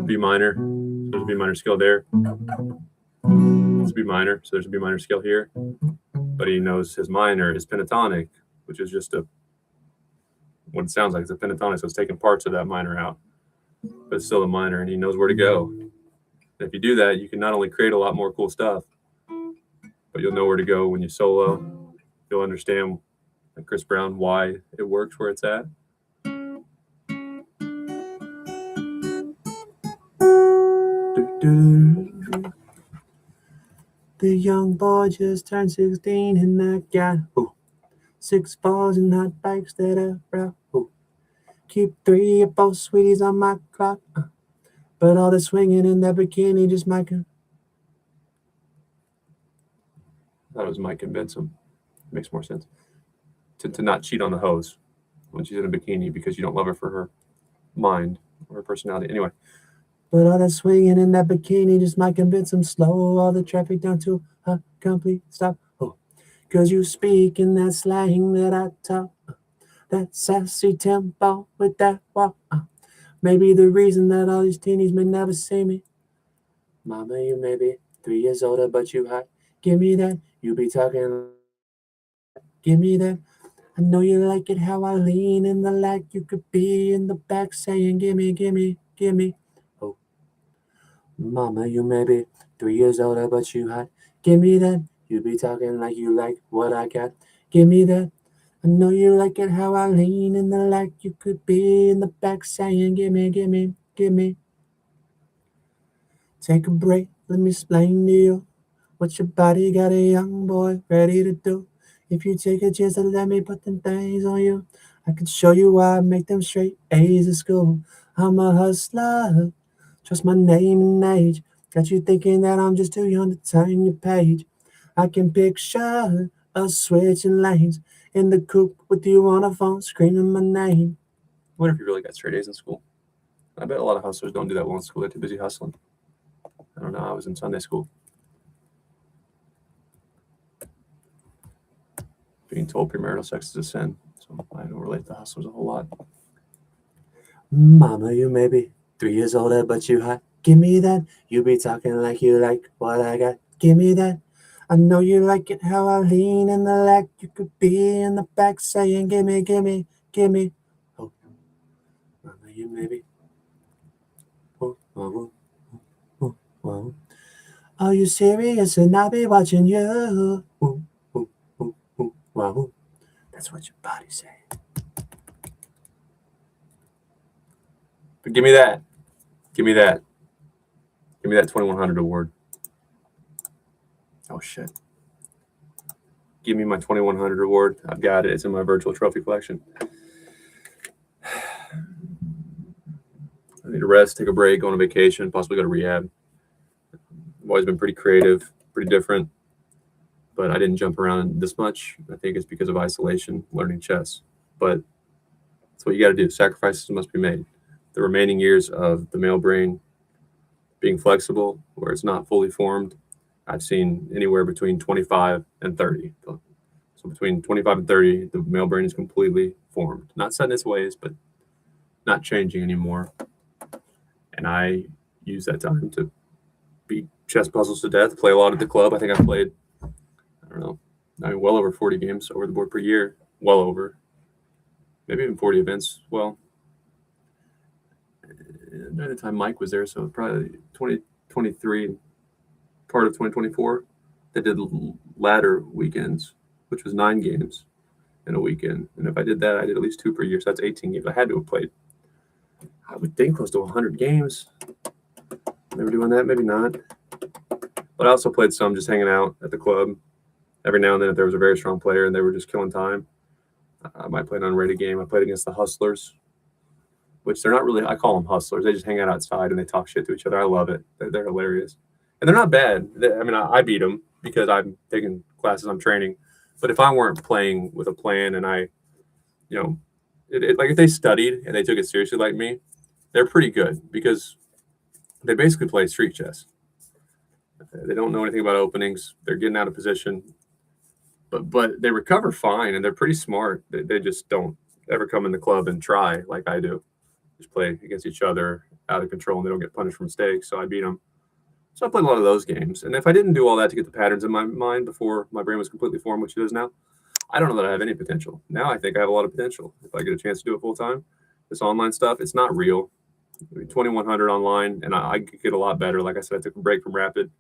B minor. There's a B minor scale there. It's B minor, so there's a B minor scale here. But he knows his minor is pentatonic, which is just what it sounds like. It's a pentatonic, so it's taking parts of that minor out. But it's still a minor, and he knows where to go. And if you do that, you can not only create a lot more cool stuff, but you'll know where to go when you solo. You'll understand, like Chris Brown, why it works where it's at. The young boy just turned 16 and I got 6 balls and hot bikes that I brought. Keep 3 or 4 sweeties on my clock. But all the swinging in that bikini just might. I thought it was might convince him. Makes more sense. To not cheat on the hose when she's in a bikini because you don't love her for her mind or her personality. Anyway. But all that swinging in that bikini just might convince him. Slow all the traffic down to a complete stop. Cause you speak in that slang that I talk. That sassy tempo with that walk. Maybe the reason that all these teenies may never see me. Mama, you may be 3 years older, but you hot. Give me that. You be talking. Give me that. I know you like it how I lean in the lag. You could be in the back saying, gimme, gimme, gimme. Oh, mama, you may be 3 years older, but you hot. Give me that. You be talking like you like what I got. Give me that. I know you like it how I lean in the lag. You could be in the back saying, gimme, gimme, gimme. Take a break. Let me explain to you what your body got a young boy ready to do. If you take a chance to let me put them things on you, I can show you why I make them straight A's at school. I'm a hustler, trust my name and age. Got you thinking that I'm just too young to turn your page. I can picture us switching lanes in the coupe with you on a phone screaming my name. I wonder if you really got straight A's in school. I bet a lot of hustlers don't do that well in school. They're too busy hustling. I don't know. I was in Sunday school. Being told premarital sex is a sin, so I don't relate to hustlers a whole lot. Mama, you may be 3 years older, but you hot. Give me that. You be talking like you like what I got. Give me that. I know you like it how I lean in the lag. You could be in the back saying, gimme, gimme, gimme. Oh, mama, you may be. Oh, oh, oh, oh. Are you serious? And I'll be watching you. Ooh, ooh, ooh, ooh, wow. That's what your body's saying. But give me that. Give me that. Give me that 2100 award. Oh, shit. Give me my 2100 award. I've got it. It's in my virtual trophy collection. I need to rest, take a break, go on a vacation, possibly go to rehab. I've always been pretty creative, pretty different, but I didn't jump around this much. I think it's because of isolation, learning chess. But that's what you got to do. Sacrifices must be made. The remaining years of the male brain being flexible, where it's not fully formed, I've seen anywhere between 25 and 30. So between 25 and 30, the male brain is completely formed. Not set in its ways, but not changing anymore. And I use that time to beat chess puzzles to death, play a lot at the club. I think I've played, well over 40 games over the board per year. Well over. Maybe even 40 events. Well, during the time Mike was there, so probably 2023, part of 2024, they did ladder weekends, which was 9 games in a weekend. And if I did that, I did at least 2 per year. So that's 18 games. I had to have played, I would think, close to 100 games. Never doing that, maybe not. But I also played some just hanging out at the club. Every now and then, if there was a very strong player and they were just killing time, I might play an unrated game. I played against the Hustlers, which they're not really, I call them hustlers. They just hang out outside and they talk shit to each other. I love it. They're hilarious. And they're not bad. I beat them because I'm taking classes, I'm training. But if I weren't playing with a plan and like if they studied and they took it seriously like me, they're pretty good because they basically play street chess. They don't know anything about openings. They're getting out of position. But they recover fine and they're pretty smart. They just don't ever come in the club and try like I do. Just play against each other out of control and they don't get punished for mistakes. So I beat them. So I played a lot of those games. And if I didn't do all that to get the patterns in my mind before my brain was completely formed, which it is now, I don't know that I have any potential. Now I think I have a lot of potential. If I get a chance to do it full time, this online stuff, it's not real. 2100 online, and I could get a lot better. Like I said, I took a break from Rapid.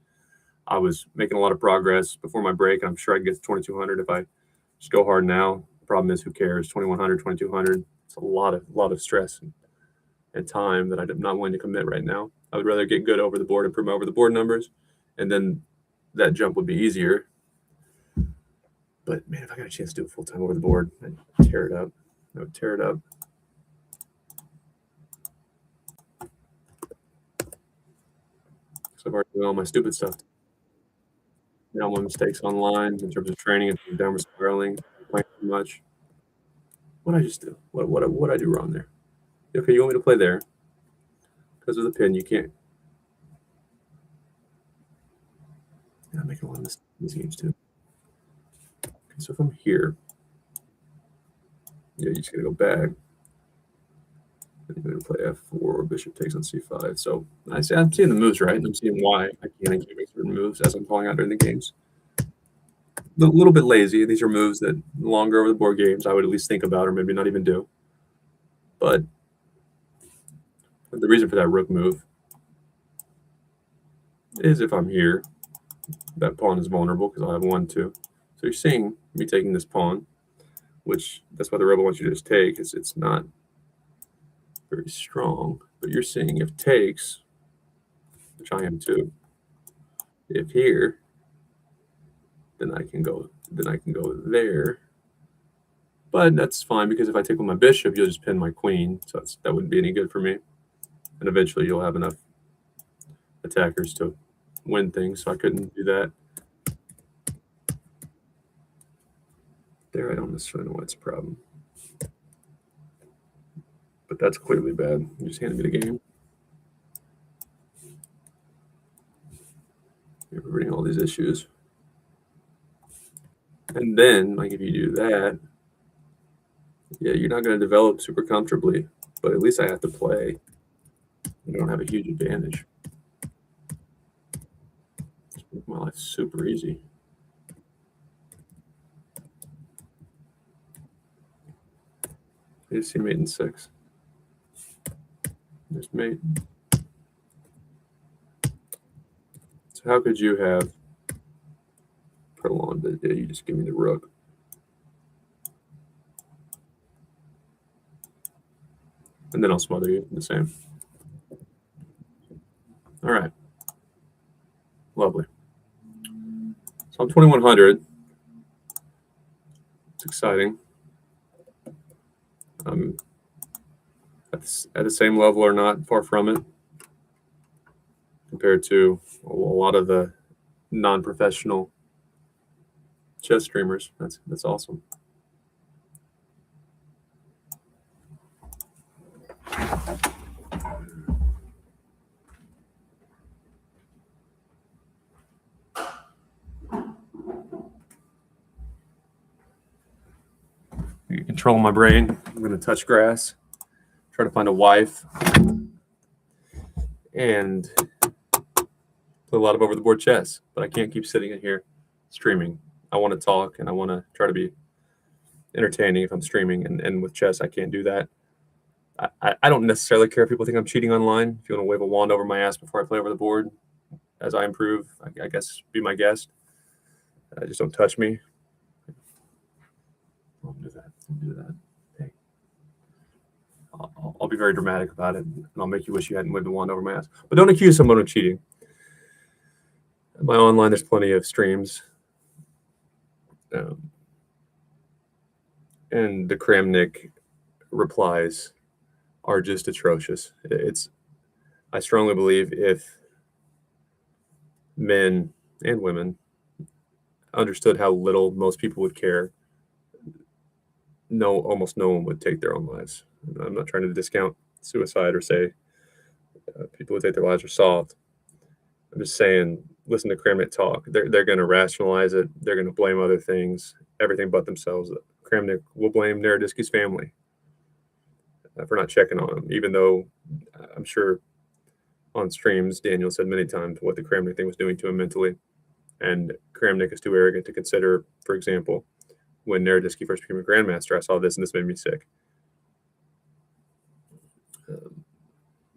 I was making a lot of progress before my break, and I'm sure I can get to 2200 if I just go hard now. The problem is, who cares? 2100, 2200. It's a lot of stress and time that I'm not willing to commit right now. I would rather get good over the board, improve my over the board numbers, and then that jump would be easier. But man, if I got a chance to do it full time over the board, I'd tear it up. I would tear it up. So I've already done all my stupid stuff. All my mistakes online in terms of training and downward spiraling, playing too much. What did I just do? What I do wrong there? Okay, you want me to play there because of the pin. You can't. Yeah, I'm making a lot of mistakes in these games too. Okay, so if I'm here, yeah, you just gotta go back. Then you're gonna play f4. Bishop takes on c5. So I'm seeing the moves right, and I'm seeing why I can't make certain moves as I'm calling out during the games. A little bit lazy. These are moves that longer over the board games I would at least think about, or maybe not even do. But the reason for that rook move is if I'm here, that pawn is vulnerable because I'll have 1, 2. So you're seeing me taking this pawn, which that's why the rebel wants you to just take. It's not very strong, but you're seeing if takes, which I am too. If here, then I can go there. But that's fine because if I take with my bishop, you'll just pin my queen. So that wouldn't be any good for me. And eventually you'll have enough attackers to win things. So I couldn't do that. There, I don't necessarily know why it's a problem. But that's clearly bad. You just handed me the game. You're reading all these issues. And then, like, if you do that, yeah, you're not going to develop super comfortably, but at least I have to play. I don't have a huge advantage. Just make my life super easy. Here's see mate in 6. There's mate. So how could you have prolonged it? Yeah, you just give me the rook. And then I'll smother you the same. All right. Lovely. So I'm 2100. It's exciting. At the same level or not, far from it, compared to a lot of the non-professional chess streamers. That's awesome. You control my brain. I'm going to touch grass, try to find a wife, and play a lot of over-the-board chess. But I can't keep sitting in here streaming. I want to talk, and I want to try to be entertaining if I'm streaming. And with chess, I can't do that. I don't necessarily care if people think I'm cheating online. If you want to wave a wand over my ass before I play over the board as I improve, I guess be my guest. Just don't touch me. Don't do that. Don't do that. Hey. I'll be very dramatic about it, and I'll make you wish you hadn't waved a wand over my ass. But don't accuse someone of cheating. In my online, there's plenty of streams. And the Kramnik replies are just atrocious. I strongly believe if men and women understood how little most people would care, almost no one would take their own lives. I'm not trying to discount suicide or say people who take their lives are soft. I'm just saying, listen to Kramnik talk. They're going to rationalize it. They're going to blame other things, everything but themselves. Kramnik will blame Naroditsky's family for not checking on him, even though I'm sure on streams, Daniel said many times what the Kramnik thing was doing to him mentally. And Kramnik is too arrogant to consider, for example, when Naroditsky first became a grandmaster, I saw this and this made me sick.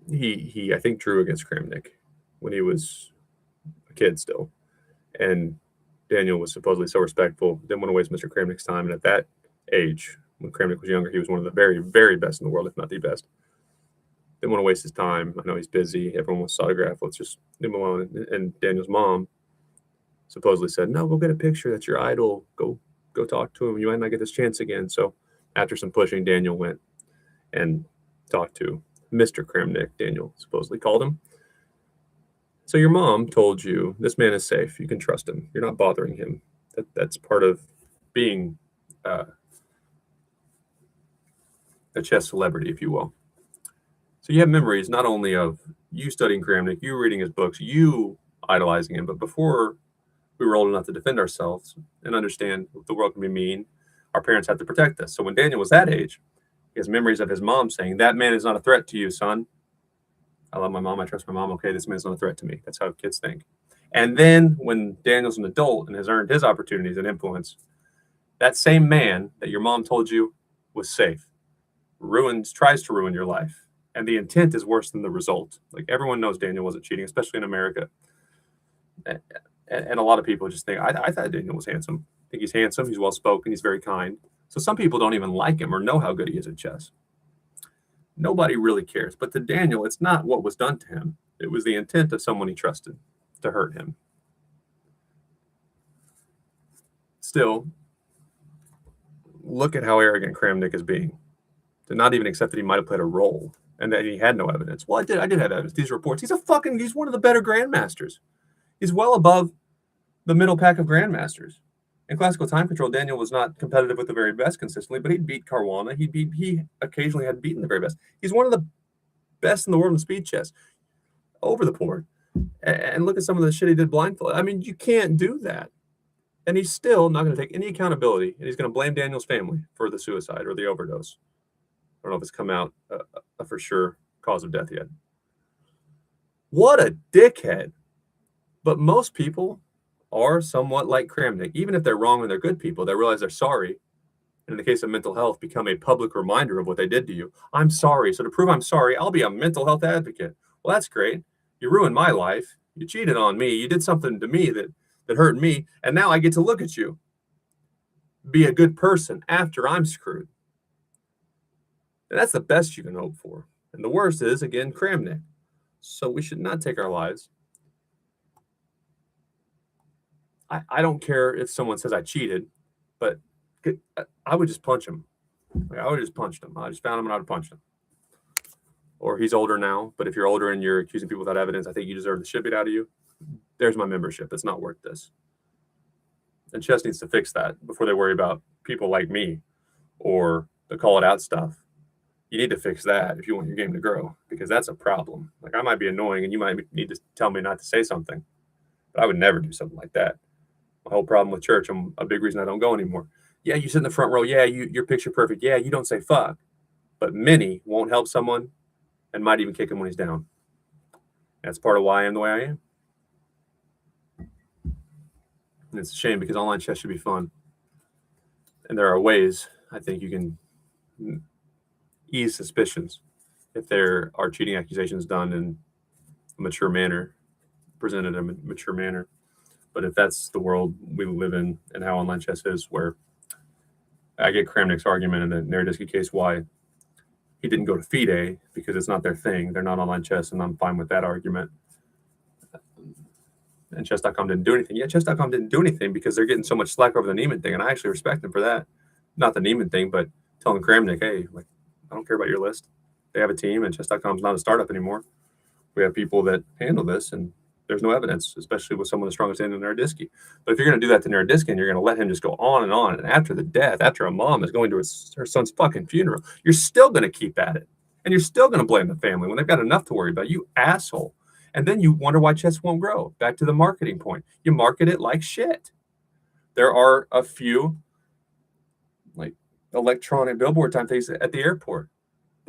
He I think drew against Kramnik when he was a kid still. And Daniel was supposedly so respectful, didn't want to waste Mr. Kramnik's time. And at that age, when Kramnik was younger, he was one of the very, very best in the world, if not the best. Didn't want to waste his time. I know he's busy. Everyone wants to autograph. Let's just leave him alone. And Daniel's mom supposedly said, no, go get a picture. That's your idol. Go talk to him. You might not get this chance again. So after some pushing, Daniel went and talked to Mr. Kramnik. Daniel supposedly called him. So your mom told you this man is safe. You can trust him. You're not bothering him. That's part of being a chess celebrity, if you will. So you have memories not only of you studying Kramnik, you reading his books, you idolizing him, but before we were old enough to defend ourselves and understand the world can be mean, our parents had to protect us. So when Daniel was that age, he has memories of his mom saying, that man is not a threat to you, son. I love my mom. I trust my mom. Okay, this man's not a threat to me. That's how kids think. And then when Daniel's an adult and has earned his opportunities and influence, that same man that your mom told you was safe tries to ruin your life. And the intent is worse than the result. Like everyone knows Daniel wasn't cheating, especially in America. And a lot of people just think, I thought Daniel was handsome. I think he's handsome. He's well-spoken. He's very kind. So some people don't even like him or know how good he is at chess. Nobody really cares. But to Daniel, it's not what was done to him. It was the intent of someone he trusted to hurt him. Still, look at how arrogant Kramnik is being. To not even accept that he might have played a role and that he had no evidence. Well, I did have evidence. These reports. He's one of the better grandmasters. He's well above the middle pack of grandmasters. In classical time control, Daniel was not competitive with the very best consistently, but he'd beat Caruana. He occasionally had beaten the very best. He's one of the best in the world in speed chess, over the board. And look at some of the shit he did blindfolded. I mean, you can't do that. And he's still not going to take any accountability, and he's going to blame Daniel's family for the suicide or the overdose. I don't know if it's come out a for sure cause of death yet. What a dickhead. But most people are somewhat like Kramnik. Even if they're wrong and they're good people, they realize they're sorry. And in the case of mental health, become a public reminder of what they did to you. I'm sorry. So to prove I'm sorry, I'll be a mental health advocate. Well, that's great. You ruined my life. You cheated on me. You did something to me that hurt me. And now I get to look at you. Be a good person after I'm screwed. And that's the best you can hope for. And the worst is, again, Kramnik. So we should not take our lives. I don't care if someone says I cheated, but I would just punch him. I would have just punched him. I just found him and I would have punched him. Or he's older now, but if you're older and you're accusing people without evidence, I think you deserve the shit beat out of you. There's my membership. It's not worth this. And chess needs to fix that before they worry about people like me or the call it out stuff. You need to fix that if you want your game to grow, because that's a problem. Like, I might be annoying and you might need to tell me not to say something, but I would never do something like that. My whole problem with church, I'm a big reason I don't go anymore. Yeah, you sit in the front row. Yeah, you're picture perfect. Yeah, you don't say fuck. But many won't help someone and might even kick him when he's down. That's part of why I am the way I am. And it's a shame, because online chess should be fun. And there are ways I think you can ease suspicions if there are cheating accusations done in a mature manner, presented in a mature manner. But if that's the world we live in and how online chess is, where I get Kramnik's argument in the Naroditsky case, why he didn't go to FIDE, because it's not their thing. They're not online chess, and I'm fine with that argument. And chess.com didn't do anything. Yeah, chess.com didn't do anything because they're getting so much slack over the Neiman thing, and I actually respect them for that. Not the Neiman thing, but telling Kramnik, hey, like, I don't care about your list. They have a team, and chess.com is not a startup anymore. We have people that handle this, and there's no evidence, especially with someone as strong as Daniel Naroditsky. But if you're going to do that to Naroditsky and you're going to let him just go on, and after the death, after a mom is going to her son's fucking funeral, you're still going to keep at it. And you're still going to blame the family when they've got enough to worry about. You asshole. And then you wonder why chess won't grow. Back to the marketing point. You market it like shit. There are a few like electronic billboard type things at the airport.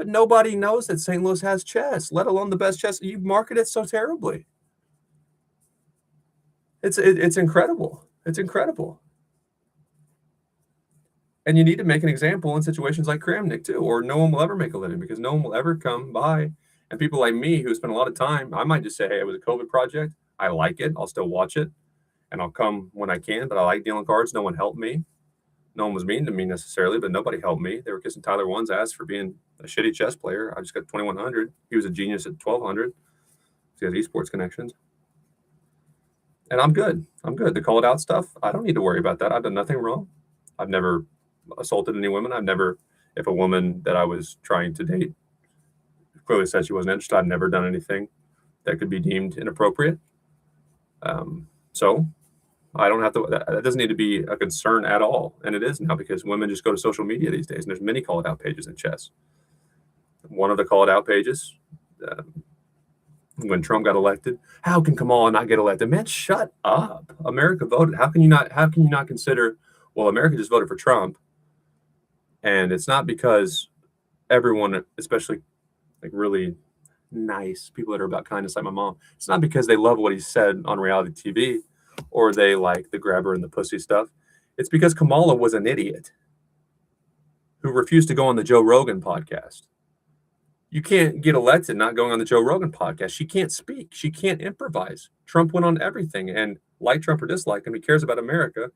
But nobody knows that St. Louis has chess, let alone the best chess. You market it so terribly. It's incredible. It's incredible. And you need to make an example in situations like Kramnik too, or no one will ever make a living because no one will ever come by. And people like me who spend a lot of time, I might just say, hey, it was a COVID project. I like it. I'll still watch it. And I'll come when I can, but I like dealing cards. No one helped me. No one was mean to me necessarily, but nobody helped me. They were kissing Tyler One's ass for being a shitty chess player. I just got 2,100. He was a genius at 1,200. He has esports connections. And I'm good. I'm good. The called out stuff, I don't need to worry about that. I've done nothing wrong. I've never assaulted any women. I've never, if a woman that I was trying to date clearly said she wasn't interested, I've never done anything that could be deemed inappropriate. So I don't have to, that doesn't need to be a concern at all. And it is now because women just go to social media these days and there's many call it out pages in chess. One of the call it out pages, when Trump got elected, how can Kamala not get elected? Man, shut up. America voted. How can you not consider, well, America just voted for Trump. And it's not because everyone, especially like really nice people that are about kindness like my mom, it's not because they love what he said on reality TV or they like the grabber and the pussy stuff. It's because Kamala was an idiot who refused to go on the Joe Rogan podcast. You can't get elected not going on the Joe Rogan podcast. She can't speak. She can't improvise. Trump went on everything. And like Trump or dislike him, he cares about America.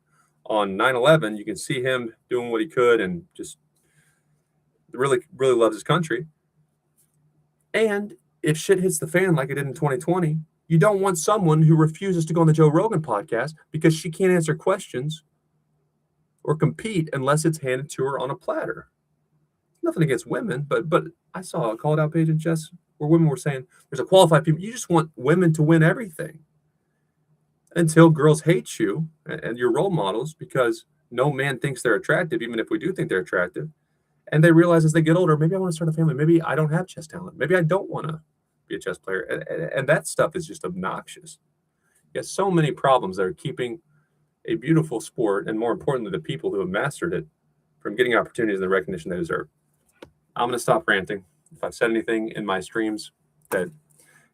On 9/11, you can see him doing what he could and just really, really loves his country. And if shit hits the fan like it did in 2020, you don't want someone who refuses to go on the Joe Rogan podcast because she can't answer questions or compete unless it's handed to her on a platter. Nothing against women, but I saw a called out page in chess where women were saying there's a qualified people. You just want women to win everything until girls hate you and your role models because no man thinks they're attractive, even if we do think they're attractive. And they realize as they get older, maybe I want to start a family. Maybe I don't have chess talent. Maybe I don't want to be a chess player. And that stuff is just obnoxious. You have so many problems that are keeping a beautiful sport, and more importantly, the people who have mastered it, from getting opportunities and the recognition they deserve. I'm going to stop ranting. If I've said anything in my streams that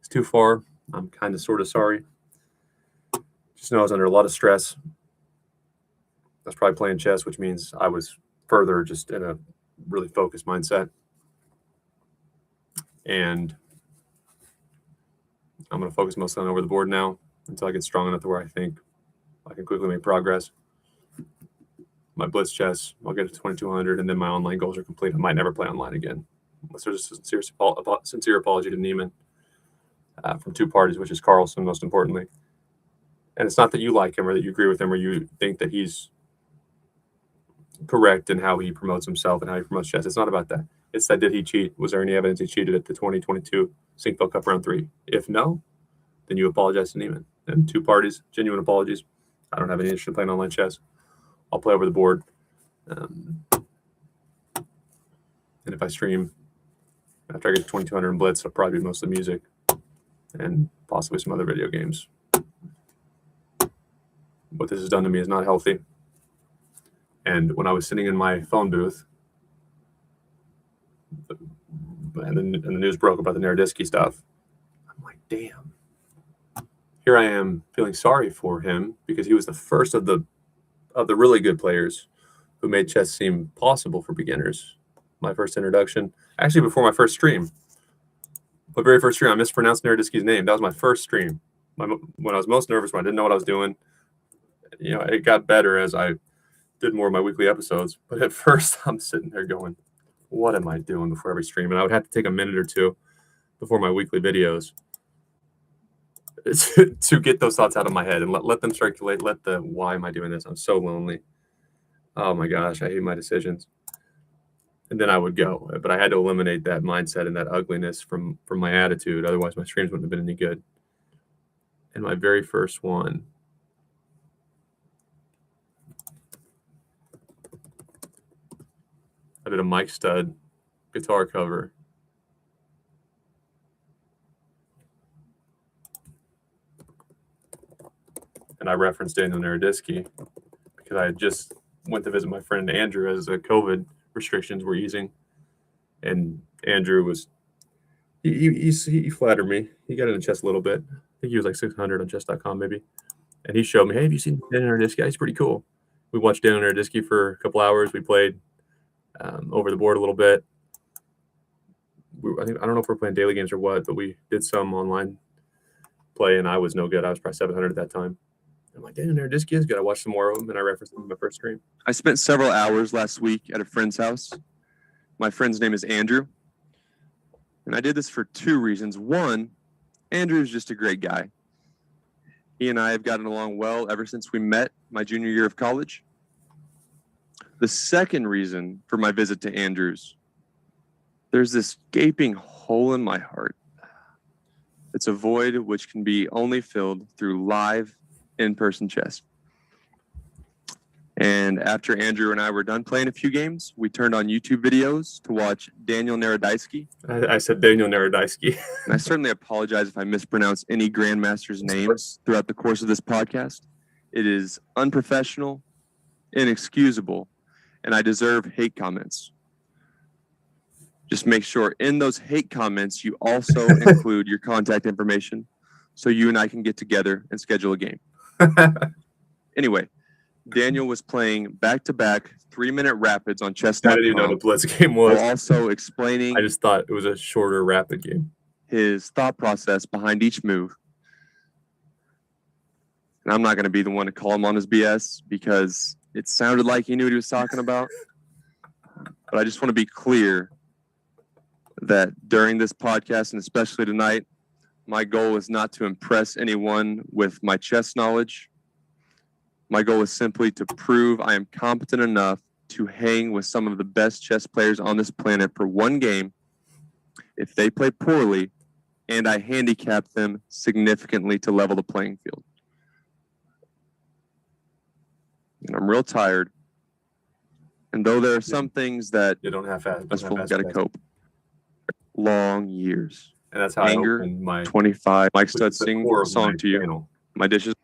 is too far, I'm kind of sort of sorry. Just know I was under a lot of stress. I was probably playing chess, which means I was further just in a really focused mindset. And I'm going to focus mostly on over the board now until I get strong enough to where I think I can quickly make progress. My blitz chess, I'll get to 2,200, and then my online goals are complete. I might never play online again. Unless there's a sincere apology to Neiman from two parties, which is Carlson, most importantly. And it's not that you like him or that you agree with him or you think that he's correct in how he promotes himself and how he promotes chess. It's not about that. It's that, did he cheat? Was there any evidence he cheated at the 2022 Sinkville Cup round 3? If no, then you apologize to Neiman. And two parties, genuine apologies. I don't have any interest in playing online chess. I'll play over the board. And if I stream after I get to 2,200 in Blitz, I'll probably do mostly music and possibly some other video games. What this has done to me is not healthy. And when I was sitting in my phone booth, and the news broke about the Naroditsky stuff, I'm like, damn. Here I am feeling sorry for him because he was the first of the really good players who made chess seem possible for beginners. My first introduction, actually before my first stream, my very first stream, I mispronounced Naroditsky's name. That was my first stream. When I was most nervous, when I didn't know what I was doing. You know, it got better as I did more of my weekly episodes. But at first, I'm sitting there going, what am I doing before every stream? And I would have to take a minute or two before my weekly videos to get those thoughts out of my head and let them circulate. Why am I doing this? I'm so lonely. Oh my gosh, I hate my decisions. And then I would go. But I had to eliminate that mindset and that ugliness from my attitude. Otherwise, my streams wouldn't have been any good. And my very first one, I did a Mike Stud guitar cover. And I referenced Daniel Naroditsky because I had just went to visit my friend Andrew as the COVID restrictions were easing. And Andrew was he flattered me. He got into chess a little bit. I think he was like 600 on chess.com maybe. And he showed me, hey, have you seen Daniel Naroditsky? He's pretty cool. We watched Daniel Naroditsky for a couple hours. We played over the board a little bit. I don't know if we're playing daily games or what, but we did some online play, and I was no good. I was probably 700 at that time. I'm like, Daniel Naroditsky is good. I watched some more of them, and I referenced them in my first stream. I spent several hours last week at a friend's house. My friend's name is Andrew. And I did this for two reasons. One, Andrew is just a great guy. He and I have gotten along well ever since we met my junior year of college. The second reason for my visit to Andrew's, there's this gaping hole in my heart. It's a void which can be only filled through live in-person chess. And after Andrew and I were done playing a few games, we turned on YouTube videos to watch Daniel Naroditsky. I said Daniel Naroditsky. And I certainly apologize if I mispronounce any grandmasters' names throughout the course of this podcast. It is unprofessional, inexcusable, and I deserve hate comments. Just make sure in those hate comments you also include your contact information so you and I can get together and schedule a game. Anyway, Daniel was playing back-to-back 3-minute rapids on chess.com. I didn't even know what a blitz game was. While also explaining I just thought it was a shorter rapid game. His thought process behind each move. And I'm not going to be the one to call him on his BS because it sounded like he knew what he was talking about. But I just want to be clear that during this podcast, and especially tonight, my goal is not to impress anyone with my chess knowledge. My goal is simply to prove I am competent enough to hang with some of the best chess players on this planet for one game if they play poorly and I handicap them significantly to level the playing field. And I'm real tired. And though there are some things that you don't have to got to cope. Long years. And that's how Anger, I opened my 25. Mike Stud sing a song to you. Channel. My dishes.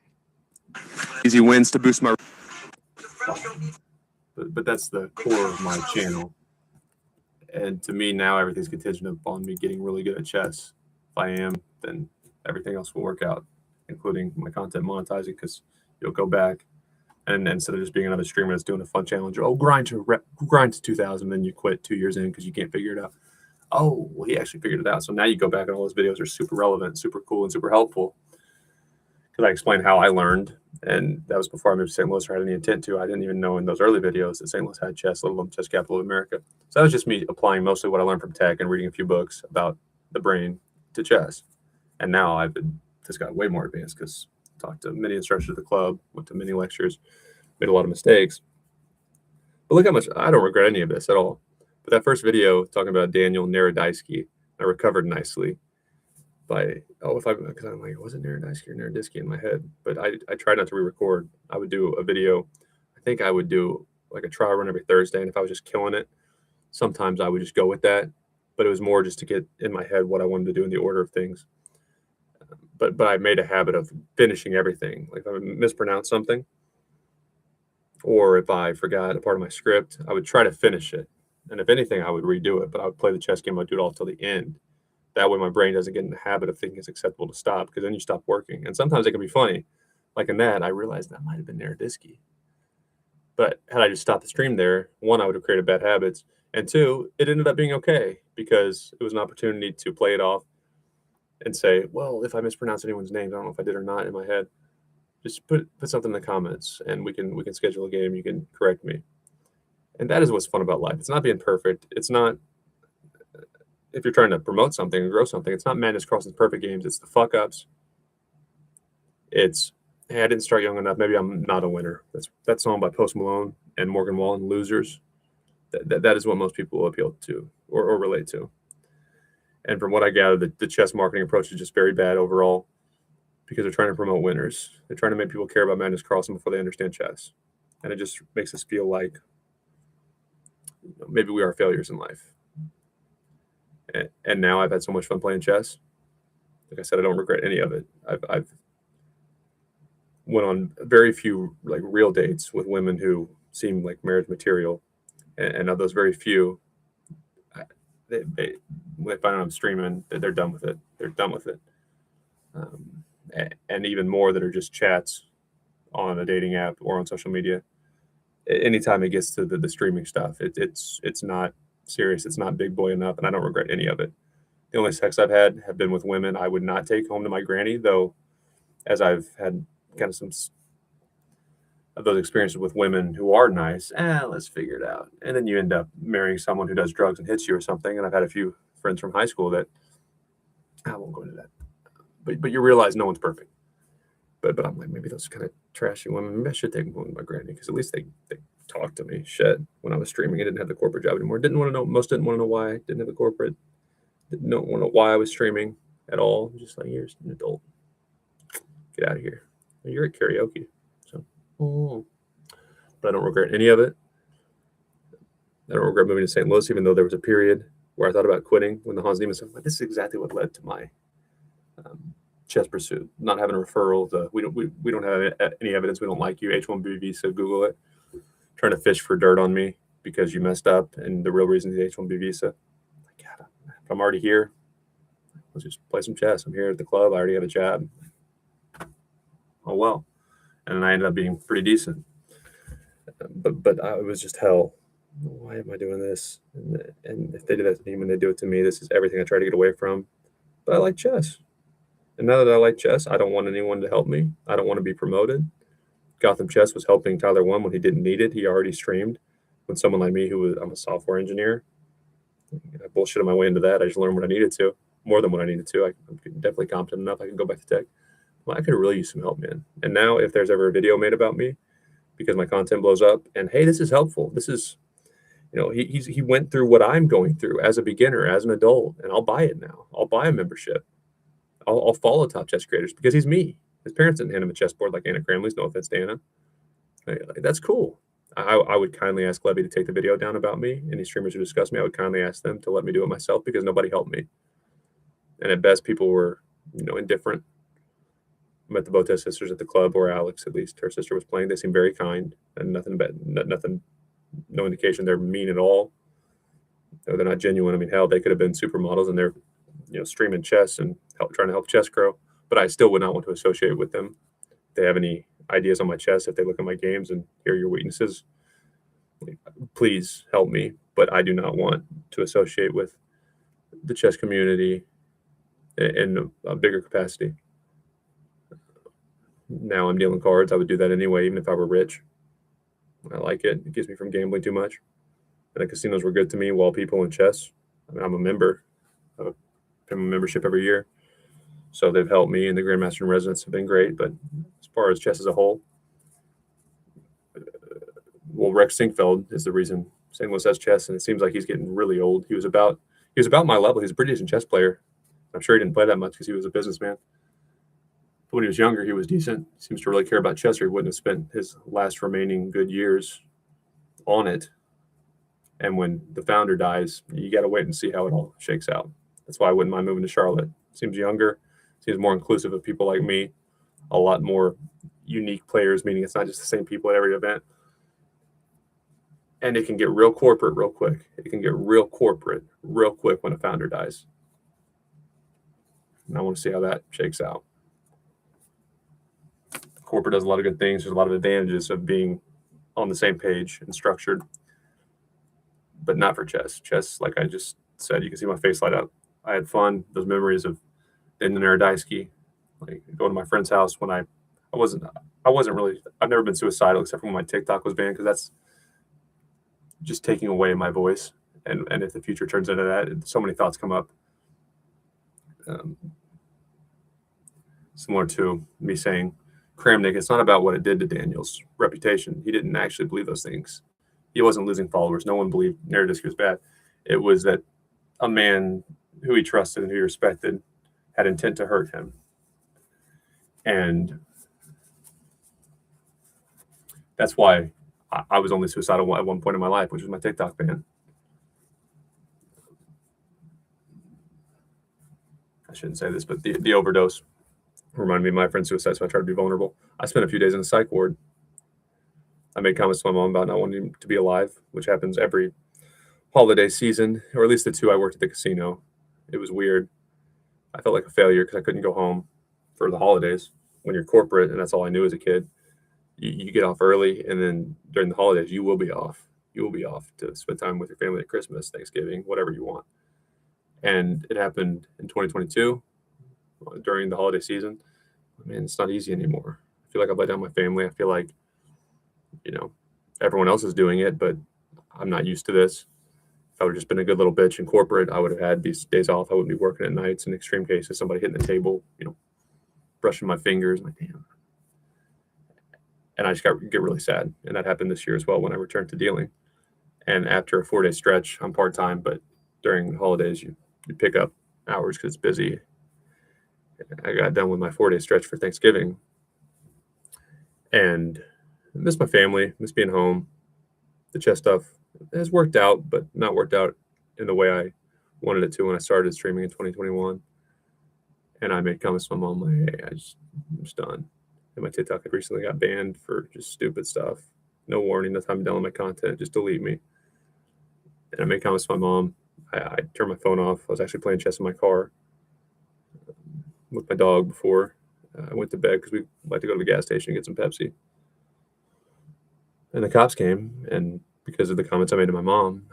Easy wins to boost my. But that's the core of my channel. And to me now, everything's contingent upon me getting really good at chess. If I am, then everything else will work out, including my content monetizing, because you'll go back and instead of just being another streamer that's doing a fun challenge, grind to 2,000, then you quit 2 years in because you can't figure it out. Oh, well, he actually figured it out. So now you go back and all those videos are super relevant, super cool, and super helpful. Because I explained how I learned, and that was before I moved to St. Louis or had any intent to. I didn't even know in those early videos that St. Louis had chess, let alone chess capital of America. So that was just me applying mostly what I learned from tech and reading a few books about the brain to chess. And now this got way more advanced because I talked to many instructors at the club, went to many lectures, made a lot of mistakes. But look how much I don't regret any of this at all. But that first video talking about Daniel Naroditsky, I recovered nicely by, because I'm like, was it Naroditsky or Naroditsky in my head? But I tried not to re-record. I would do a video. I think I would do like a trial run every Thursday. And if I was just killing it, sometimes I would just go with that. But it was more just to get in my head what I wanted to do in the order of things. But I made a habit of finishing everything. Like if I mispronounced something, or if I forgot a part of my script, I would try to finish it. And if anything, I would redo it, but I would play the chess game. I'd do it all till the end. That way my brain doesn't get in the habit of thinking it's acceptable to stop, because then you stop working. And sometimes it can be funny. Like in that, I realized that might have been Naroditsky. But had I just stopped the stream there, one, I would have created bad habits. And two, it ended up being okay, because it was an opportunity to play it off and say, well, if I mispronounce anyone's names, I don't know if I did or not in my head, just put something in the comments and we can schedule a game. You can correct me. And that is what's fun about life. It's not being perfect. It's not, if you're trying to promote something and grow something, it's not Madness Crossing's perfect games. It's the fuck ups. It's, hey, I didn't start young enough. Maybe I'm not a winner. That song by Post Malone and Morgan Wallen, Losers. That is what most people appeal to or relate to. And from what I gather, the chess marketing approach is just very bad overall, because they're trying to promote winners. They're trying to make people care about Madness Crossing before they understand chess. And it just makes us feel like maybe we are failures in life. And now I've had so much fun playing chess. Like I said, I don't regret any of it. I've went on very few like real dates with women who seem like marriage material. And of those very few, when they find out I'm streaming, they're done with it. They're done with it. And even more that are just chats on a dating app or on social media. Anytime it gets to the streaming stuff, it's not serious. It's not big boy enough, and I don't regret any of it. The only sex I've had have been with women I would not take home to my granny, though, as I've had kind of some of those experiences with women who are nice, let's figure it out. And then you end up marrying someone who does drugs and hits you or something. And I've had a few friends from high school that, I won't go into that. But you realize no one's perfect. But I'm like, maybe those kind of trashy women, maybe I should take them home to my granny, because at least they talked to me. Shit, when I was streaming, I didn't have the corporate job anymore. Most didn't want to know why I didn't have the corporate. Didn't want to know why I was streaming at all. Just like, you're an adult. Get out of here. You're at karaoke. So, but I don't regret any of it. I don't regret moving to St. Louis, even though there was a period where I thought about quitting when the Hans Niemann stuff. Like, this is exactly what led to my chess pursuit. Not having a referral. We don't have any evidence. We don't like you. H-1B visa. Google it. Trying to fish for dirt on me because you messed up, and the real reason is the H-1B visa. God, if I'm already here, let's just play some chess. I'm here at the club. I already have a job. Oh well. And I ended up being pretty decent. But it was just hell. Why am I doing this? And if they do that to me, when they do it to me, this is everything I try to get away from. But I like chess. And now that I like chess, I don't want anyone to help me. I don't want to be promoted. Gotham Chess was helping Tyler One when he didn't need it. He already streamed. When someone like me, I'm a software engineer, I bullshitted my way into that. I just learned what I needed to, more than what I needed to. I'm definitely competent enough. I can go back to tech. Well, I could really use some help, man. And now if there's ever a video made about me because my content blows up and, hey, this is helpful. This is, he went through what I'm going through as a beginner, as an adult, and I'll buy it now. I'll buy a membership. I'll follow top chess creators because he's me. His parents didn't hand him a chessboard like Anna Cramley's. No offense to Anna. That's cool. I would kindly ask Levy to take the video down about me. Any streamers who discuss me, I would kindly ask them to let me do it myself because nobody helped me. And at best, people were, indifferent. I met the Botes sisters at the club, or Alex, at least her sister was playing. They seemed very kind, and no indication they're mean at all. They're not genuine. I mean, hell, they could have been supermodels and they're, streaming chess and trying to help chess grow. But I still would not want to associate with them. If they have any ideas on my chess, if they look at my games and hear your weaknesses, please help me. But I do not want to associate with the chess community in a bigger capacity. Now I'm dealing cards. I would do that anyway, even if I were rich. I like it. It keeps me from gambling too much. And the casinos were good to me, Wall People and chess. I mean, I'm a member. I pay my membership every year. So they've helped me, and the Grandmaster in Residence have been great. But as far as chess as a whole, Rex Sinkfeld is the reason St. Louis has chess, and it seems like he's getting really old. He was about my level. He's a pretty decent chess player. I'm sure he didn't play that much because he was a businessman. But when he was younger, he was decent. He seems to really care about chess, or he wouldn't have spent his last remaining good years on it. And when the founder dies, you got to wait and see how it all shakes out. That's why I wouldn't mind moving to Charlotte. Seems younger, seems more inclusive of people like me, a lot more unique players, meaning it's not just the same people at every event. And it can get real corporate real quick. It can get real corporate real quick when a founder dies. And I want to see how that shakes out. Corporate does a lot of good things. There's a lot of advantages of being on the same page and structured, but not for chess. Chess, like I just said, you can see my face light up. I had fun. Those memories of in the Narodaisky, like going to my friend's house when I wasn't really, I've never been suicidal except for when my TikTok was banned, because that's just taking away my voice. And if the future turns into that, so many thoughts come up. Similar to me saying, Kramnik, it's not about what it did to Daniel's reputation. He didn't actually believe those things. He wasn't losing followers. No one believed Narodaisky was bad. It was that a man who he trusted and who he respected had intent to hurt him. And that's why I was only suicidal at one point in my life, which was my TikTok ban. I shouldn't say this, but the overdose reminded me of my friend's suicide, so I tried to be vulnerable. I spent a few days in the psych ward. I made comments to my mom about not wanting to be alive, which happens every holiday season, or at least the 2 I worked at the casino. It was weird. I felt like a failure because I couldn't go home for the holidays. When you're corporate, and that's all I knew as a kid, you get off early, and then during the holidays, you will be off. You will be off to spend time with your family at Christmas, Thanksgiving, whatever you want. And it happened in 2022 during the holiday season. Man, it's not easy anymore. I feel like I've let down my family. I feel like, everyone else is doing it, but I'm not used to this. If I would have just been a good little bitch in corporate, I would have had these days off. I wouldn't be working at nights. In extreme cases, somebody hitting the table, brushing my fingers. I'm like, damn. And I just get really sad. And that happened this year as well when I returned to dealing. And after a 4-day stretch, I'm part-time, but during the holidays, you pick up hours because it's busy. I got done with my 4-day stretch for Thanksgiving. And I miss my family, miss being home. The chess stuff has worked out, but not worked out in the way I wanted it to when I started streaming in 2021. And I made comments to my mom, like, hey, I'm just done. And my TikTok had recently got banned for just stupid stuff. No warning, no time to download my content, just delete me. And I made comments to my mom. I turned my phone off. I was actually playing chess in my car with my dog before I went to bed because we like to go to the gas station and get some Pepsi. And the cops came, and because of the comments I made to my mom,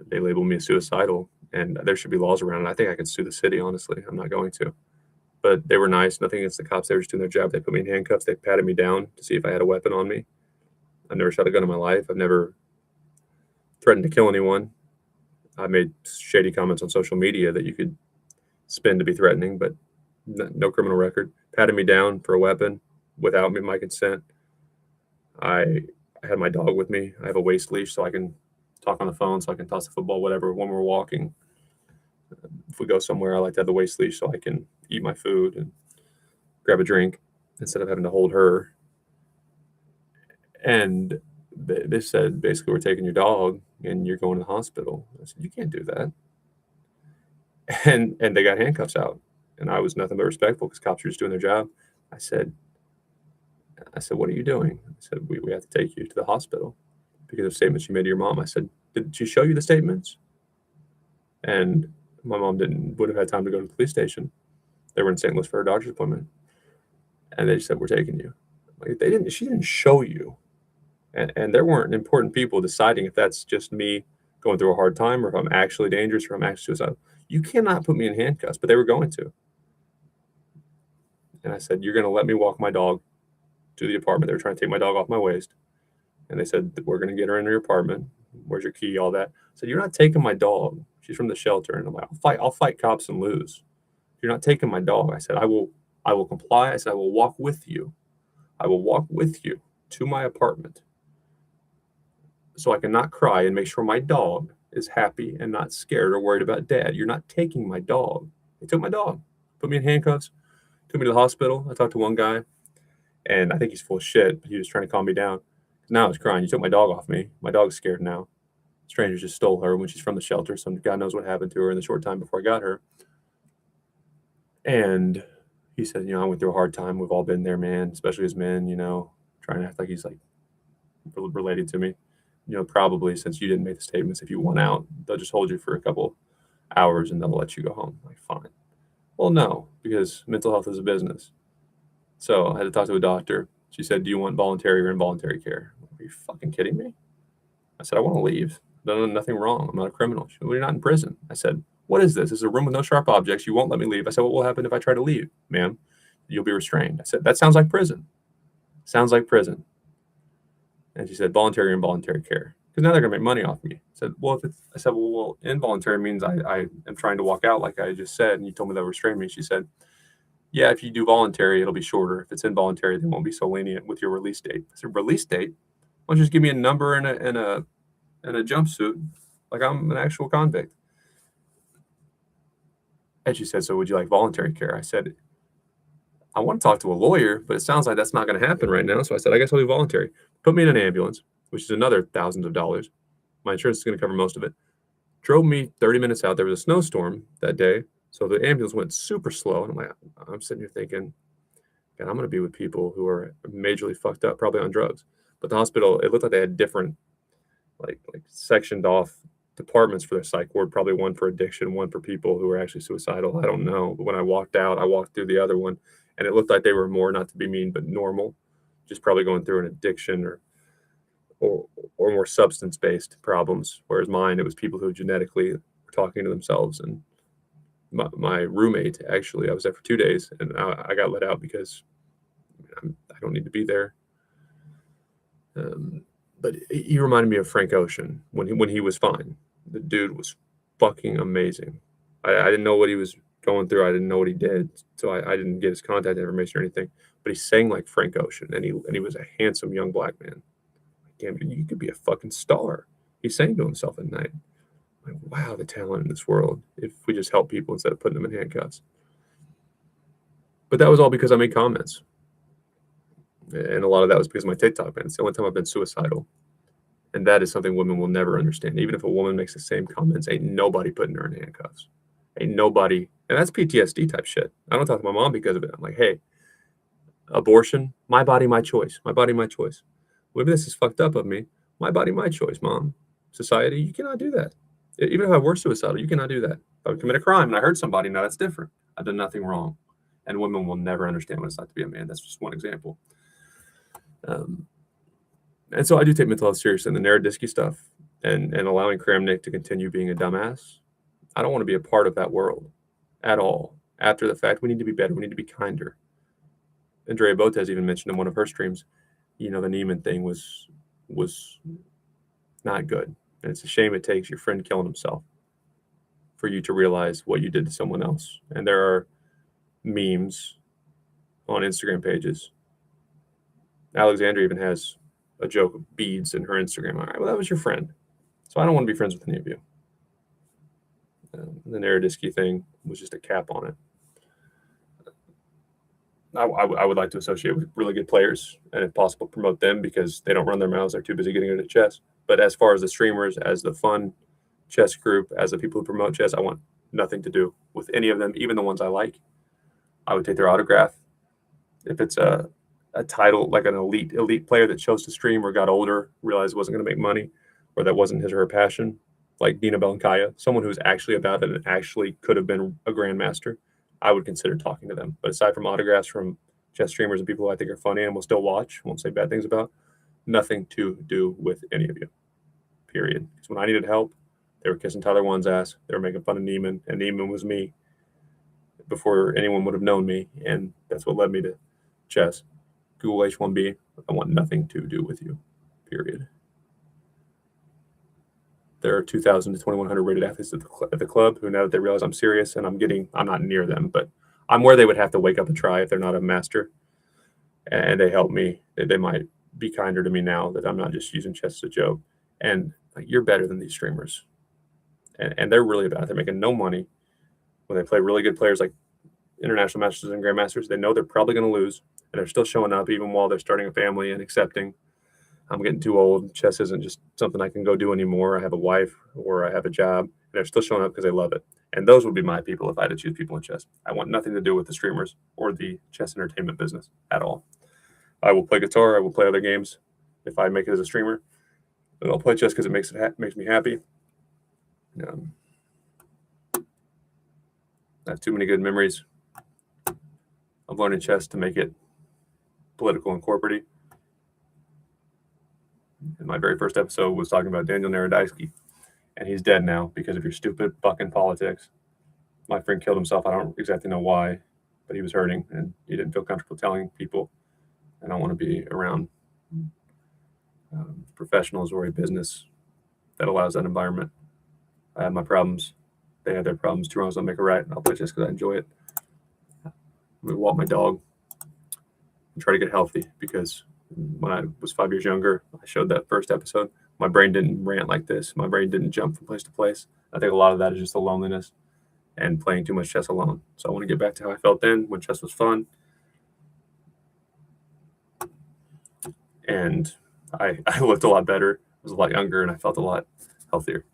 they labeled me suicidal, and there should be laws around it. I think I could sue the city, honestly. I'm not going to. But they were nice. Nothing against the cops. They were just doing their job. They put me in handcuffs. They patted me down to see if I had a weapon on me. I've never shot a gun in my life. I've never threatened to kill anyone. I made shady comments on social media that you could spin to be threatening, but no criminal record. Patted me down for a weapon without my consent. I had my dog with me. I have a waist leash so I can talk on the phone, so I can toss the football, whatever, when we're walking. If we go somewhere, I like to have the waist leash so I can eat my food and grab a drink instead of having to hold her. And they said, basically, we're taking your dog and you're going to the hospital. I said, you can't do that. And they got handcuffs out. And I was nothing but respectful because cops were just doing their job. I said, what are you doing? I said, we have to take you to the hospital because of statements you made to your mom. I said, did she show you the statements? And my mom wouldn't have had time to go to the police station. They were in St. Louis for her doctor's appointment. And they just said, we're taking you. Like, she didn't show you. And there weren't important people deciding if that's just me going through a hard time or if I'm actually dangerous or I'm actually suicidal. You cannot put me in handcuffs, but they were going to. And I said, you're going to let me walk my dog to the apartment. They were trying to take my dog off my waist. And they said, we're going to get her in your apartment. Where's your key? All that. I said, you're not taking my dog. She's from the shelter. And I'm like, I'll fight cops and lose. You're not taking my dog. I said, I will comply. I said, I will walk with you. I will walk with you to my apartment so I can not cry and make sure my dog is happy and not scared or worried about dad. You're not taking my dog. They took my dog, put me in handcuffs, took me to the hospital. I talked to one guy, and I think he's full of shit, but he was trying to calm me down. Now I was crying. You took my dog off me. My dog's scared now. Strangers just stole her when she's from the shelter. Some God knows what happened to her in the short time before I got her. And he said, I went through a hard time. We've all been there, man, especially as men, trying to act like he's like related to me. Probably since you didn't make the statements, if you want out, they'll just hold you for a couple hours and they'll let you go home. Like, fine. Well, no, because mental health is a business. So I had to talk to a doctor. She said, do you want voluntary or involuntary care? Are you fucking kidding me? I said, I want to leave. I've done nothing wrong. I'm not a criminal. She said, well, you're not in prison. I said, what is this? This is a room with no sharp objects. You won't let me leave. I said, what will happen if I try to leave, ma'am? You'll be restrained. I said, that sounds like prison. Sounds like prison. And she said, voluntary or involuntary care. Because now they're going to make money off me. I said, well, involuntary means I am trying to walk out like I just said. And you told me they'll restrain me. She said, yeah, if you do voluntary, it'll be shorter. If it's involuntary, they won't be so lenient with your release date. I said, release date? Why don't you just give me a number and a jumpsuit like I'm an actual convict? And she said, so would you like voluntary care? I said, I want to talk to a lawyer, but it sounds like that's not going to happen right now. So I said, I guess I'll do voluntary. Put me in an ambulance, which is another thousands of dollars. My insurance is going to cover most of it. Drove me 30 minutes out. There was a snowstorm that day. So the ambulance went super slow. And I'm sitting here thinking, God, I'm going to be with people who are majorly fucked up, probably on drugs. But the hospital, it looked like they had different, like sectioned off departments for their psych ward, probably one for addiction, one for people who are actually suicidal. I don't know. But when I walked out, I walked through the other one, and it looked like they were more, not to be mean, but normal, just probably going through an addiction or more substance-based problems. Whereas mine, it was people who genetically were talking to themselves. And my roommate, actually, I was there for 2 days, and I got let out because I don't need to be there. But he reminded me of Frank Ocean when he was fine. The dude was fucking amazing. I didn't know what he was going through. I didn't know what he did, so I didn't get his contact information or anything. But he sang like Frank Ocean, and he was a handsome young black man. Damn, dude, you could be a fucking star. He sang to himself at night. Like, wow, the talent in this world. If we just help people instead of putting them in handcuffs. But that was all because I made comments. And a lot of that was because of my TikTok ban. It's the only time I've been suicidal. And that is something women will never understand. Even if a woman makes the same comments, ain't nobody putting her in handcuffs. Ain't nobody. And that's PTSD type shit. I don't talk to my mom because of it. I'm like, hey, abortion, my body, my choice. My body, my choice. Maybe this is fucked up of me. My body, my choice, mom. Society, you cannot do that. Even if I were suicidal, you cannot do that. If I commit a crime and I hurt somebody, now that's different. I've done nothing wrong. And women will never understand what it's like to be a man. That's just one example. And so I do take mental health seriously, and the Narodisky stuff and allowing Kramnik to continue being a dumbass. I don't want to be a part of that world at all. After the fact, we need to be better. We need to be kinder. Andrea Botez even mentioned in one of her streams, the Neiman thing was not good. And it's a shame it takes your friend killing himself for you to realize what you did to someone else. And there are memes on Instagram pages. Alexandra even has a joke of beads in her Instagram. All right, well, that was your friend. So I don't want to be friends with any of you. The Narodisky thing was just a cap on it. I would like to associate with really good players and, if possible, promote them because they don't run their mouths. They're too busy getting good at chess. But as far as the streamers, as the fun chess group, as the people who promote chess, I want nothing to do with any of them, even the ones I like. I would take their autograph. If it's a title, like an elite player that chose to stream or got older, realized it wasn't going to make money, or that wasn't his or her passion, like Dina Belankaya, someone who's actually about it and actually could have been a grandmaster, I would consider talking to them. But aside from autographs from chess streamers and people who I think are funny and will still watch, won't say bad things about, nothing to do with any of you, period. Because when I needed help, they were kissing Tyler One's ass. They were making fun of Neiman, and Neiman was me before anyone would have known me, and that's what led me to chess. Google H1B. I want nothing to do with you, period. There are 2,000 to 2,100 rated athletes at the club who, now that they realize I'm serious and I'm not near them, but I'm where they would have to wake up and try if they're not a master. And they help me. They might be kinder to me now that I'm not just using chess as a joke. And you're better than these streamers. And they're really about it. They're making no money when they play really good players like international masters and grandmasters. They know they're probably going to lose, and they're still showing up even while they're starting a family and accepting. I'm getting too old. Chess isn't just something I can go do anymore. I have a wife or I have a job, and they're still showing up because they love it. And those would be my people if I had to choose people in chess. I want nothing to do with the streamers or the chess entertainment business at all. I will play guitar. I will play other games if I make it as a streamer. And I'll play chess because it makes me happy. I have too many good memories of learning chess to make it political and corporate. And my very first episode was talking about Daniel Narodisky, and he's dead now because of your stupid fucking politics. My friend killed himself. I don't exactly know why, but he was hurting, and he didn't feel comfortable telling people. I don't want to be around professionals or a business that allows that environment. I have my problems. They have their problems. Two wrongs don't make a right. I'll play chess because I enjoy it. I'm going to walk my dog and try to get healthy because when I was 5 years younger, I showed that first episode. My brain didn't rant like this. My brain didn't jump from place to place. I think a lot of that is just the loneliness and playing too much chess alone. So I want to get back to how I felt then when chess was fun. And I looked a lot better. I was a lot younger, and I felt a lot healthier.